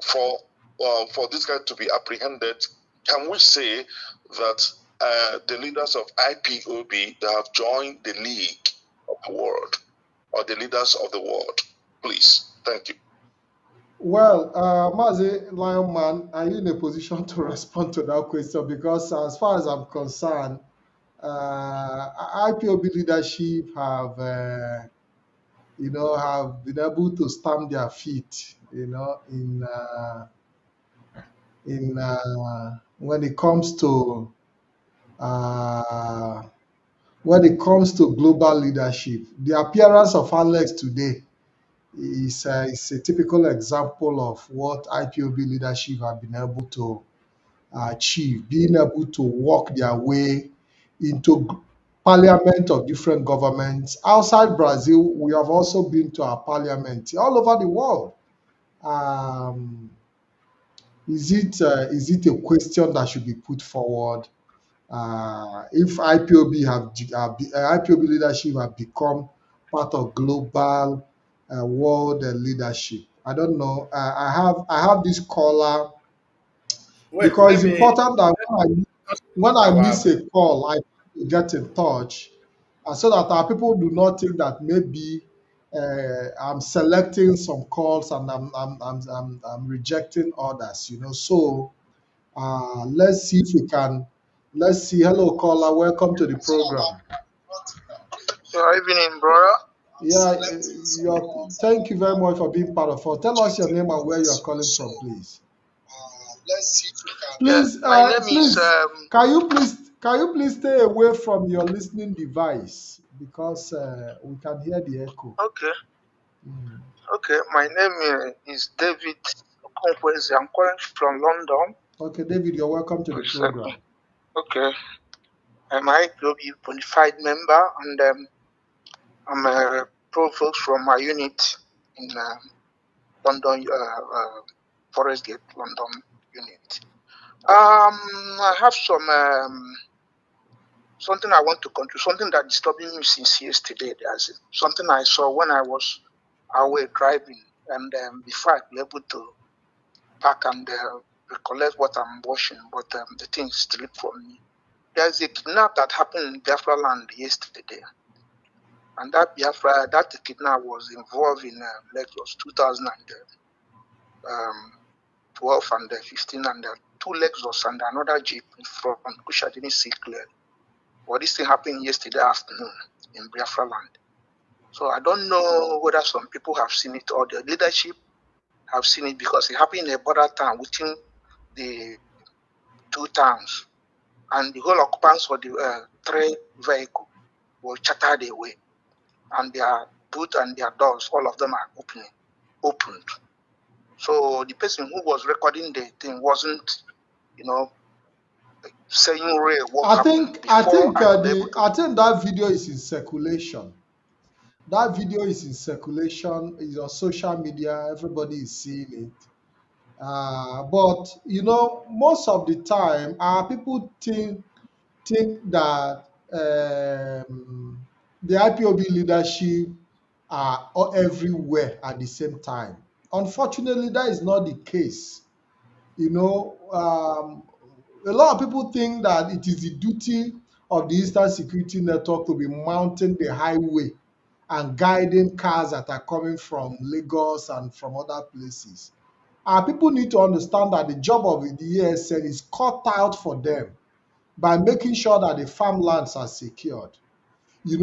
For this guy to be apprehended, can we say that the leaders of IPOB, they have joined the League of the World, or the leaders of the world? Please, thank you. Well, Mazi Lion Man, are you in a position to respond to that question? Because as far as I'm concerned, IPOB leadership have been able to stamp their feet, when it comes to uh, global leadership. The appearance of Alex today is a typical example of what IPOB leadership have been able to achieve, being able to walk their way into parliament of different governments. Outside Brazil, we have also been to our parliament all over the world. Um, is it a question that should be put forward? If IPOB leadership have become part of global world leadership. I don't know. I have this caller Wait, because let it's me important that when I our miss a call, I get in touch, so that our people do not think that maybe I'm selecting some calls and I'm rejecting others. So let's see if we can. Let's see. Hello, caller. Welcome to the program. Good evening, brother. Yeah, thank you very much for being part of us. Tell us your name and where you are calling from, please. Yeah, Please, my name is can you please stay away from your listening device because we can hear the echo. okay. Mm. Okay, my name is David Okonkwoeze. I'm calling from London. Okay, David, you're welcome to the Yes, program. okay, I'm an IPOB qualified member, and I'm a provost from my unit in London, Forest Gate, London unit. I have something I want to contribute, something that disturbing me since yesterday. There's something I saw when I was away driving, and before I be able to park and recollect what I'm watching, but the thing slipped from me. There's a kidnap that happened in Biafra land yesterday, and that kidnap was involved in Lexus 2012 and 15, and two Lexus and another Jeep in front, which I didn't see clearly. But this thing happened yesterday afternoon in Biafra land. So I don't know whether some people have seen it or the leadership have seen it, because it happened in a border town within the two towns, and the whole occupants of the three vehicle were chattered away, and their boot and their doors, all of them are opened. So the person who was recording the thing wasn't, saying real what I happened think I before think I uh, could be able the to. I think that video is in circulation. That video is in circulation. It's on social media. Everybody is seeing it. But most of the time, our people think that the IPOB leadership are everywhere at the same time. Unfortunately, that is not the case. A lot of people think that it is the duty of the Eastern Security Network to be mounting the highway and guiding cars that are coming from Lagos and from other places. People need to understand that the job of the ESN is cut out for them by making sure that the farmlands are secured.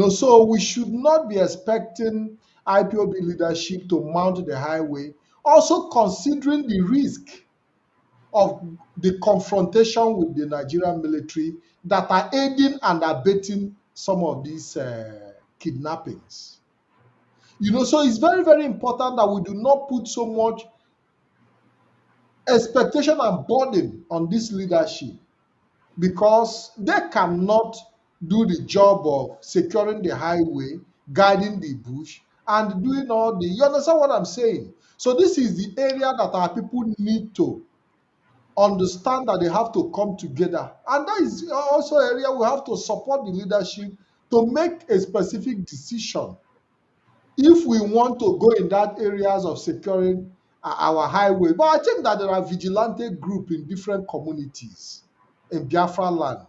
So we should not be expecting IPOB leadership to mount the highway, also considering the risk of the confrontation with the Nigerian military that are aiding and abetting some of these kidnappings. So it's very, very important that we do not put so much expectation and burden on this leadership, because they cannot do the job of securing the highway, guiding the bush, and doing all the. You understand what I'm saying? So this is the area that our people need to understand, that they have to come together, and that is also an area we have to support the leadership to make a specific decision if we want to go in that areas of securing our highway. But I think that there are vigilante group in different communities in Biafra land,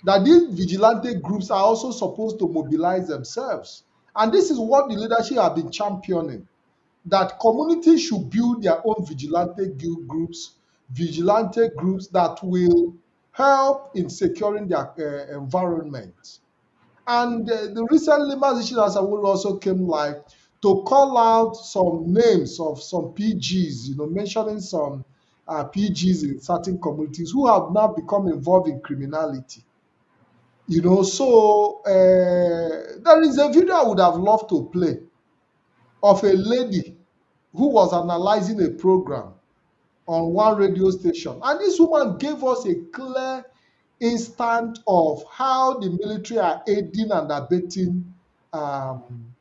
that these vigilante groups are also supposed to mobilize themselves. And this is what the leadership have been championing, that communities should build their own vigilante groups that will help in securing their environment. And the recently Mazi also came like to call out some names of some PGs, mentioning some PGs in certain communities who have now become involved in criminality. So there is a video I would have loved to play of a lady who was analyzing a program on one radio station. And this woman gave us a clear instant of how the military are aiding and um,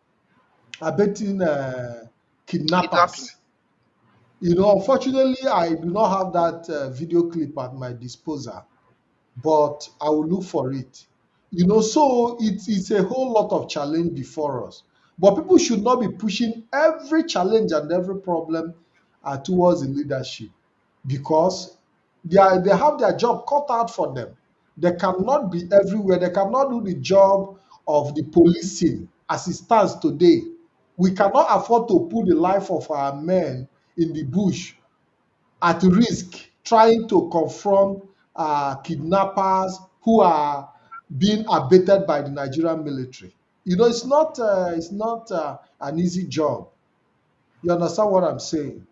abetting Kidnapping. kidnappers. Unfortunately, I do not have that video clip at my disposal, but I will look for it. So it's a whole lot of challenge before us. But people should not be pushing every challenge and every problem towards the leadership, because they have their job cut out for them. They cannot be everywhere. They cannot do the job of the policing as it stands today. We cannot afford to put the life of our men in the bush at risk trying to confront kidnappers who are being abated by the Nigerian military. It's not an easy job. You understand what I'm saying?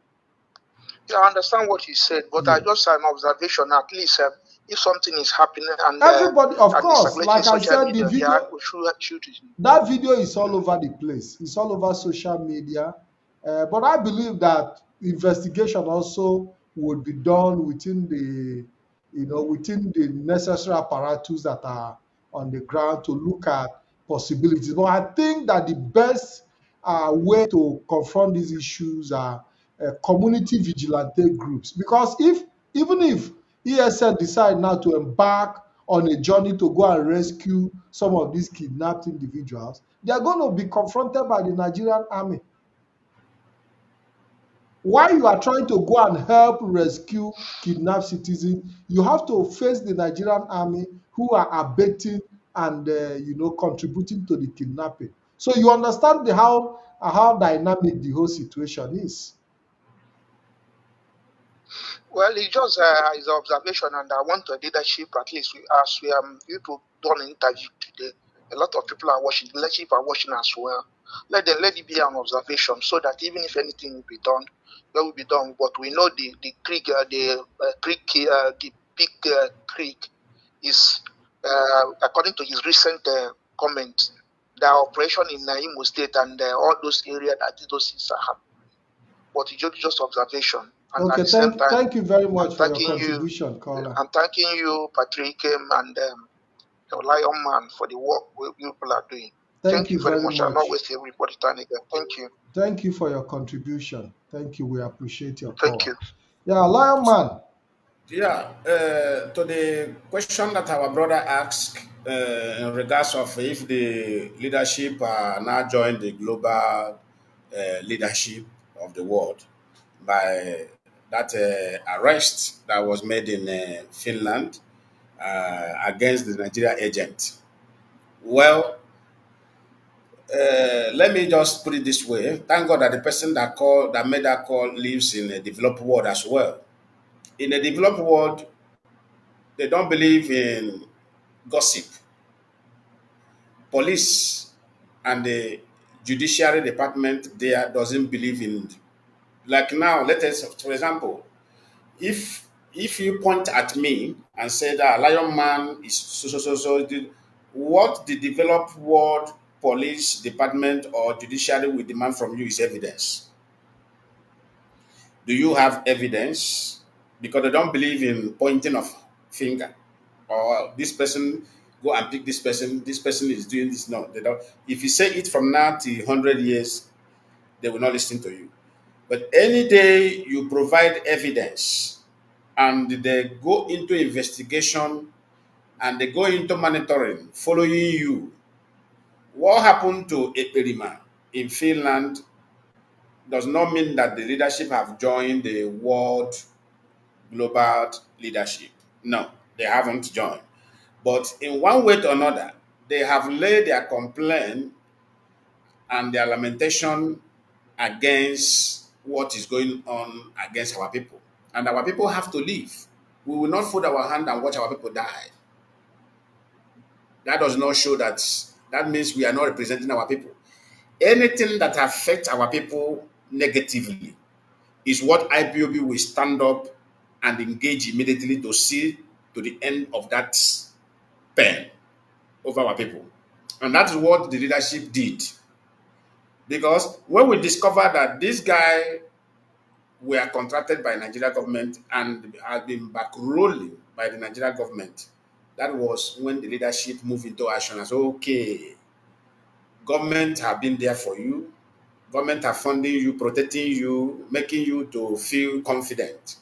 Yeah, I understand what you said, but I Yeah. just an observation. At least if something is happening and Everybody, of and it's course, circulating in like I social said, the media, yeah, video, we shoot it. that video is all over the place. It's all over social media. But I believe that investigation also would be done within the necessary apparatus that are on the ground to look at possibilities. But I think that the best way to confront these issues are community vigilante groups. Because even if ESL decide now to embark on a journey to go and rescue some of these kidnapped individuals, they are going to be confronted by the Nigerian army. While you are trying to go and help rescue kidnapped citizens, you have to face the Nigerian army who are abetting and contributing to the kidnapping. So you understand how dynamic the whole situation is. Well, it's just his observation, and I want the leadership, at least as you to done an interview today. A lot of people are watching. The leadership are watching as well. Let it be an observation, so that even if anything will be done, that will be done. But we know the creek, the big creek is, according to his recent comment, the operation in Imo State and all those areas that those things are happening. But it's just observation. And at Okay, the same time, thank you very much I'm for your thanking you. contribution, caller. I'm thanking you, Patrick, and the Lion Man, for the work you people are doing. Thank Thank you you very very much. I'll not much. waste everybody's time again. Thank you. Thank you for your contribution. Thank you. We appreciate your Thank call. you. Yeah, Lion Man. Yeah, to the question that our brother asked in regards of if the leadership are now join the global leadership of the world by that arrest that was made in Finland against the Nigeria agent. Well, let me just put it this way. Thank God that the person that made that call lives in a developed world as well. In a developed world, they don't believe in gossip. Police and the judiciary department there doesn't believe in, like now, let us, for example, if you point at me and say that Lion Man is what the developed world police department or judiciary will demand from you is evidence. Do you have evidence? Because they don't believe in pointing of finger or this person go and pick this person. This person is doing this. No, they don't. If you say it from now to 100 years, they will not listen to you. But any day you provide evidence and they go into investigation and they go into monitoring, following you. What happened to Eperima in Finland does not mean that the leadership have joined the world global leadership. No, they haven't joined. But in one way or another, they have laid their complaint and their lamentation against what is going on against our people. And our people have to live. We will not fold our hand and watch our people die. That does not show that means we are not representing our people. Anything that affects our people negatively is what IPOB will stand up and engage immediately to see to the end of that pain over our people. And that's what the leadership did. Because when we discovered that this guy were contracted by Nigeria government and had been back rolling by the Nigeria government, that was when the leadership moved into action as okay, government have been there for you, government are funding you, protecting you, making you to feel confident.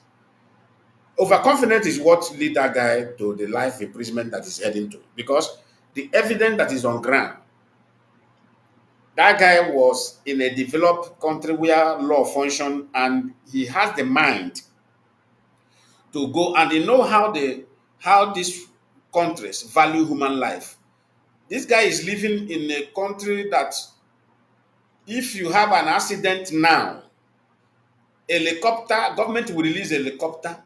Overconfidence is what lead that guy to the life imprisonment that he's heading to. Because the evidence that is on ground That guy was in a developed country where law function, and he has the mind to go, and they know how these countries value human life. This guy is living in a country that if you have an accident now, helicopter government will release helicopter,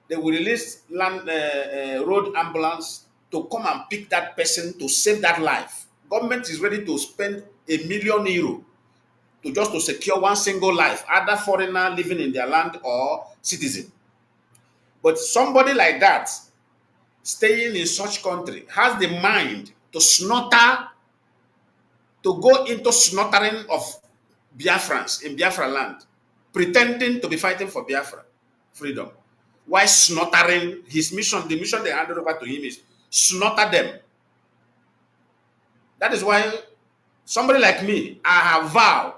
they will release road ambulance to come and pick that person to save that life. Government is ready to spend €1 million to just to secure one single life, either foreigner living in their land or citizen. But somebody like that staying in such country has the mind to slaughter, to go into slaughtering of Biafrans in Biafra land, pretending to be fighting for Biafra freedom. Why slaughtering? His mission, the mission they handed over to him is slaughter them. That is why somebody like me, I have vowed.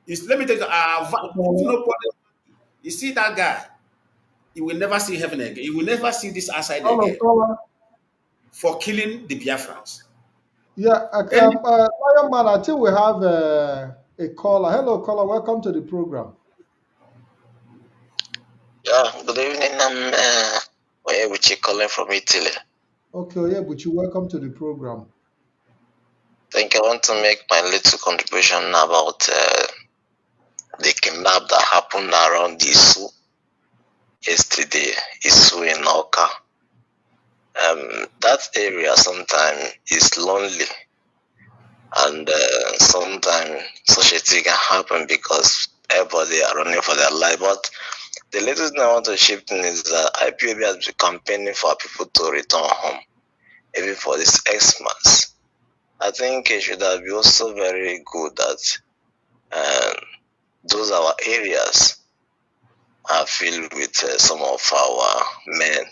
Let me tell you, I have vowed. If nobody, you see that guy, he will never see heaven again. He will never see this outside Hello, again caller. for killing the Biafrans. Yeah, Any Lion Man, I think we have a caller. Hello, caller. Welcome to the program. Yeah, good evening. I'm Oyebuchi calling from Italy. Okay, yeah, but you welcome to the program. Think I want to make my little contribution about the kidnap that happened around Isu yesterday, Isu in Oka. That area sometimes is lonely, and sometimes such a thing can happen because everybody are running for their life. But the latest thing I want to shift in is that IPOB has been campaigning for people to return home, even for this Xmas. I think it should have been also very good that those our areas are filled with some of our men,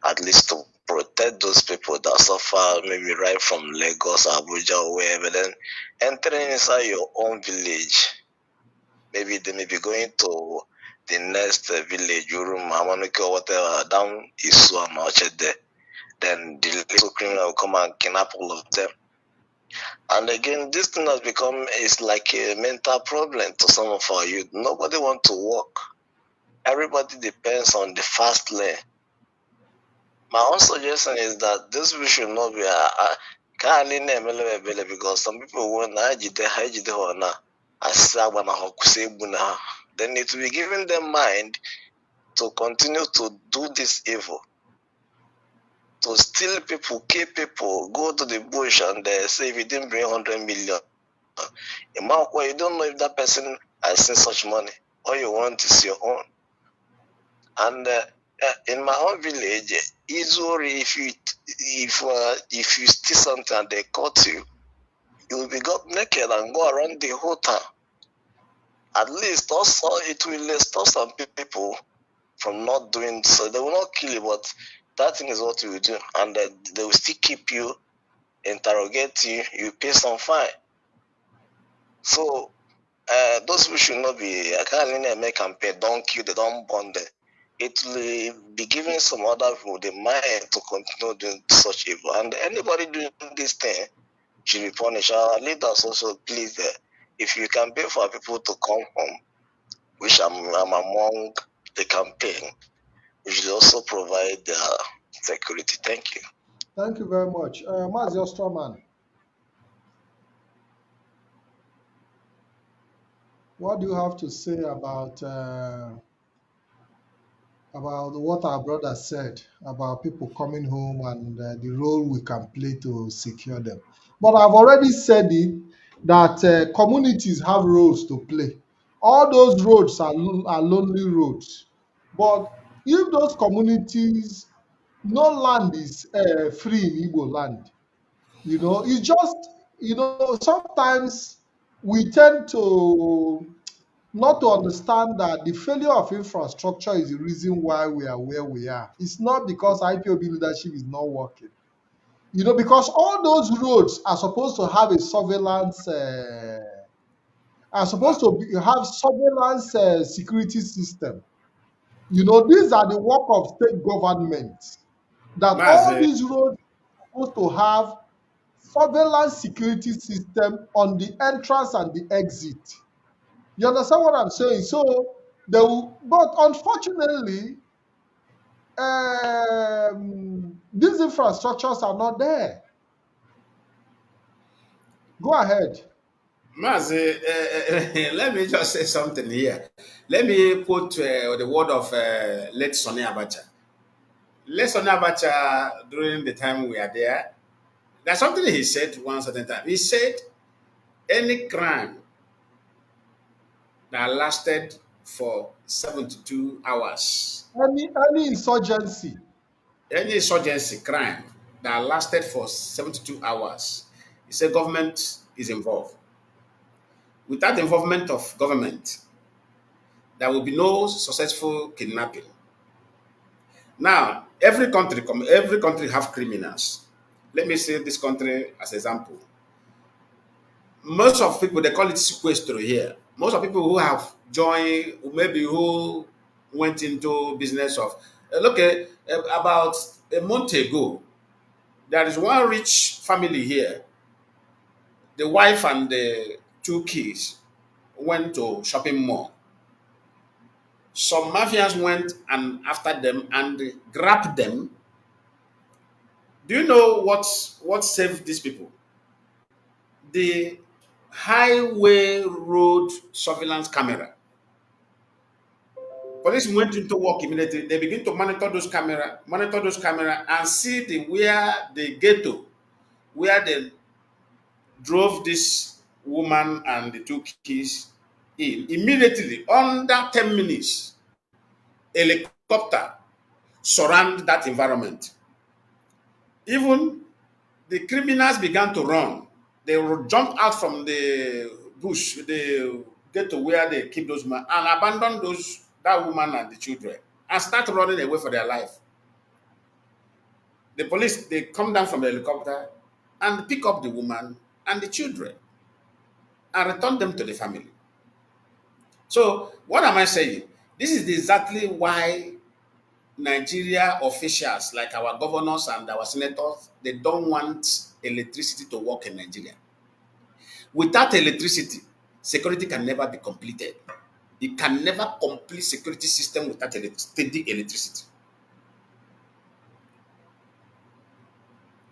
at least to protect those people that suffer, maybe right from Lagos, Abuja, or wherever. Then entering inside your own village, maybe they may be going to the next village, Urum, Amanuke, or whatever, down Isu and Orchard there. Then the little criminal will come and kidnap all of them. And again, this thing has become is like a mental problem to some of our youth. Nobody wants to work. Everybody depends on the fast lane. My own suggestion is that this we should not be because some people want then it will be giving them mind to continue to do this evil. To steal people, kill people, go to the bush and say if you didn't bring 100 million. You don't know if that person has seen such money. All you want is your own. And in my own village, easily if you steal something and they caught you, you will be got naked and go around the whole town. At least also it will stop some people from not doing so. They will not kill you, but that thing is what you will do, and they will still keep you, interrogate you. You pay some fine. So those people should not be. I can't make campaign. Don't kill. They don't burn them. It will be giving some other people the mind to continue doing such evil. And anybody doing this thing should be punished. Our leaders also, please, if you can pay for people to come home, which I'm among the campaign, we should also provide security. Thank you. Thank you very much. Mazi Ostraman, what do you have to say about what our brother said about people coming home and the role we can play to secure them? But I've already said it that communities have roles to play. All those roads are lonely roads. But if those communities, no land is free in Igbo land, it's just, sometimes we tend to not to understand that the failure of infrastructure is the reason why we are where we are. It's not because IPOB leadership is not working. Because all those roads are supposed to have a surveillance, have surveillance security system. These are the work of state government. That all Mazi, these roads are supposed to have surveillance security system on the entrance and the exit. You understand what I'm saying? So they will, but unfortunately, these infrastructures are not there. Go ahead. Mazi, let me just say something here. Let me put the word of late Sonny Abacha. Late Sonny Abacha, during the time we are there, there's something he said one certain time. He said, any crime that lasted for 72 hours, Any insurgency. any insurgency crime that lasted for 72 hours, he said government is involved. Without the involvement of government, there will be no successful kidnapping. Now, every country have criminals. Let me say this country as example. Most of people they call it sequestro here. Most of people who have joined, maybe who went into business of look about a month ago, there is one rich family here. The wife and the two kids went to shopping mall. Some mafias went and after them and grabbed them. Do you know what saved these people? The highway road surveillance camera. Police went into work immediately. They begin to monitor those camera, and see where the ghetto, where they drove this woman and the two kids in. Immediately, under 10 minutes, helicopter surround that environment. Even the criminals began to run. They would jump out from the bush, they get to where they keep those men and abandon that woman and the children and start running away for their life. The police they come down from the helicopter and pick up the woman and the children and return them to the family. So what am I saying? This is exactly why Nigeria officials like our governors and our senators, they don't want electricity to work in Nigeria. Without electricity, security can never be completed. You can never complete security system without steady electricity.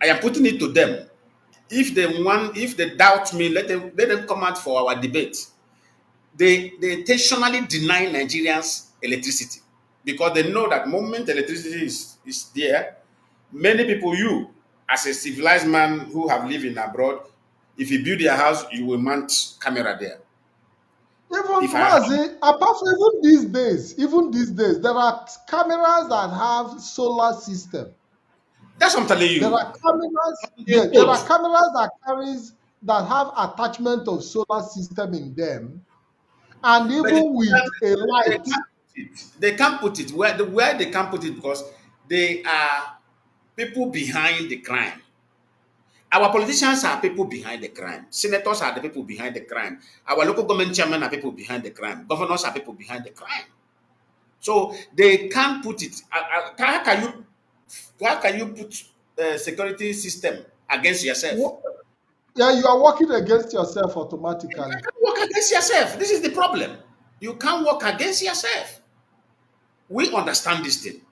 I am putting it to them. If they doubt me, let them come out for our debate. They intentionally deny Nigerians electricity because they know that moment electricity is there, many people, you as a civilized man who have lived in abroad, if you build your house, you will mount camera there. Even Mazi, apart from even these days, there are cameras that have solar system. That's what I'm telling you. There are cameras. Yes, there are cameras that have attachment of solar system in them, and even with a light. They can't put it where they can't put it because they are people behind the crime. Our politicians are people behind the crime. Senators are the people behind the crime. Our local government chairmen are people behind the crime. Governors are people behind the crime. So they can't put it. How can you put security system against yourself? Yeah, you are working against yourself automatically. You can't work against yourself. This is the problem. You can't work against yourself. We understand this thing.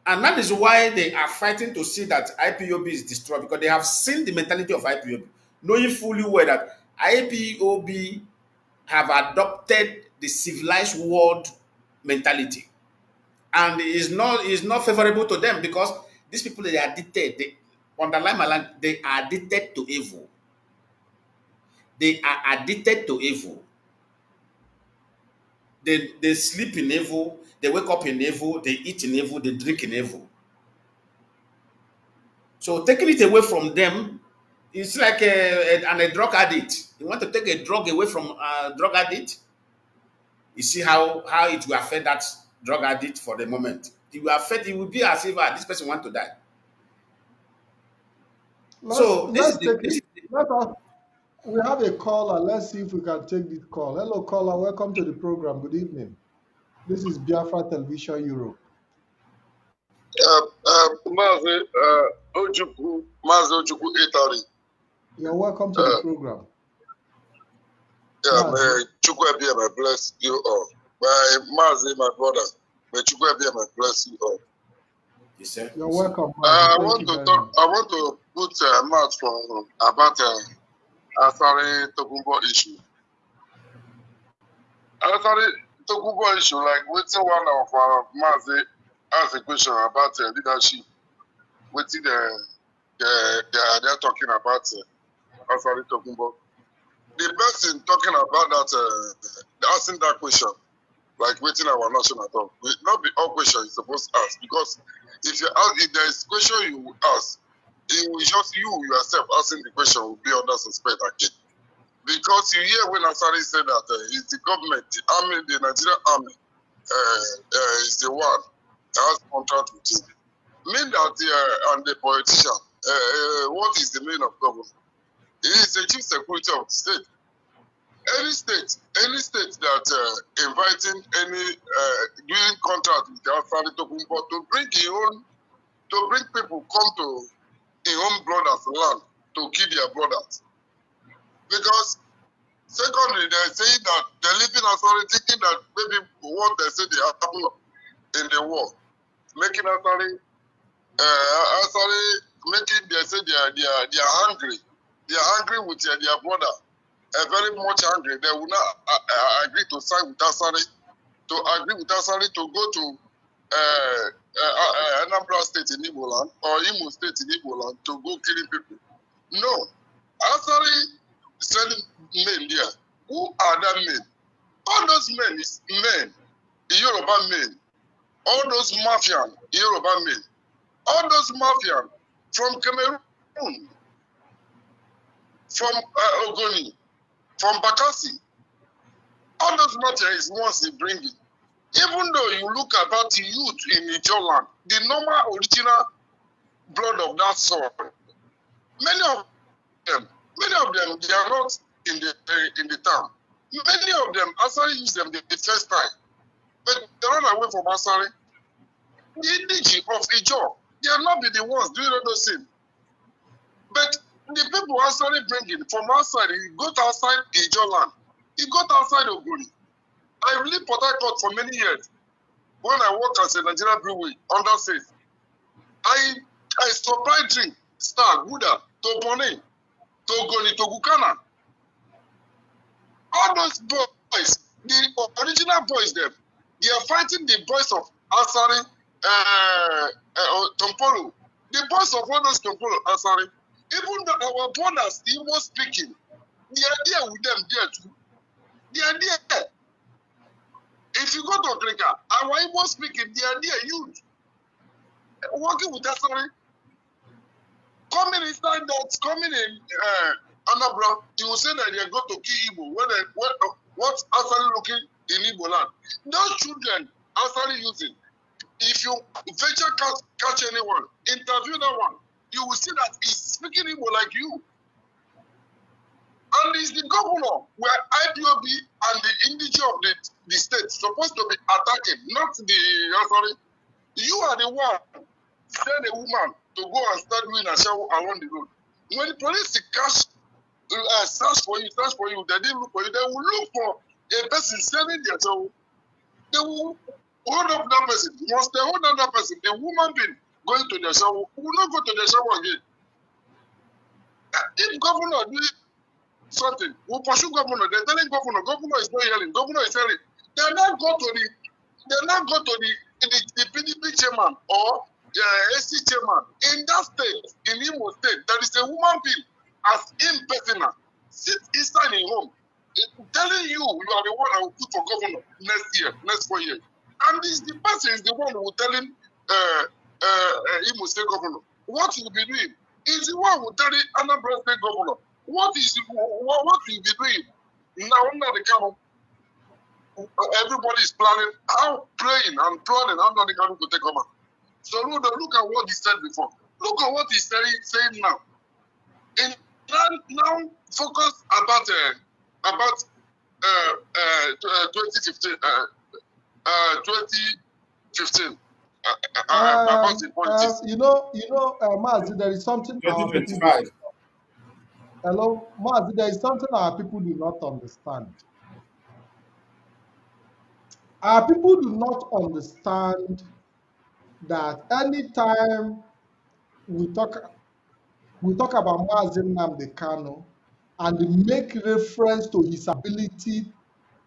And that is why they are fighting to see that IPOB is destroyed because they have seen the mentality of IPOB, knowing fully well that IPOB have adopted the civilized world mentality. And it is not favorable to them because these people, they are addicted. Underline my line, they are addicted to evil. They are addicted to evil. They sleep in evil, they wake up in evil, they eat in evil, they drink in evil. So taking it away from them, it's like a drug addict. You want to take a drug away from a drug addict, you see how it will affect that drug addict for the moment. It will be as if this person wants to die. We have a caller. Let's see if we can take this call. Hello, caller. Welcome to the program. Good evening. This is Biafra Television Europe. Mazi Ojukwu Itari. You're welcome to the program. Yeah, may Chukwebia may bless you all. My Mazi, my brother, may Chukwebia may bless you all. Yes, sir. You're welcome. I want to put a mouth for about Asari Tokumbo issue. Asari Tokumbo issue, like what's one of our Mazi asked a question about leadership. What's they're talking about Asari Tokumbo. The person talking about that, asking that question, like waiting our national talk, will not be all questions you're supposed to ask, because if you ask, if there is question you ask, it will just you yourself asking the question will be under suspect again. Because you hear when Asari said that it's the government, the army, the Nigerian army is the one that has contract with him. Mean that and the politician, what is the meaning of government? It is the chief security of the state. Any state that inviting any doing contract with the Asari Tokumbo to bring people come to his own brothers' land to kill their brothers. Because secondly, they're saying that they're living Asari thinking that maybe what they say they happen in the war, making Asari making they say they are hungry. They are hungry with their brother. Very much angry. They will not agree to sign with Asari, to go to Anambra State in Igbo land or Imo State in Igbo land to go killing people. No. Asari sending men there. Who are that men? All those men is men, Yoruba men. All those mafian, Yoruba men. All those mafian from Cameroon, from Ogoni, from Bakassi. All those matters once they bring it. Even though you look about the youth in Ijoland, the normal original blood of that soil, many of them, they are not in the town. Many of them, Asari use them the first time, but they run away from Asari. The Indiji of Ijo, they are not the ones doing all those things. But the people Asari bringing from outside, he got outside Ijoland, he got outside Ogoni. I lived Port Harcourt for many years. When I worked as a Nigerian brewery under sales, I supply drink, Star, Buddha, to Bone, to Ogoni, to Gukana. All those boys, the original boys, them, they are fighting the boys of Asari, Tompolo. The boys of all those Tompolo, Asari. Even though our brothers, the Igbo speaking, they are there with them there too. They are there. If you go to Africa, our Igbo speaking, they are there, huge. Working with Asari. Coming inside that, coming in Anambra, you will say that they are going to kill Igbo. What's Asari looking in Igbo land? Those children Asari using. If you venture catch anyone, interview that one, you will see that he's speaking Igbo like you. And it's the governor where IPOB and the indigenous of the state supposed to be attacking, not the Asari. You are the one send a woman to go and start doing a shower along the road. When the police search for you, they didn't look for you, they will look for a person selling their shower. They will hold up that person. Once they hold up that person, the woman being going to the shower will not go to the shower again. If governor do something, we pursue governor. They're telling governor is not hearing. Governor is hearing. They're not go to the PDP chairman or the AC chairman in that state, in Imo State. There is a woman being as impersonal sit inside in home, telling you are the one I will put for governor next 4 years. And the person is the one who will telling Imo State governor what he will be doing. Is the one who will tell the Anambra State governor what he will be doing. Now under the Kanu, everybody is planning, praying and planning how the Kanu to take over. So look at what he said before. Look at what he's saying now. And now focus about 2015. 2015. You know, Mazi, there is something. 2025. Hello, Mazi, there is something our people do not understand. Our people do not understand that anytime we talk we talk about Mazi Nnamdi Kanu and make reference to his ability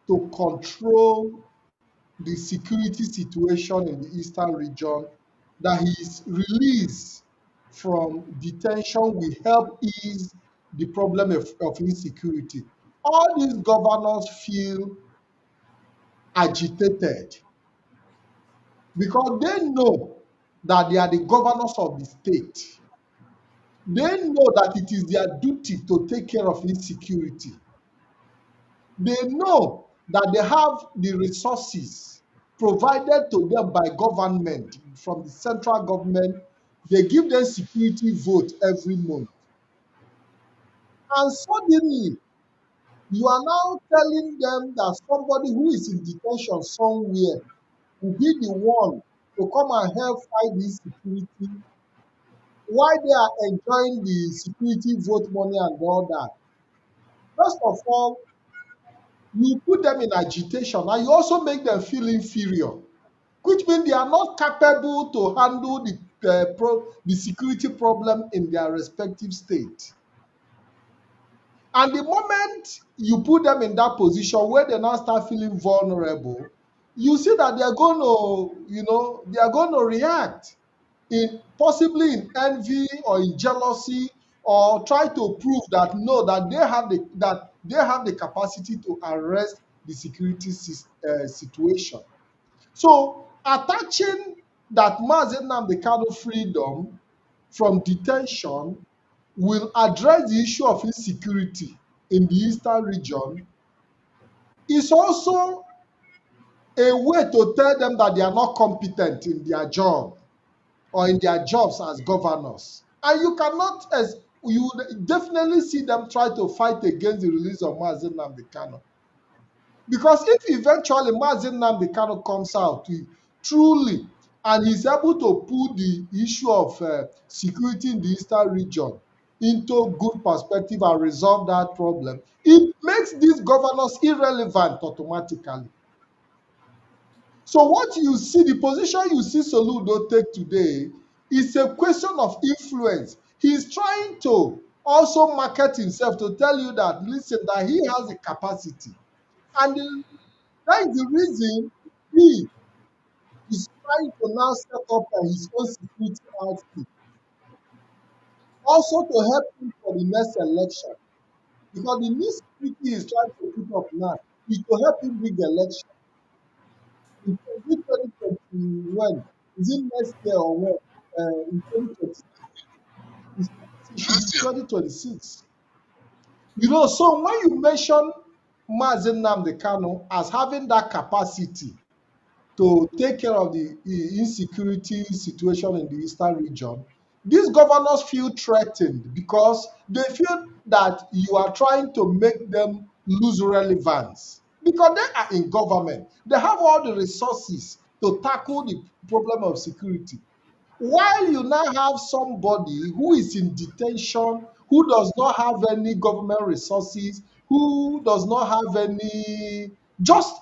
to control the security situation in the eastern region, that his release from detention will help ease the problem of insecurity. All these governors feel agitated because they know that they are the governors of the state. They know that it is their duty to take care of insecurity. They know that they have the resources provided to them by government from the central government. They give them security vote every month. And suddenly, you are now telling them that somebody who is in detention somewhere will be the one to come and help fight this security while they are enjoying the security vote money and all that. First of all, you put them in agitation and you also make them feel inferior, which means they are not capable to handle the security problem in their respective state. And the moment you put them in that position where they now start feeling vulnerable, you see that they are going to, they are going to react in possibly in envy or in jealousy, or try to prove that no, that they have the capacity to arrest the security situation. So attaching that Mazi Nnamdi Kanu freedom from detention will address the issue of insecurity in the eastern region is also a way to tell them that they are not competent in their job or in their jobs as governors. And you cannot, as you definitely see them try to fight against the release of Mazi Nnamdi Kanu. Because if eventually Mazi Nnamdi Kanu comes out truly and is able to put the issue of security in the eastern region into good perspective and resolve that problem, it makes these governors irrelevant automatically. So what you see, the position you see Soludo take today is a question of influence. He's trying to also market himself to tell you that, listen, that he has the capacity. And that is the reason he is trying to now set up his own security outfit, also to help him for the next election. Because the new security he is trying to put up now is to help him bring election. In 2021, is it next year or what? In 2026, it should be 2026. So when you mention Mazi Nnamdi Kanu as having that capacity to take care of the insecurity situation in the eastern region, these governors feel threatened because they feel that you are trying to make them lose relevance. Because they are in government, they have all the resources to tackle the problem of security. While you now have somebody who is in detention, who does not have any government resources, who does not have any, just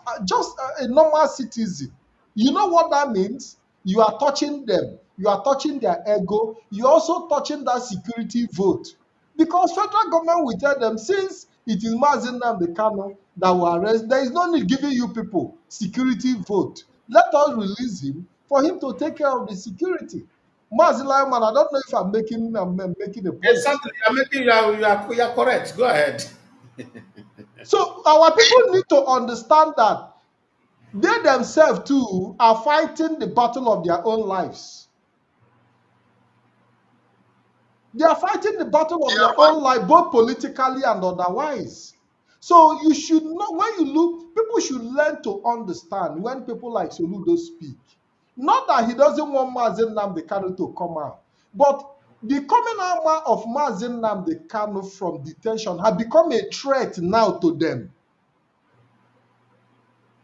a normal citizen. You know what that means? You are touching them. You are touching their ego. You're also touching that security vote. Because federal government will tell them, since it is Mazi Nnamdi Kanu that will arrest, there is no need giving you people security vote. Let us release him for him to take care of the security. Mazi Lyman, I don't know if I'm making a point. Exactly. You are correct. Go ahead. So our people need to understand that they themselves too are fighting the battle of their own lives. They are fighting the battle of their own life, both politically and otherwise. So you should know, when you look, people should learn to understand when people like Soludo speak. Not that he doesn't want Mazi Nnamdi Kanu to come out, but the coming out of Mazi Nnamdi Kanu from detention has become a threat now to them.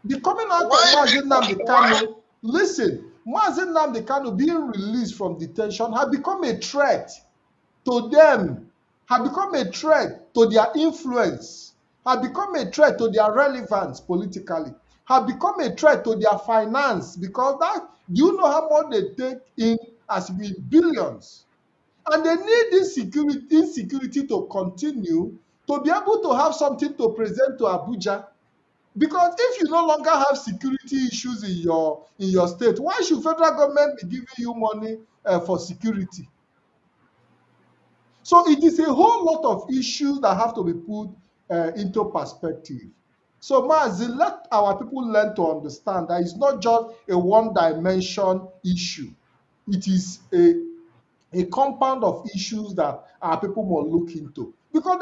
The coming out of Mazi Nnamdi Kanu, listen, Mazi Nnamdi Kanu being released from detention has become a threat to them, have become a threat to their influence, have become a threat to their relevance politically, have become a threat to their finance, because that, do you know how much they take in as with billions? And they need this insecurity to continue to be able to have something to present to Abuja. Because if you no longer have security issues in your state, why should federal government be giving you money for security? So it is a whole lot of issues that have to be put into perspective. So Mazi, let our people learn to understand that it's not just a one-dimension issue. It is a compound of issues that our people must look into. Because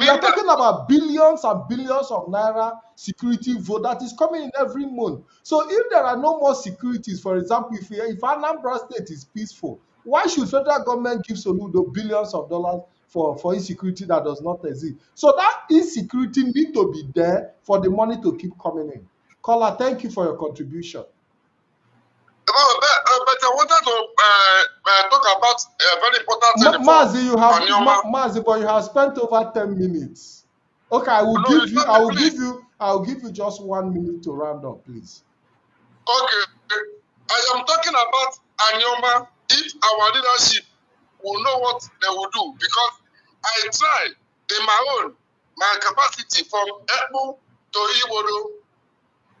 we are talking about billions and billions of naira security vote that is coming in every month. So if there are no more securities, for example, if Anambra State is peaceful, why should federal government give Soludo billions of dollars for insecurity that does not exist? So that insecurity need to be there for the money to keep coming in. Kola, thank you for your contribution. But I wanted to talk about a very important thing. Mazi, but you have spent over 10 minutes. Okay, I will give you just 1 minute to round up, please. Okay. I am talking about Anyoma. If our leadership will know what they will do, because I tried in my capacity from Ekpo to Iwodo,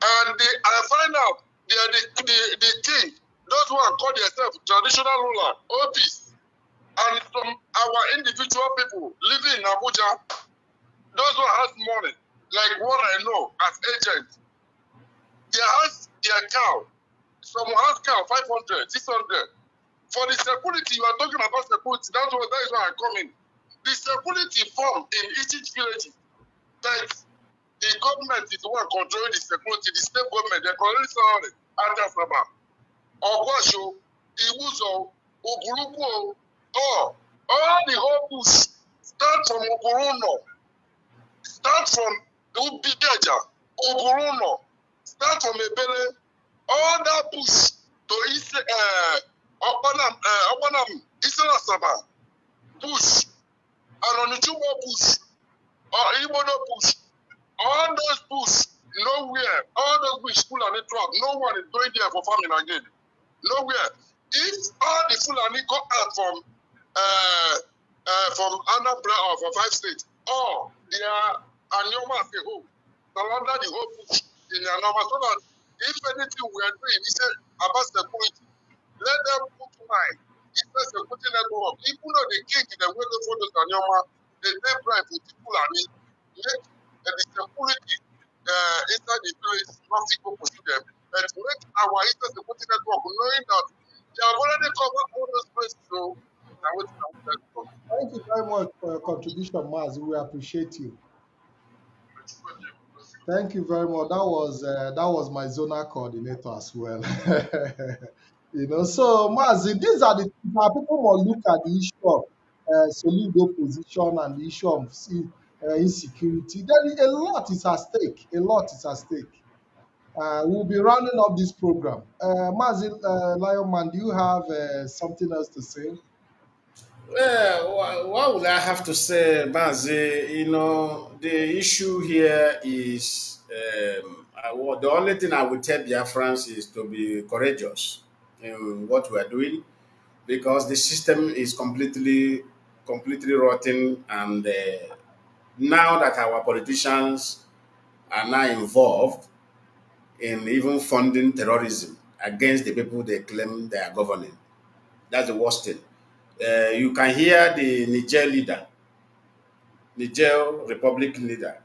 and I find out they are the king, those who are called themselves traditional ruler, Obis, and from our individual people living in Abuja, those who have money, like what I know as agent, they have their cow. Some has cow 500, 600. For the security, you are talking about security. That is why I come in. The security formed in each village that the government is the one controlling the security, the state government, they control it. Adasaba, Ogwasho, Iwuzo, Oguruko, all the whole bush, start from Oguruno, start from Ubideja, Oguruno, start from Ebele, all that bush to Obanam, Isarasaba, bush, and Onichubo bush, or Ibodo bush, all those bush, nowhere, all those bush Fulani truck, no one is going there for farming again. Nowhere. If all the Fulani go out from Anambra or from 5 states, or they are Anyoma as a whole, surrender the whole bush in Anyoma, so that if anything we are doing is about security, let them put mind. It's a security network. Even though the king in the way they follow Anyoma, they take bribe with people and make the security inside the village nothing go pursue them. And make our inside security network knowing that they have already covered all those places. So thank you very much for your contribution, Maz. We appreciate you. Thank you very much. That was my zonal coordinator as well. So Mazi, these are the things that people will look at the issue of Soludo position and the issue of insecurity. There is a lot is at stake. A lot is at stake. We'll be rounding up this program. Mazi Lionman, do you have something else to say? Well, what would I have to say, Mazi? The issue here is the only thing I would tell Biafrans is to be courageous in what we are doing, because the system is completely rotten, and now that our politicians are now involved in even funding terrorism against the people they claim they are governing. That's the worst thing. You can hear the Niger Republic leader,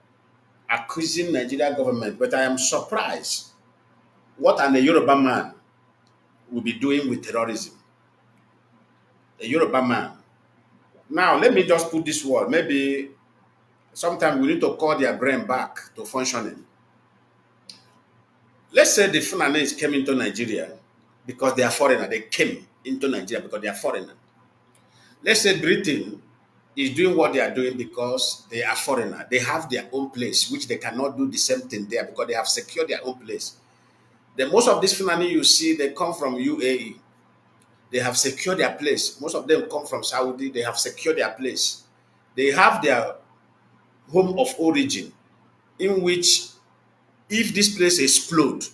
accusing Nigeria government, but I am surprised what a Yoruba man will be doing with terrorism. A Yoruba man. Now, let me just put this word. Maybe sometimes we need to call their brain back to functioning. Let's say the Fulanese came into Nigeria because they are foreigner. They came into Nigeria because they are foreigner. Let's say Britain is doing what they are doing because they are foreigner. They have their own place, which they cannot do the same thing there because they have secured their own place. Then most of these Fulani you see, they come from UAE. They have secured their place. Most of them come from Saudi. They have secured their place. They have their home of origin, in which if this place explode,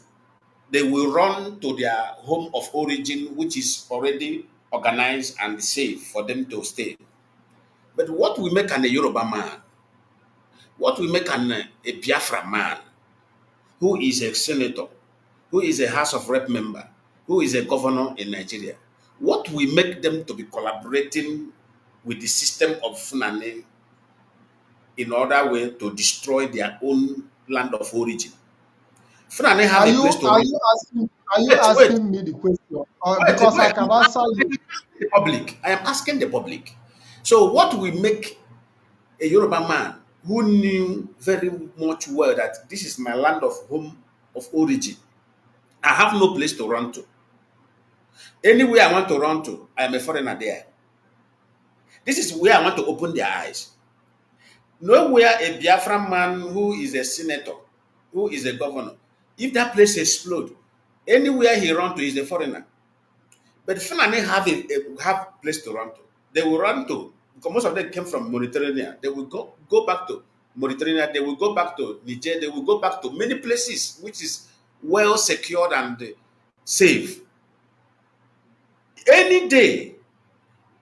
they will run to their home of origin, which is already organized and safe for them to stay. But what will make a Yoruba man, what will make a Biafra man, who is a senator, who is a House of Rep member, who is a governor in Nigeria, what will make them to be collaborating with the system of Fulani in order way to destroy their own land of origin? Fulani have Are a you place to are run. you asking are you Wait, wait, asking me the question? wait, Because I wait. can answer you. The public. I am asking the public. So, what will make a Yoruba man who knew very much well that this is my land of home of origin? I have no place to run to. Anywhere I want to run to, I am a foreigner there. This is where I want to open their eyes. Nowhere a Biafran man who is a senator, who is a governor, if that place explode, anywhere he run to is a foreigner. But Fulani have place to run to. They will run to, because most of them came from Mauritania. They will go back to Mauritania. They will go back to Niger. They will go back to many places which is well secured and safe. Any day,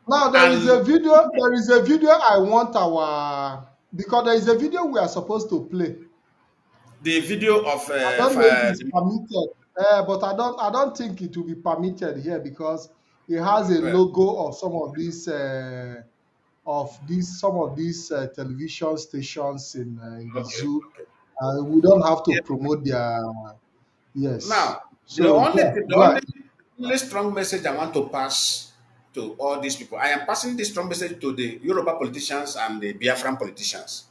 Now there is a and video. There is a video I want our because there is a video we are supposed to play. the video of I don't know if it's permitted, but I don't think it will be permitted here because it has a well, logo of some of these television stations in the okay, zoo, okay. and we don't have to promote their yes. Now, So yeah, the go ahead. only strong message I want to pass to all these people, I am passing this strong message to the Yoruba politicians and the Biafran politicians.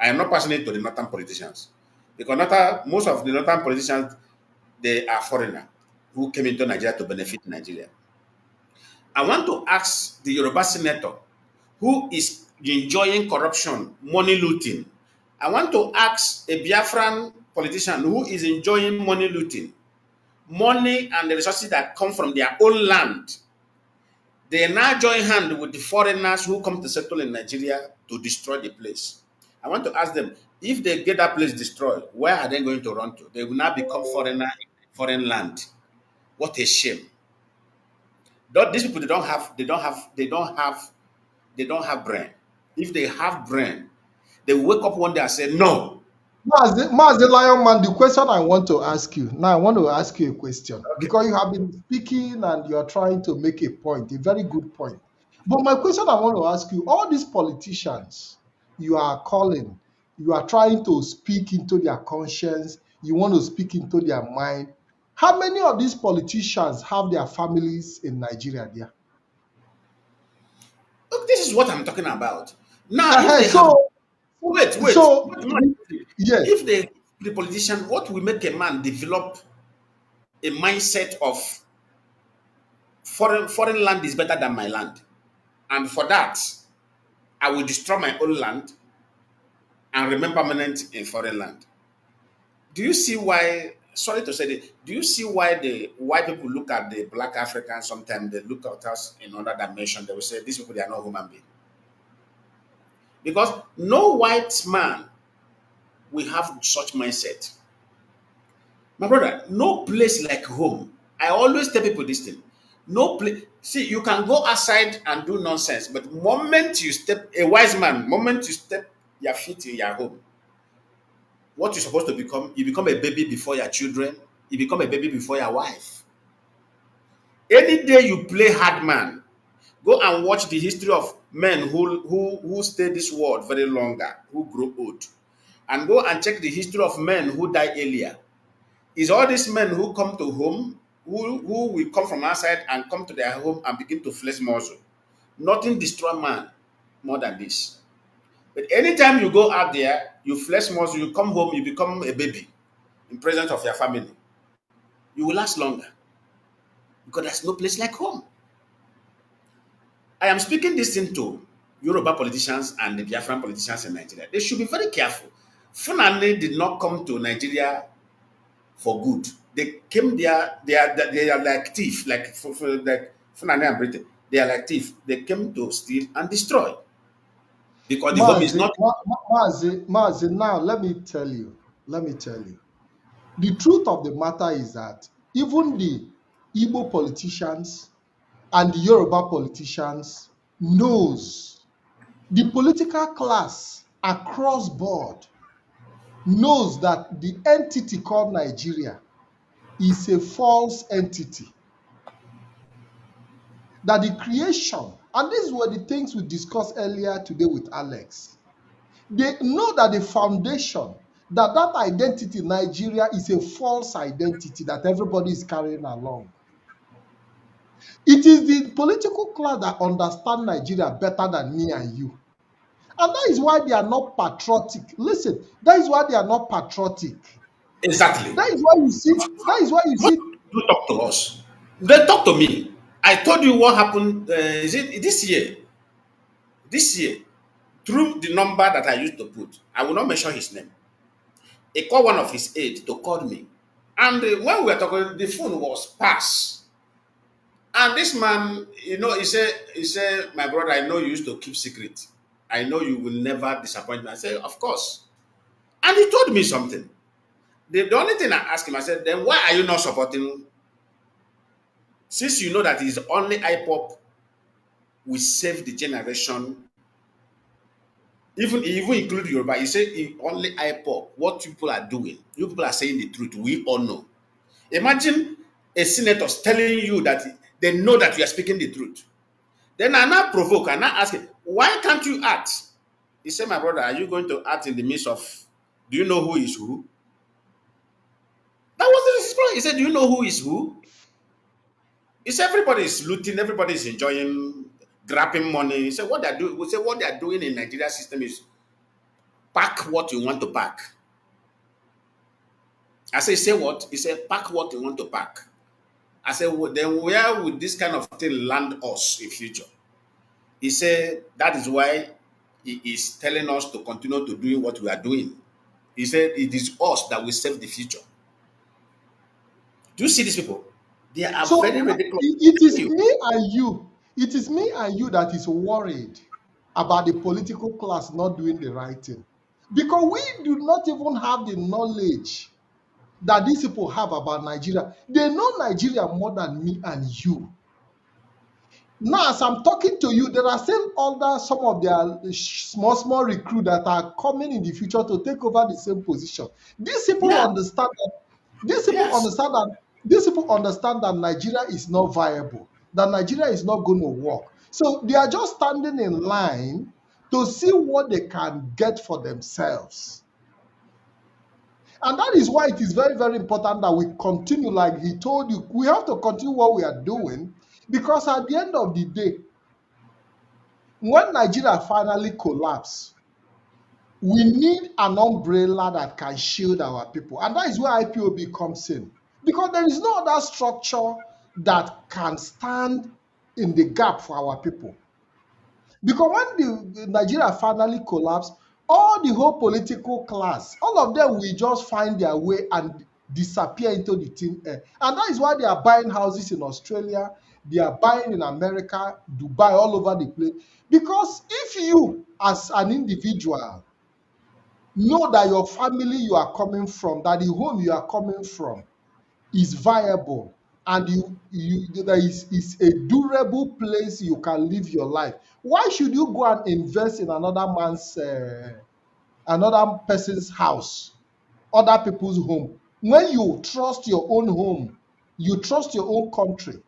I am not passing it to the northern politicians because most of the northern politicians they are foreigner who came into Nigeria to benefit Nigeria. I want to ask the Yoruba senator who is enjoying corruption, money looting. I want to ask a Biafran politician who is enjoying money looting, money and the resources that come from their own land. They now join hand with the foreigners who come to settle in Nigeria to destroy the place. I want to ask them if they get that place destroyed, where are they going to run to? They will now become foreigner in foreign land. What a shame! These people they don't have brain. If they have brain, they will wake up one day and say no. Mazi Lion Man, the question I want to ask you now, I want to ask you a question Okay. because you have been speaking and you are trying to make a point, a very good point. But my question I want to ask you, all these politicians you are calling, you are trying to speak into their conscience, you want to speak into their mind. How many of these politicians have their families in Nigeria there? Look, this is what I'm talking about. Now, if they have So, wait, wait, so wait, wait. yes. If the politician, what will make a man develop a mindset of foreign land is better than my land, and for that I will destroy my own land and remain permanent in foreign land. Do you see why? Sorry to say this. Do you see why the white people look at the black Africans? Sometimes they look at us in another dimension. They will say these people they are not human beings because no white man will have such mindset. My brother, no place like home. I always tell people this thing. No place. See, you can go outside and do nonsense, but moment you step, a wise man, moment you step your feet in your home, what you're supposed to become, you become a baby before your children, you become a baby before your wife. Any day you play hard man, go and watch the history of men who stay this world very longer, who grow old, and go and check the history of men who die earlier. Is all these men who come to home, who will come from outside and come to their home and begin to flex muscle. Nothing destroy man more than this. But anytime you go out there, you flex muscle, you come home, you become a baby in presence of your family. You will last longer because there's no place like home. I am speaking this into Yoruba politicians and the Biafran politicians in Nigeria. They should be very careful. Fulani did not come to Nigeria for good. They came there, they are like thief, like like Fulani and Britain. They are like thief. They came to steal and destroy. because the home is Mazi, not. Mazi, now let me tell you. The truth of the matter is that even the Igbo politicians and the Yoruba politicians knows, the political class across board knows that the entity called Nigeria is a false entity. That the creation, and these were the things we discussed earlier today with Alex, they know that the foundation, that identity, Nigeria, is a false identity that everybody is carrying along. It is the political class that understand Nigeria better than me and you. And that is why they are not patriotic. Listen, that is why they are not patriotic. Exactly. That is why you see, that is why you Most see. people talk to us. They talk to me. I told you what happened. Is it this year? This year, through the number that I used to put, I will not mention his name. He called one of his aides to call me. And when we were talking, the phone was passed. And this man, he said, my brother, I know you used to keep secret. I know you will never disappoint me. I said, of course. And he told me something. The only thing I asked him, I said, then why are you not supporting? Since you know that it's only Ipob will save the generation, even include Yoruba, he said only Ipob, what people are doing, you people are saying the truth, we all know. Imagine a senator telling you that they know that you are speaking the truth. Then I now provoke, and now ask him, why can't you act? He said, my brother, are you going to act in the midst of, do you know who is who? That was the response. He said, do you know who is who? He said, everybody is looting, everybody is enjoying, grabbing money. He said, what they're doing, we say what they're doing in Nigeria system is pack what you want to pack. I say what? He said, pack what you want to pack. I said, well, then where would this kind of thing land us in future? He said, that is why he is telling us to continue to doing what we are doing. He said, it is us that will save the future. Do you see these people? They are So very ridiculous. it is me and you. It is me and you that is worried about the political class not doing the right thing. Because we do not even have the knowledge that these people have about Nigeria. They know Nigeria more than me and you. Now, as I'm talking to you, there are still some of their small recruits that are coming in the future to take over the same position. These people Yeah, understand that. These people yes. understand that. These people understand that Nigeria is not viable. That Nigeria is not going to work. So they are just standing in line to see what they can get for themselves. And that is why it is very, very important that we continue, like he told you, we have to continue what we are doing, because at the end of the day, when Nigeria finally collapses, we need an umbrella that can shield our people. And that is where IPOB comes in. Because there is no other structure that can stand in the gap for our people. Because when the Nigeria finally collapsed, all the whole political class, all of them will just find their way and disappear into the thin air. And that is why they are buying houses in Australia, they are buying in America, Dubai, all over the place. Because if you, as an individual, know that your family you are coming from, that the home you are coming from is viable, and there is a durable place you can live your life, why should you go and invest in another person's house, other people's home, when you trust your own home, you trust your own country?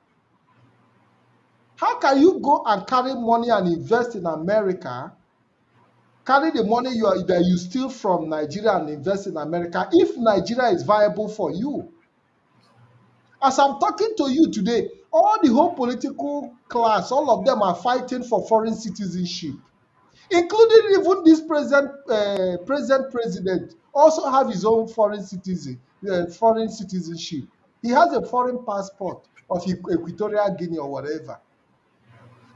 How can you go and carry money and invest in America, carry the money that you steal from Nigeria and invest in America, if Nigeria is viable for you? As I'm talking to you today, all the whole political class, all of them are fighting for foreign citizenship, including even this present president also have his own foreign citizenship. He has a foreign passport of Equatorial Guinea or whatever.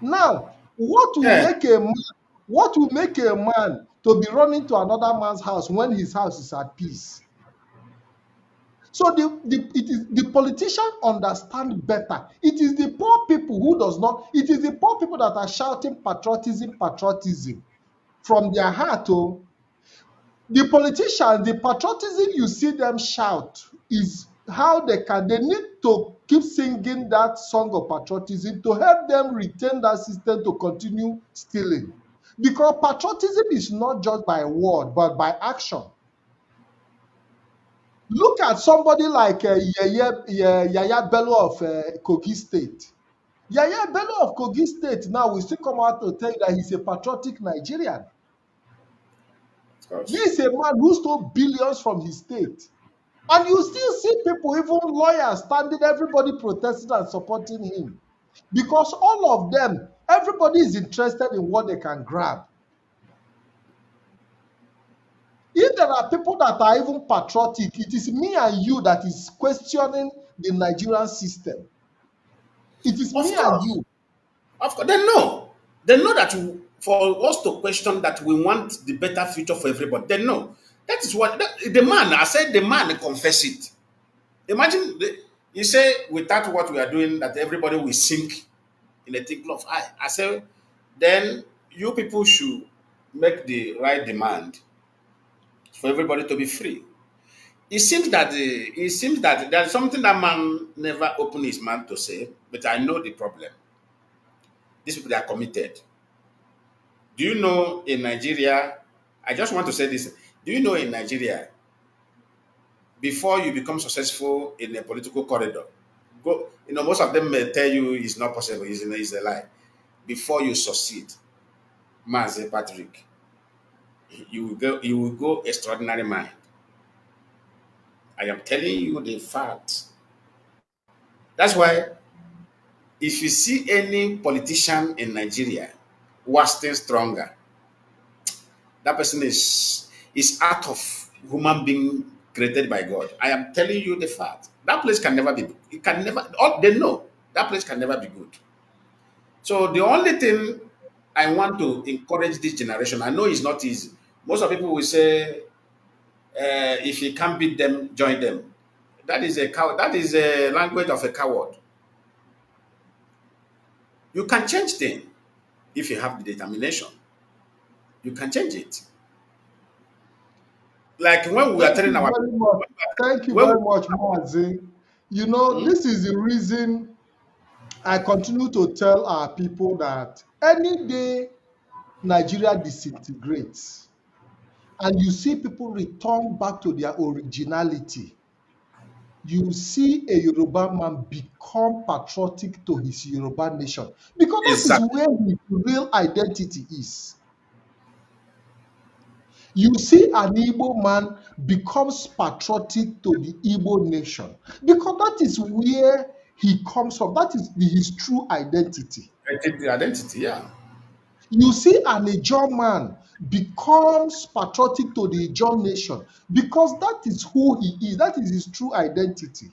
Now, Yeah. what will make a man to be running to another man's house when his house is at peace? So the politician understand better. It is the poor people who does not. It is the poor people that are shouting patriotism, patriotism. from their heart. Oh, the politicians, the patriotism you see them shout is how they need to keep singing that song of patriotism to help them retain that system to continue stealing. Because patriotism is not just by word, but by action. Look at somebody like Yaya Bello of Kogi State. Yaya Bello of Kogi State now will still come out to tell you that he's a patriotic Nigerian. He is a man who stole billions from his state. And you still see people, even lawyers, standing, everybody protesting and supporting him. Because all of them, everybody is interested in what they can grab. If there are people that are even patriotic, it is me and you that is questioning the Nigerian system. It is me and you. Of course, they know. They know that for us to question that we want the better future for everybody. They know. That is what the man, I said the man confess it. Imagine, you say without what we are doing that everybody will sink in a twinkle of eye. I say, then you people should make the right demand for everybody to be free. It seems that there's something that man never opened his mouth to say, but I know the problem. These people are committed. Do you know in Nigeria? I just want to say this. Do you know in Nigeria, before you become successful in a political corridor, most of them may tell you it's not possible, it's a lie. Before you succeed, Mazi Patrick, you will go extraordinary mind. I am telling you the fact. That's why if you see any politician in Nigeria wasting stronger, that person is out of human being created by God. I am telling you the fact. That place can never be. It can never. They know that place can never be good. So the only thing I want to encourage this generation, I know it's not easy. Most of people will say, if you can't beat them, join them. That is a coward. That is a language of a coward. You can change things if you have the determination. You can change it. Like when we are telling our Thank you when very much, Mazi. You know, this is the reason I continue to tell our people that any day Nigeria disintegrates and you see people return back to their originality, you see a Yoruba man become patriotic to his Yoruba nation because that is exactly. where his real identity is. You see an Igbo man becomes patriotic to the Igbo nation because that is where he comes from. That is his true identity. The identity, yeah. You see an Ijaw man becomes patriotic to the Ijaw nation because that is who he is. That is his true identity.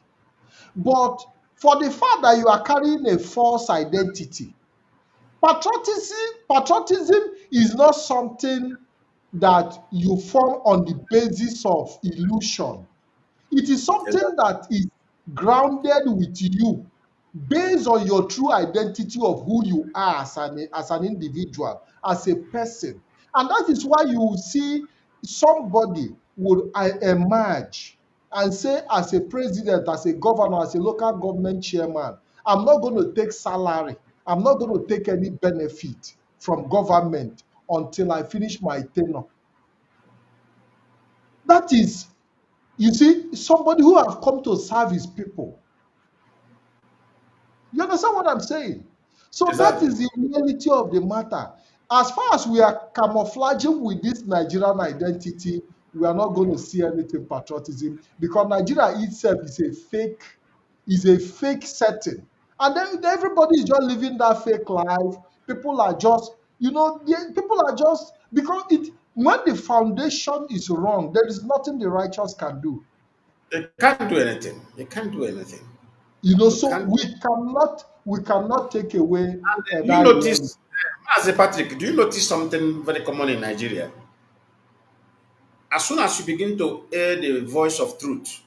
But for the fact that you are carrying a false identity, patriotism is not something that you form on the basis of illusion. It is something Exactly. that is grounded with you based on your true identity of who you are as an individual, as a person. And that is why you will see somebody would emerge and say, as a president, as a governor, as a local government chairman, I'm not going to take salary. I'm not going to take any benefit from government until I finish my tenure. That is, you see, somebody who have come to serve his people. You understand what I'm saying? So that Exactly. is the reality of the matter. As far as we are camouflaging with this Nigerian identity, we are not going to see anything patriotism because Nigeria itself is a fake setting. And then everybody is just living that fake life. People are just, people are just, because when the foundation is wrong, there is nothing the righteous can do. They can't do anything. They can't do anything. You So can't do. we cannot take away And you that reality. notice, as a Patrick, do you notice something very common in Nigeria? As soon as you begin to hear the voice of truth,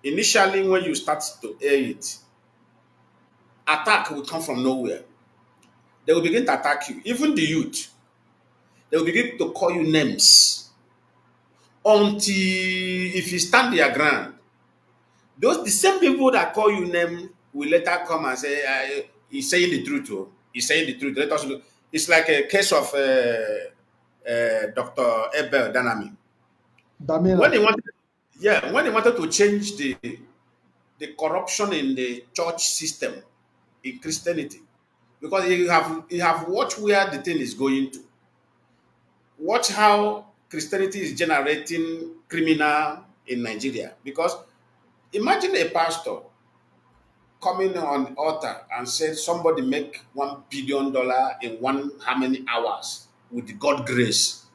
initially when you start to hear it, attack will come from nowhere. They will begin to attack you, even the youth. They will begin to call you names until if you stand their ground. Those the same people that call you name will later come and say, "He's saying the truth. Oh. He's saying the truth." Let us look. It's like a case of Dr. Abel Danami. When Damina. they wanted, yeah, when they wanted to change the corruption in the church system in Christianity, because you have watched where the thing is going to. Watch how Christianity is generating criminal in Nigeria. Because imagine a pastor coming on the altar and said somebody make $1 billion in one how many hours with the God grace.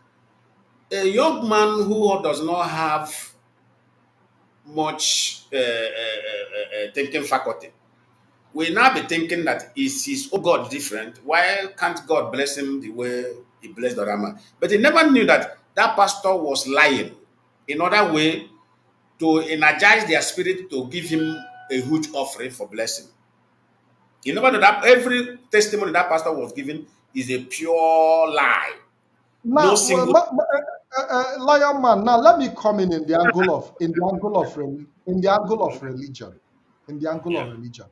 A young man who does not have much thinking faculty will now be thinking that is his own God different? Why can't God bless him the way he blessed the other man? But he never knew that that pastor was lying in order way to energize their spirit to give him a huge offering for blessing. You never know that every testimony that pastor was giving is a pure lie. No Now, single. Lion Man. Now, let me come in the angle of in the angle of religion, in the angle Yeah. of religion.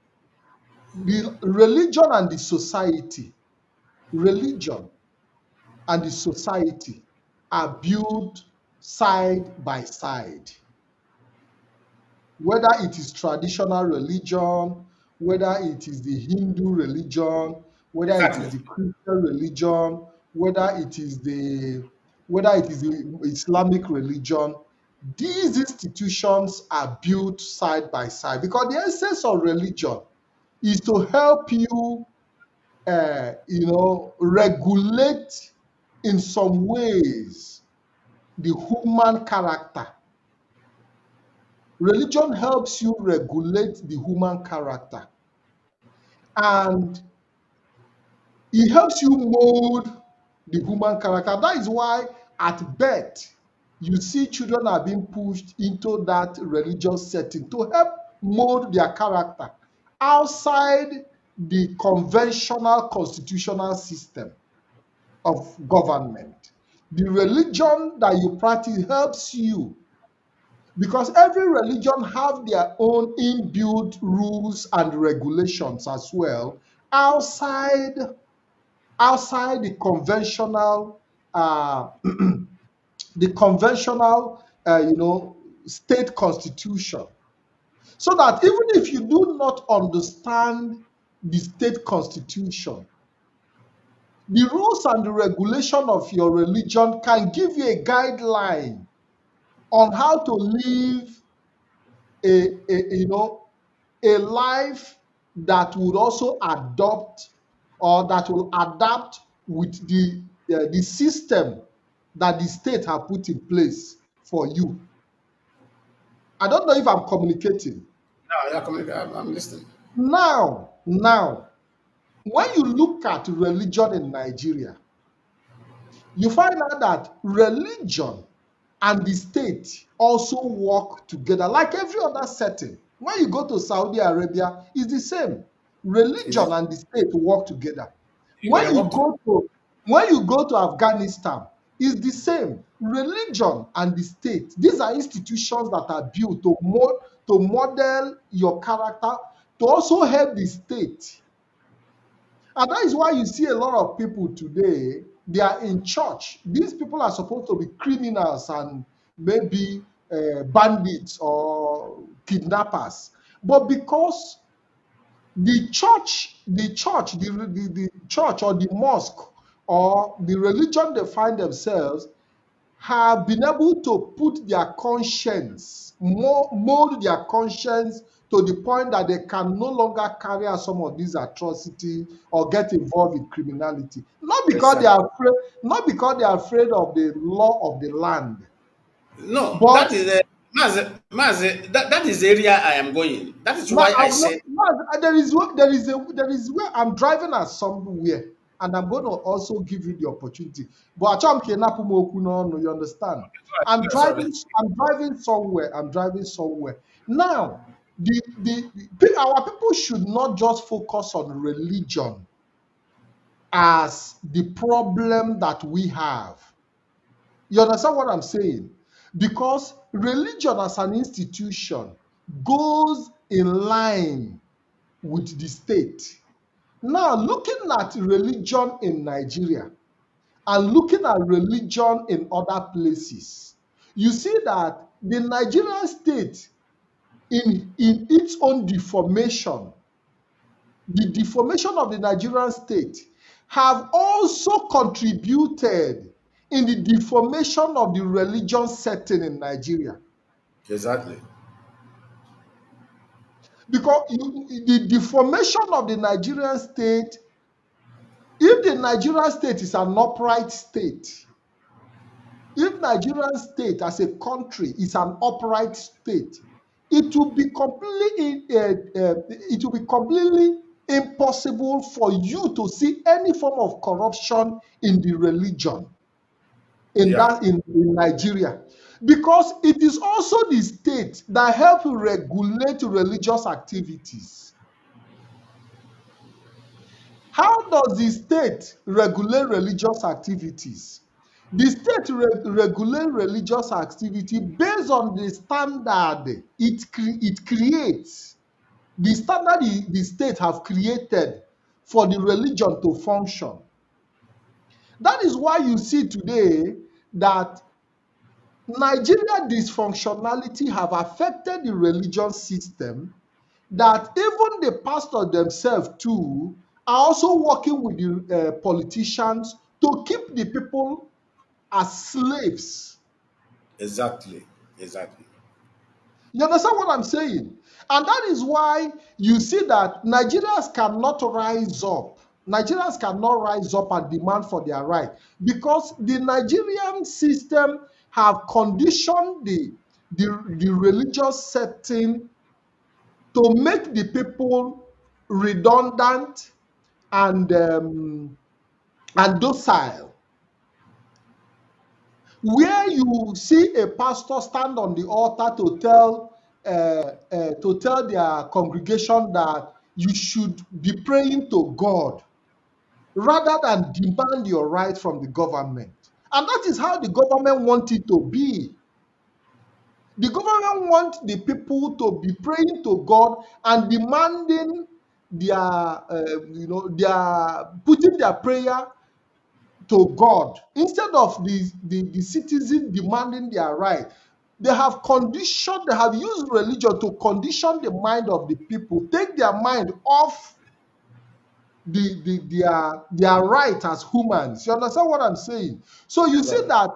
The religion and the society, religion and the society are built side by side. Whether it is traditional religion, whether it is the Hindu religion, whether it is Exactly. the Christian religion, whether it is the Islamic religion, these institutions are built side by side because the essence of religion is to help you, regulate in some ways the human character. Religion helps you regulate the human character and it helps you mold the human character. That is why at birth you see children are being pushed into that religious setting to help mold their character outside the conventional constitutional system of government. The religion that you practice helps you because every religion have their own inbuilt rules and regulations as well outside the conventional the conventional state constitution, so that even if you do not understand the state constitution, the rules and the regulation of your religion can give you a guideline on how to live a life that would also adopt or that will adapt with the system that the state have put in place for you. I don't know if I'm communicating. No, I'm listening. Now, when you look at religion in Nigeria, you find out that religion and the state also work together like every other setting. When you go to Saudi Arabia, it's the same. Is Religion and the state work together. they When you work together. go to when you go to Afghanistan, it's the same. Religion and the state. These are institutions that are built to model your character, to also help the state. And that is why you see a lot of people today, they are in church. These people are supposed to be criminals and maybe bandits or kidnappers. But because the church or the mosque or the religion they find themselves have been able to put their conscience, mold their conscience to the point that they can no longer carry out some of these atrocities or get involved in criminality. Not because they Exactly. are afraid, not because they are afraid of the law of the land, No, but that is Mazi, that is the area I am going. That is now, why I said there is where I'm driving at somewhere, and I'm going to also give you the opportunity. But you understand? sorry. I'm driving somewhere. I'm driving somewhere. Now, our people should not just focus on religion as the problem that we have. You understand what I'm saying? Because religion as an institution goes in line with the state. Now, looking at religion in Nigeria and looking at religion in other places, you see that the Nigerian state, in its own deformation, the deformation of the Nigerian state, have also contributed in the deformation of the religion setting in Nigeria. Exactly. Because the deformation of the Nigerian state, if the Nigerian state is an upright state, if Nigerian state as a country is an upright state, it will be completely impossible for you to see any form of corruption in the religion Yeah. in Nigeria, because it is also the state that help regulate religious activities. How does the state regulate religious activities? The state regulate religious activity based on the standard it creates, the standard the state have created for the religion to function. That is why you see today that Nigeria dysfunctionality have affected the religion system, that even the pastors themselves too are also working with the politicians to keep the people as slaves. Exactly. Exactly. You understand what I'm saying? And that is why you see that Nigerians cannot rise up. Nigerians cannot rise up and demand for their right, because the Nigerian system have conditioned the religious setting to make the people redundant and docile. Where you see a pastor stand on the altar to tell their congregation that you should be praying to God rather than demand your right from the government. And that is how the government wants it to be. The government wants the people to be praying to God and demanding their putting their prayer to God instead of the citizen demanding their right. They have used religion to condition the mind of the people, take their mind off their right as humans. You understand what I'm saying? So you see Exactly. that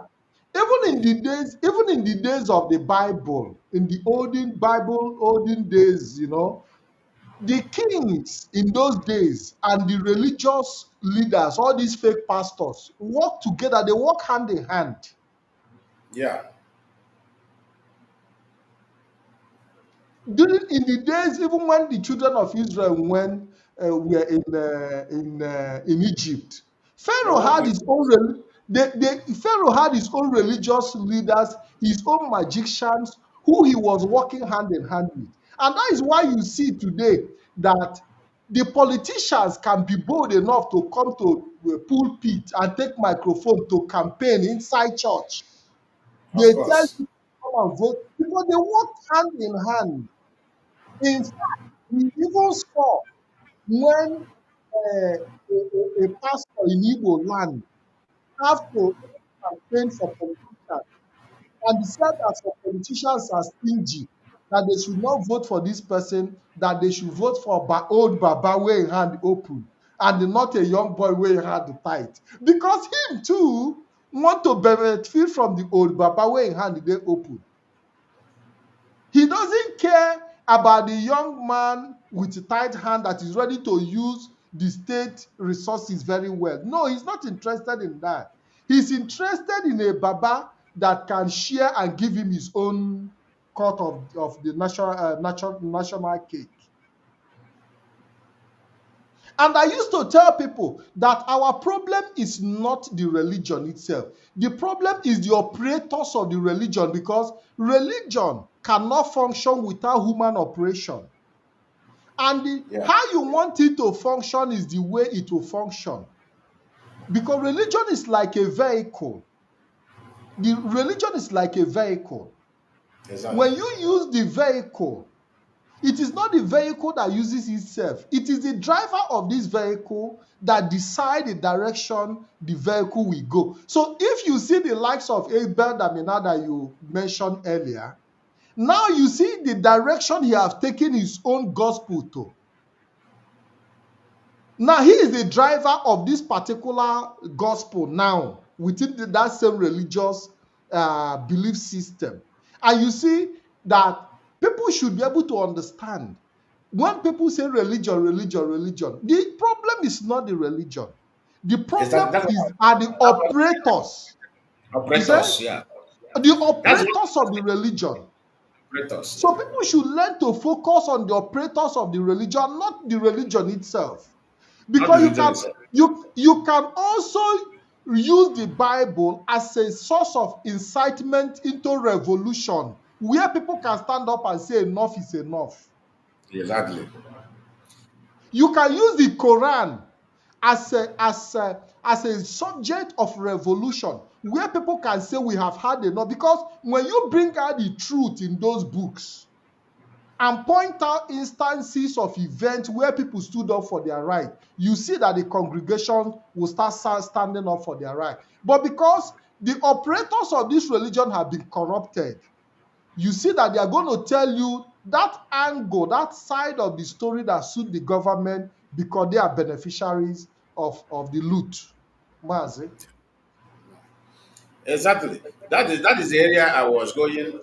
even in the days of the Bible, in the olden days, the kings in those days and the religious leaders, all these fake pastors, work together. They work hand in hand. Yeah. In the days, even when the children of Israel were in Egypt, They're Pharaoh had working. his own Pharaoh had his own religious leaders, his own magicians, who he was working hand in hand with. And that is why you see today that the politicians can be bold enough to come to the pulpit and take microphone to campaign inside church. Of They tell course. people to come and vote because they work hand in hand. In fact, we even saw when a pastor in Igbo land have to campaign for politicians, and said that some politicians are stingy, that they should not vote for this person, that they should vote for old Baba wey him hand open, and not a young boy wey him hand tight. Because him too want to benefit from the old Baba wey him hand dey open. He doesn't care about the young man with a tight hand that is ready to use the state resources very well. No, he's not interested in that. He's interested in a Baba that can share and give him his own cut of the national cake. And I used to tell people that our problem is not the religion itself. The problem is the operators of the religion, because religion cannot function without human operation. And Yeah. how you want it to function is the way it will function. Because religion is like a vehicle. The religion is like a vehicle. Exactly. When you use the vehicle, it is not the vehicle that uses itself. It is the driver of this vehicle that decide the direction the vehicle will go. So if you see the likes of Abel Damina that you mentioned earlier, now you see the direction he has taken his own gospel to. Now he is the driver of this particular gospel now within that same religious belief system. And you see that people should be able to understand when people say religion, religion, religion, the problem is not the religion. The Is problem that's are the operators. You say operators, yeah. the That's what operators of the religion. operators, So yeah. people should learn to focus on the operators of the religion, not the religion itself. Not the Because religion itself. you can also use the Bible as a source of incitement into revolution, where people can stand up and say enough is enough. Exactly. You can use the Quran as a subject of revolution, where people can say we have had enough. Because when you bring out the truth in those books and point out instances of events where people stood up for their right, you see that the congregation will start standing up for their right. But because the operators of this religion have been corrupted, you see that they are going to tell you that angle, that side of the story that suit the government because they are beneficiaries of the loot. Mazi. Exactly. That is the area I was going.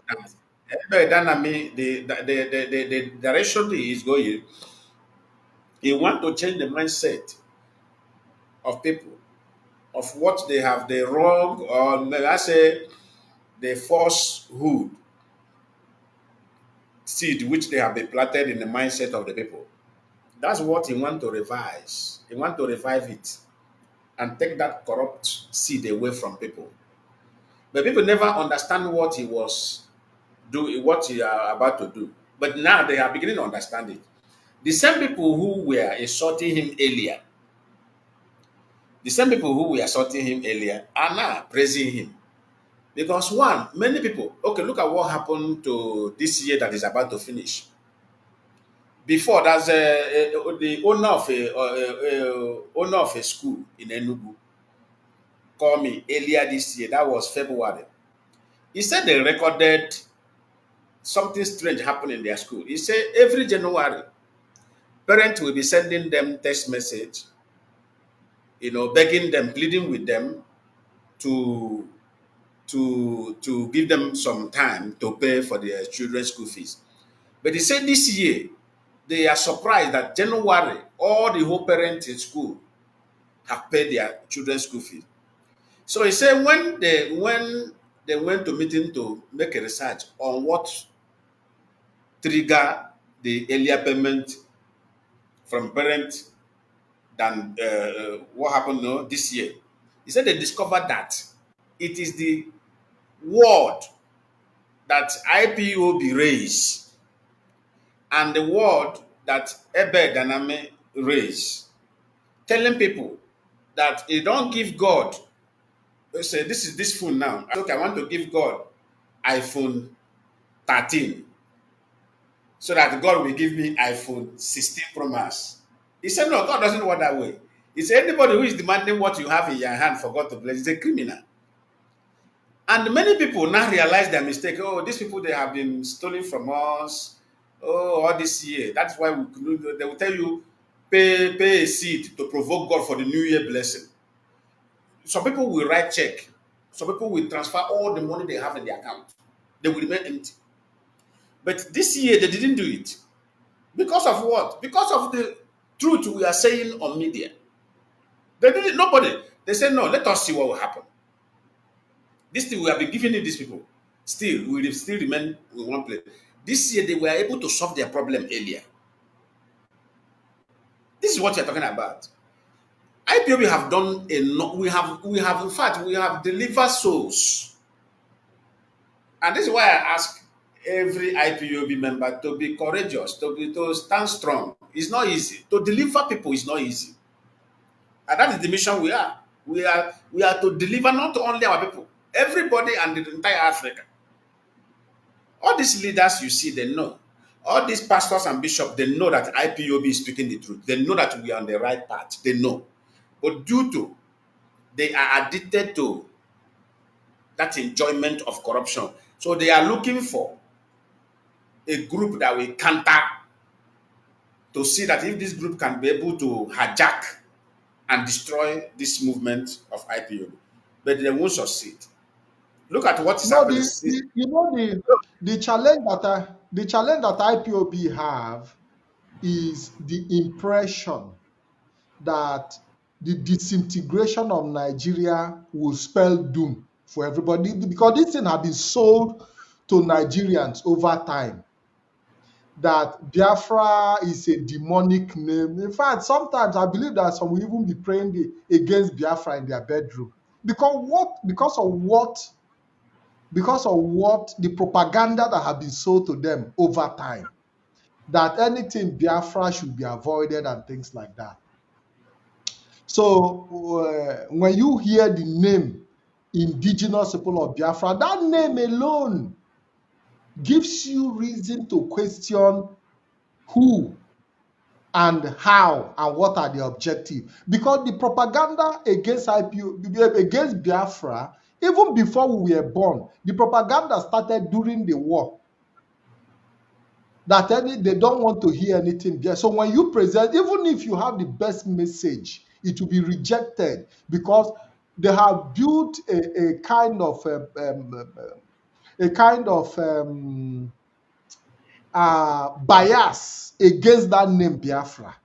That dynamic, the direction he is going, he want to change the mindset of people of what they have the wrong, or may I say the falsehood seed which they have been planted in the mindset of the people. That's what he want to revise. He want to revive it and take that corrupt seed away from people. But people never understand what he was doing, what he are about to do. But now they are beginning to understand it. The same people who were insulting him earlier, the same people who were insulting him earlier are now praising him. Because one, many people, okay, look at what happened to this year that is about to finish. Before, there's the owner of a school in Enugu called me earlier this year. That was February. He said they recorded something strange happened in their school. He said every January, parents will be sending them text message, begging them, pleading with them to to give them some time to pay for their children's school fees. But he said this year they are surprised that January all the whole parents in school have paid their children's school fees. So he said when they went to meeting to make a research on what trigger the earlier payment from parents than what happened this year. He said they discovered that it is the word that IPOB raised and the word that Ebe Daname raised, telling people that you don't give God, they say, this is this phone now. Okay, I want to give God iPhone 13 so that God will give me iPhone 16 Pro Max. He said, no, God doesn't work that way. He said, anybody who is demanding what you have in your hand for God to bless is a criminal. And many people now realize their mistake. Oh, these people, they have been stolen from us. Oh, all this year. That's why they will tell you, pay a seed to provoke God for the New Year blessing. Some people will write check. Some people will transfer all the money they have in their account. They will remain empty. But this year, they didn't do it. Because of what? Because of the truth we are saying on media. They did it, nobody. They said, no, let us see what will happen. This thing we have been giving it these people. Still, we will still remain in one place. This year, they were able to solve their problem earlier. This is what you're talking about. IPOB have done enough. In fact, we have delivered souls. And this is why I ask every IPOB member to be courageous, to stand strong. It's not easy. To deliver people is not easy. And that is the mission we are. We are to deliver not only our people, everybody and the entire Africa. All these leaders you see, they know. All these pastors and bishops, they know that IPOB is speaking the truth. They know that we are on the right path. They know. But due to they are addicted to that enjoyment of corruption. So they are looking for a group that will counter to see that if this group can be able to hijack and destroy this movement of IPOB, but they won't succeed. Look at what is No, happening. the challenge that IPOB have is the impression that the disintegration of Nigeria will spell doom for everybody because this thing has been sold to Nigerians over time. That Biafra is a demonic name. In fact, sometimes I believe that some will even be praying against Biafra in their bedroom because of what the propaganda that have been sold to them over time. That anything Biafra should be avoided and things like that. So when you hear the name indigenous people of Biafra, that name alone gives you reason to question who and how and what are the objectives. Because the propaganda against against Biafra, even before we were born, the propaganda started during the war. That they don't want to hear anything there. So when you present, even if you have the best message, it will be rejected because they have built a kind of bias against that name Biafra.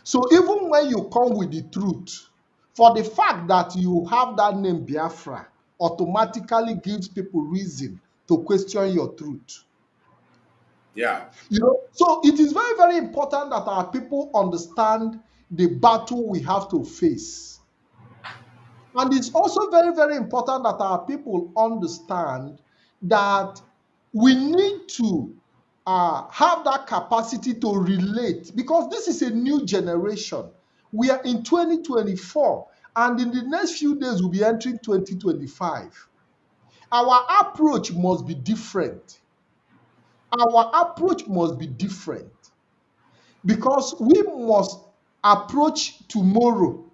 So even when you come with the truth, for the fact that you have that name Biafra, automatically gives people reason to question your truth. Yeah. So it is very, very important that our people understand the battle we have to face. And it's also very, very important that our people understand that we need to have that capacity to relate because this is a new generation. We are in 2024, and in the next few days, we'll be entering 2025. Our approach must be different. Our approach must be different because we must approach tomorrow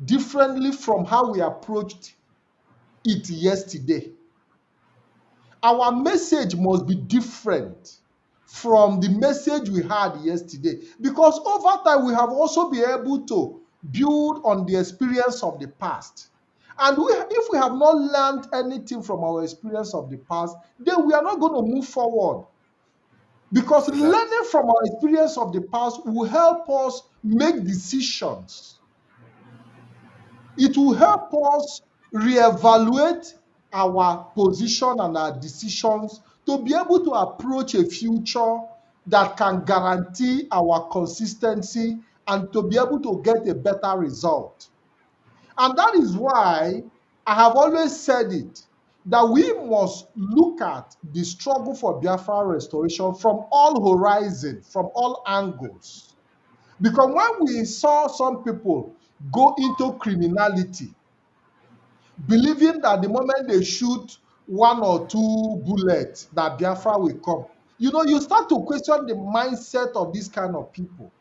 differently from how we approached it yesterday. Our message must be different from the message we had yesterday because over time we have also been able to build on the experience of the past. And if we have not learned anything from our experience of the past, then we are not going to move forward. Because Exactly. learning from our experience of the past will help us make decisions. It will help us reevaluate our position and our decisions to be able to approach a future that can guarantee our consistency and to be able to get a better result. And that is why I have always said it, that we must look at the struggle for Biafra restoration from all horizons, from all angles. Because when we saw some people go into criminality, believing that the moment they shoot one or two bullets, that Biafra will come, you start to question the mindset of these kind of people.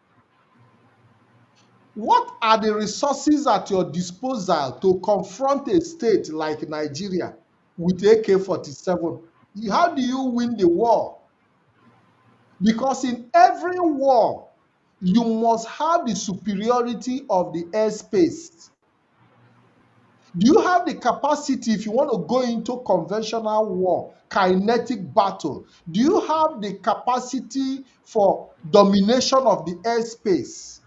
What are the resources at your disposal to confront a state like Nigeria with AK-47? How do you win the war? Because in every war, you must have the superiority of the airspace. Do you have the capacity, if you want to go into conventional war, kinetic battle? Do you have the capacity for domination of the airspace?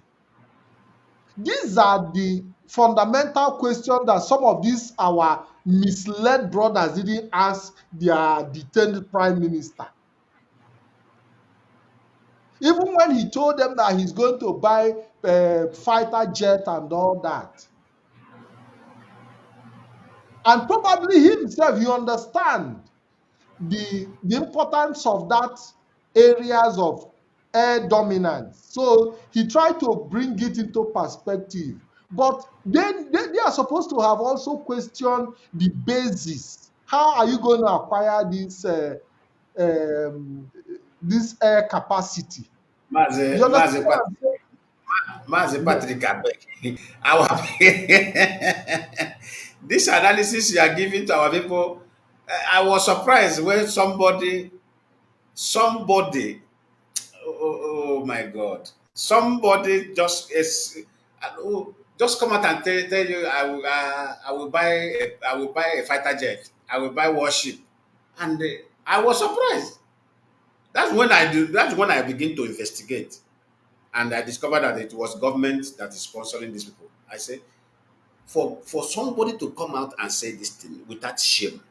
These are the fundamental questions that some of these our misled brothers didn't ask their detained prime minister. Even when he told them that he's going to buy a fighter jet and all that. And probably himself, he understands the importance of that areas of air dominance. So he tried to bring it into perspective. But then they are supposed to have also questioned the basis. How are you going to acquire um, this air capacity? Mazi, You understand Mazi, what I'm saying? Mazi Yes, Patrick Abeg. Our this analysis you are giving to our people, I was surprised when somebody, oh my God, somebody just come out and tell you I will buy a fighter jet, I will buy warship, and I was surprised. That's when I begin to investigate, and I discovered that it was government that is sponsoring these people. I say, for somebody to come out and say this thing without shame,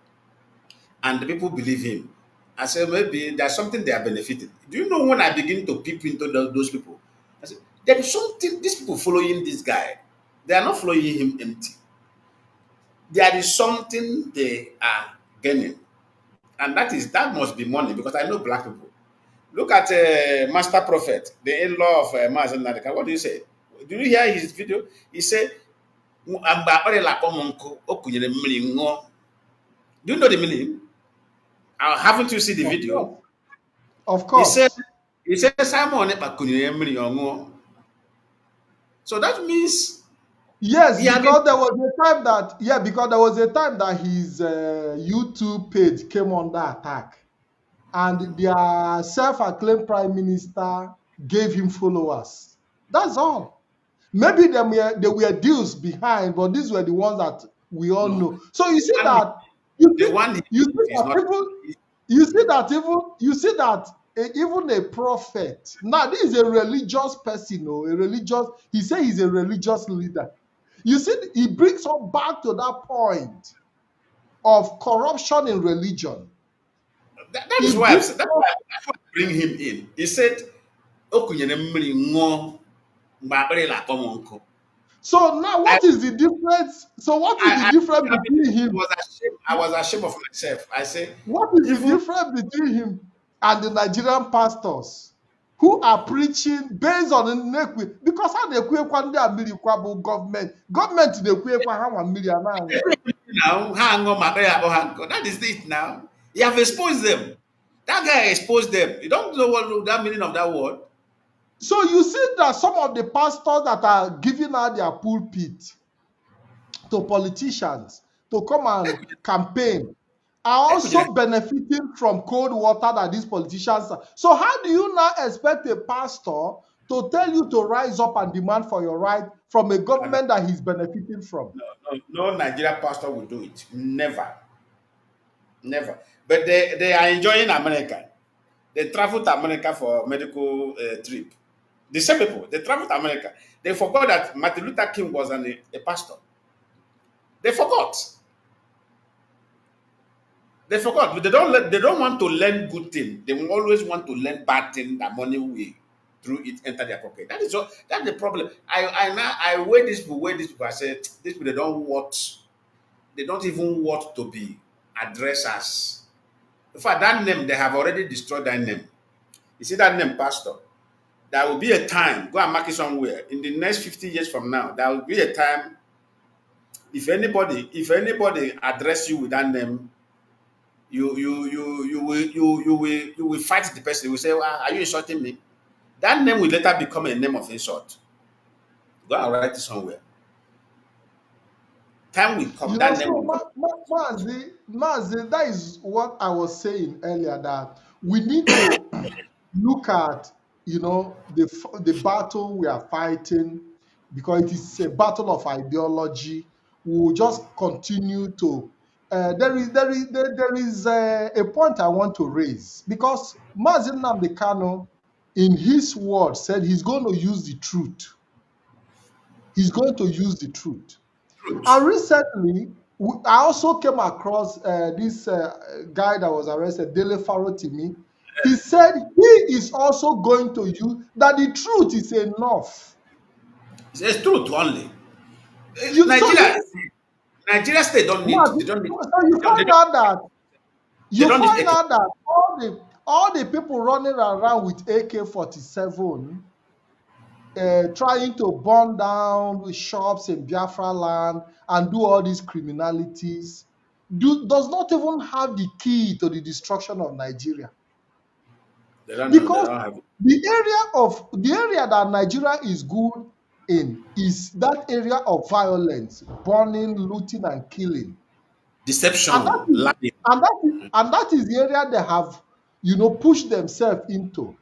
and the people believe him, I said maybe there's something they are benefiting. Do you know when I begin to peep into those people? I said there is something these people following this guy. They are not following him empty. There is something they are gaining, and that must be money because I know black people. Look at Master Prophet, the in-law of Mazi Nnamdi. What do you say? Do you hear his video? He said, "Mgbe akpịrị lakpọ m nkụ, o kunyere mmiri ṅụọ." Do you know the meaning? Haven't you seen the of video? course. Of He said, course. Simon Ekpa kunyere mmiri ọṅụọ. So that means Yes, he had it. because there was a time that because there was a time that his YouTube page came under attack, and their self-acclaimed prime minister gave him followers. That's all. Maybe there were deals behind, but these were the ones that we all No. know. So you see And that you the see one he you see is that not. even you see that even a prophet. Now this is a religious person, no, a religious. He said he's a religious leader. You see, he brings us back to that point of corruption in religion. That He is why brings us. that's why I bring him in. He said, "O kunyere mmiri ṅụọ mgbe akpịrị lakpọ m nkụ." So now, I, what is the difference? So what is the difference between him? I was ashamed of myself. I say, What is the even difference between him and the Nigerian pastors who are preaching based on the nekwe? Because how they kwekwa ndị Amerikwa bụ gọọmenti na-ekwekwa ha nwa mmiri a na-aṅụ. now, hang on, my that is it now. You have exposed them. That guy exposed them. You don't know what that meaning of that word. So you see that some of the pastors that are giving out their pulpit to politicians to come and campaign are also benefiting from cold water that these politicians are. So how do you now expect a pastor to tell you to rise up and demand for your right from a government that he's benefiting from? No Nigerian pastor will do it. Never. Never. But they are enjoying America. They travel to America for medical trip. The same people, they travel to America. They forgot that Martin Luther King was a pastor. They forgot. They forgot. But they don't want to learn good thing. They always want to learn bad thing that money will through it enter their pocket. That's the problem. I weigh these people. I say these people they don't even want to be addressed as. In fact, that name they have already destroyed that name. You see that name, Pastor? There will be a time, go and mark it somewhere. In the next 50 years from now, there will be a time if anybody address you with that name, you will fight the person. You will say, well, are you insulting me? That name will later become a name of insult. Go and write it somewhere. Time will come, that name So will come. Mazi, that is what I was saying earlier, that we need to look at, the battle we are fighting, because it is a battle of ideology. We will just continue to. There is a point I want to raise, because Mazi Nnamdi Kanu, in his words, said he's going to use the truth. He's going to use the truth. And recently, I also came across this guy that was arrested, Dele Farotimi. He said he is also going to use that the truth is enough. It's truth only. You, so Nigeria, you, Nigeria state don't need. They don't need. so you They don't, find out that they don't need AK. all the people running around with AK-47 trying to burn down shops in Biafra land and do all these criminalities, does not even have the key to the destruction of Nigeria. They don't know. They Because don't have it. the area that Nigeria is good in is that area of violence, burning, looting, and killing. And that Deception, is lying. and that is the area they have, pushed themselves into,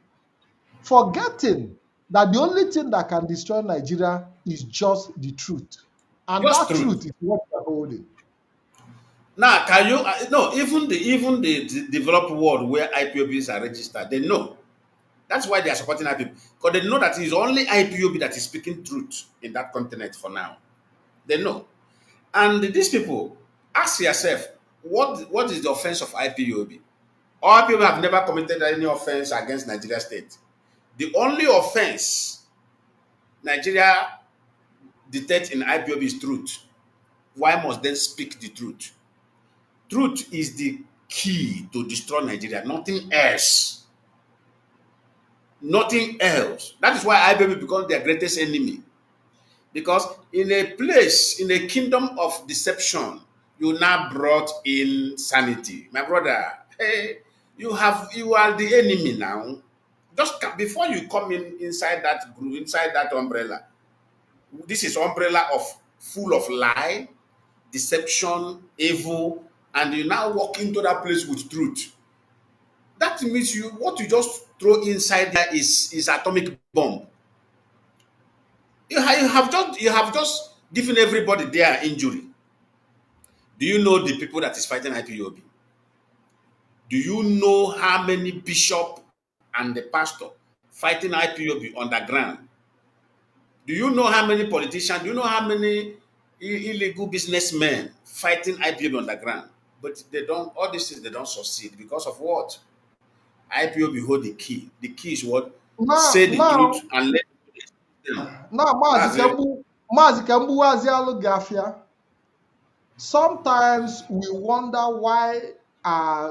forgetting that the only thing that can destroy Nigeria is just the truth. And Just that truth. truth is what they're holding. Now, can you? No, even the developed world where IPOBs are registered, they know. That's why they are supporting IPOB because they know that it's only IPOB that is speaking truth in that continent for now. They know. And these people, ask yourself, what is the offense of IPOB? All people have never committed any offense against Nigeria state. The only offense Nigeria detects in IPOB is truth. Why must they speak the truth? Truth is the key to destroy Nigeria. Nothing else. Nothing else. That is why IPOB becomes their greatest enemy. Because in a place, in a kingdom of deception, you now brought in sanity. My brother, hey, you are the enemy now. Before you come inside that group, inside that umbrella, this is umbrella of full of lie, deception, evil, and you now walk into that place with truth. That means what you just throw inside there is atomic bomb. You have just given everybody their injury. Do you know the people that is fighting IPOB? Do you know how many bishop and the pastor fighting IPOB underground? Do you know how many politicians? Do you know how many illegal businessmen fighting IPOB underground? But they don't. All these things they don't succeed because of what? IPOB hold the key. The key is what? Now, Say the now, truth and let them. now, That's it. Mazi Kembu Wazialu Gafia. Sometimes we wonder why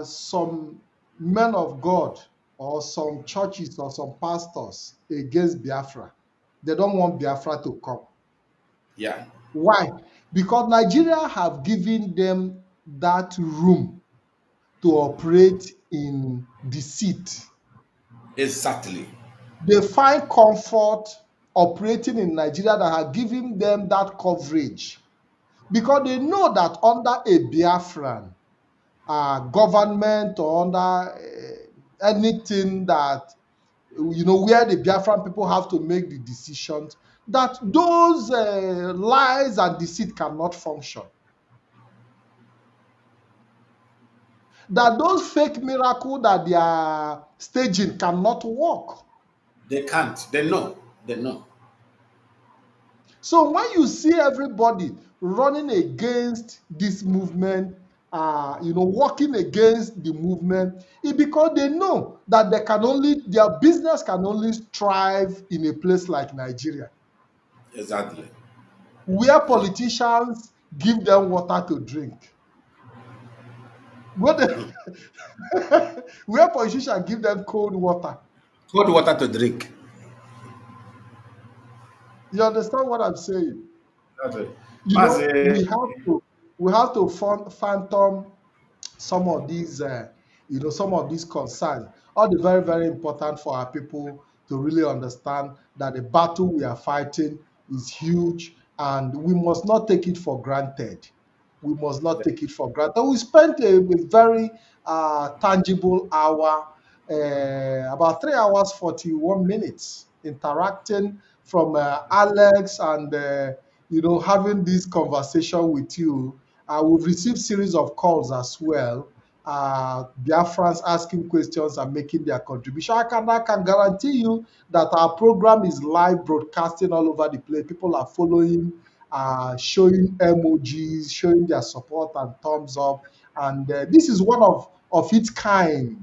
some men of God or some churches or some pastors against Biafra. They don't want Biafra to come. Yeah, Why? Because Nigeria have given them that room to operate in deceit. exactly. They find comfort operating in Nigeria that have given them that coverage because they know that under a Biafran government or under anything that, where the Biafran people have to make the decisions, that those lies and deceit cannot function. That those fake miracles that they are staging cannot work. They can't. They know. They know. So when you see everybody running against this movement, working against the movement, it's because they know that their business can only thrive in a place like Nigeria, Exactly. where politicians give them water to drink. Where, where politicians give them cold water. Cold water to drink. You understand what I'm saying? That's it. You know, Mazi, we have to phantom some of these concerns. All the very, very important for our people to really understand that the battle we are fighting is huge and we must not take it for granted. We must not take it for granted. We spent a very tangible hour, about 3 hours 41 minutes, interacting from Alex and having this conversation with you. We've received series of calls as well. Biafrans asking questions and making their contribution. I can guarantee you that our program is live broadcasting all over the place. People are following, showing emojis, showing their support and thumbs up. And this is one of its kind.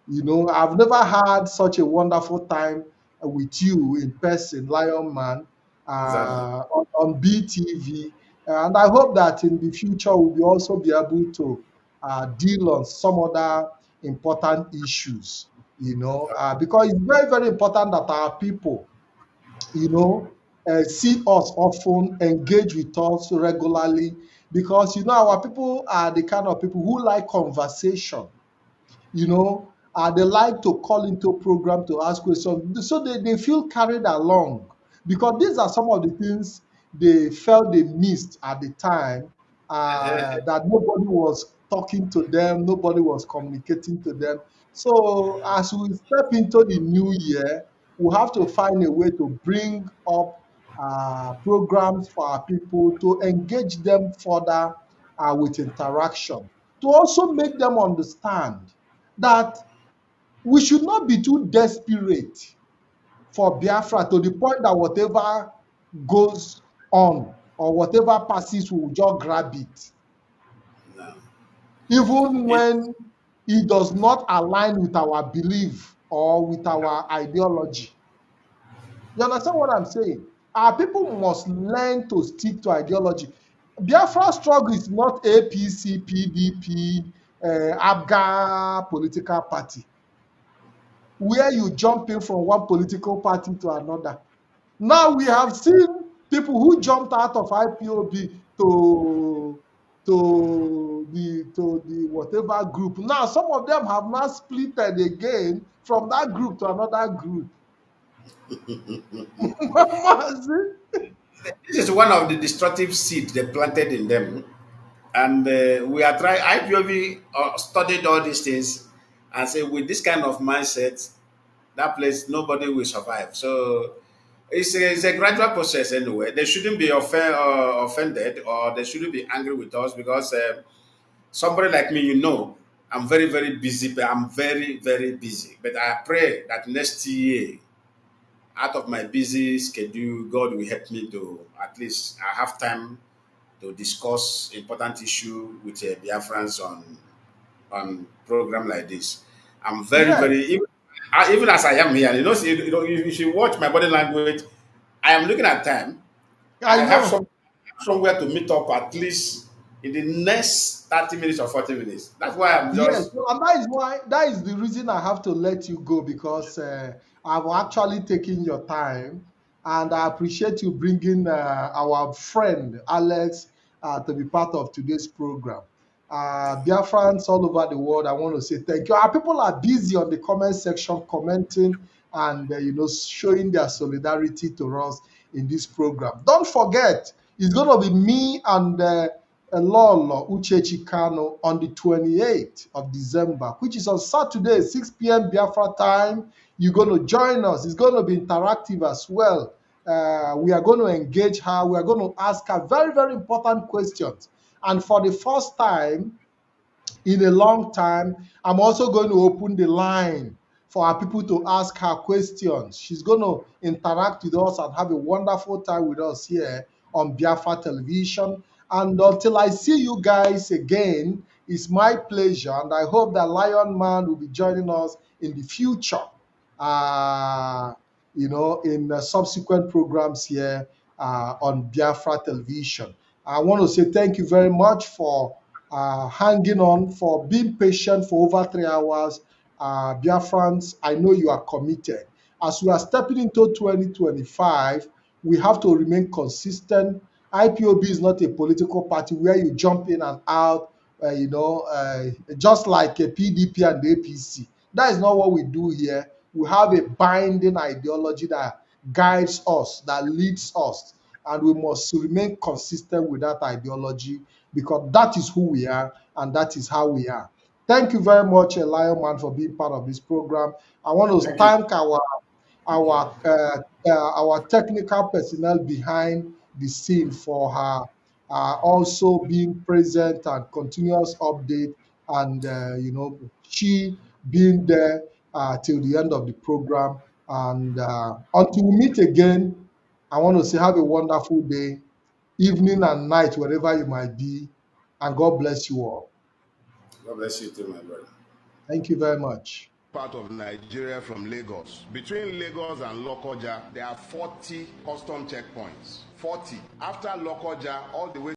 I've never had such a wonderful time with you in person, Lion Man, exactly. on BTV. And I hope that in the future we'll also be able to deal on some other important issues, because it's very, very important that our people, see us often, engage with us regularly, because our people are the kind of people who like conversation. They like to call into program to ask questions, so they feel carried along, because these are some of the things they felt they missed at the time, that nobody was talking to them, nobody was communicating to them. So as we step into the new year, we have to find a way to bring up programs for our people, to engage them further with interaction, to also make them understand that we should not be too desperate for Biafra, to the point that whatever goes on or whatever passes, we will just grab it, No. even It, when it does not align with our belief or with our ideology. You understand what I'm saying? Our people must learn to stick to ideology. Biafra struggle is not APC, PDP, ABGA political party, where you jump in from one political party to another. Now we have seen people who jumped out of IPOB to the whatever group. Now some of them have now splitted again from that group to another group. Mazi? this is one of the destructive seeds they planted in them. And we are trying, IPOV studied all these things and say, with this kind of mindset, that place, nobody will survive. So it's a gradual process anyway. They shouldn't be offended, or they shouldn't be angry with us, because somebody like me, I'm very, very busy. But I'm very, very busy. But I pray that next year, out of my busy schedule, God will help me to at least I have time to discuss important issue with Biafrans on program like this. I'm very, Yes, very even as I am here. You should watch my body language. I am looking at time. I I have know. somewhere to meet up at least in the next 30 minutes or 40 minutes. That's why I'm Yes, just so, and that is the reason I have to let you go, because I've actually taken your time, and I appreciate you bringing our friend Alex to be part of today's program. Biafrans all over the world, I want to say thank you. Our people are busy on the comment section, commenting and showing their solidarity to us in this program. Don't forget, it's going to be me and Lolo Uchechi Kanu on the 28th of December, which is on Saturday, 6 p.m. Biafra time. You're going to join us. It's going to be interactive as well. We are going to engage her. We are going to ask her very, very important questions. And for the first time in a long time, I'm also going to open the line for our people to ask her questions. She's going to interact with us and have a wonderful time with us here on Biafra Television. And until I see you guys again, it's my pleasure. And I hope that Lion Man will be joining us in the future, in subsequent programs here on Biafra Television. I want to say thank you very much for hanging on, for being patient for over 3 hours. Biafrans, I know you are committed. As we are stepping into 2025, we have to remain consistent. IPOB is not a political party where you jump in and out, just like a PDP and the APC. That is not what we do here. We have a binding ideology that guides us, that leads us, and we must remain consistent with that ideology, because that is who we are and that is how we are. Thank you very much, Lion Man, for being part of this program. I want to thank you. thank our technical personnel behind the scene for her also being present and continuous update, and she being there till the end of the program. And until we meet again, I want to say have a wonderful day, evening and night, wherever you might be, and God bless you all. God bless you too, my brother. Thank you very much. Part of Nigeria from Lagos. Between Lagos and Lokoja, there are 40 custom checkpoints. 40. After Lokoja, all the way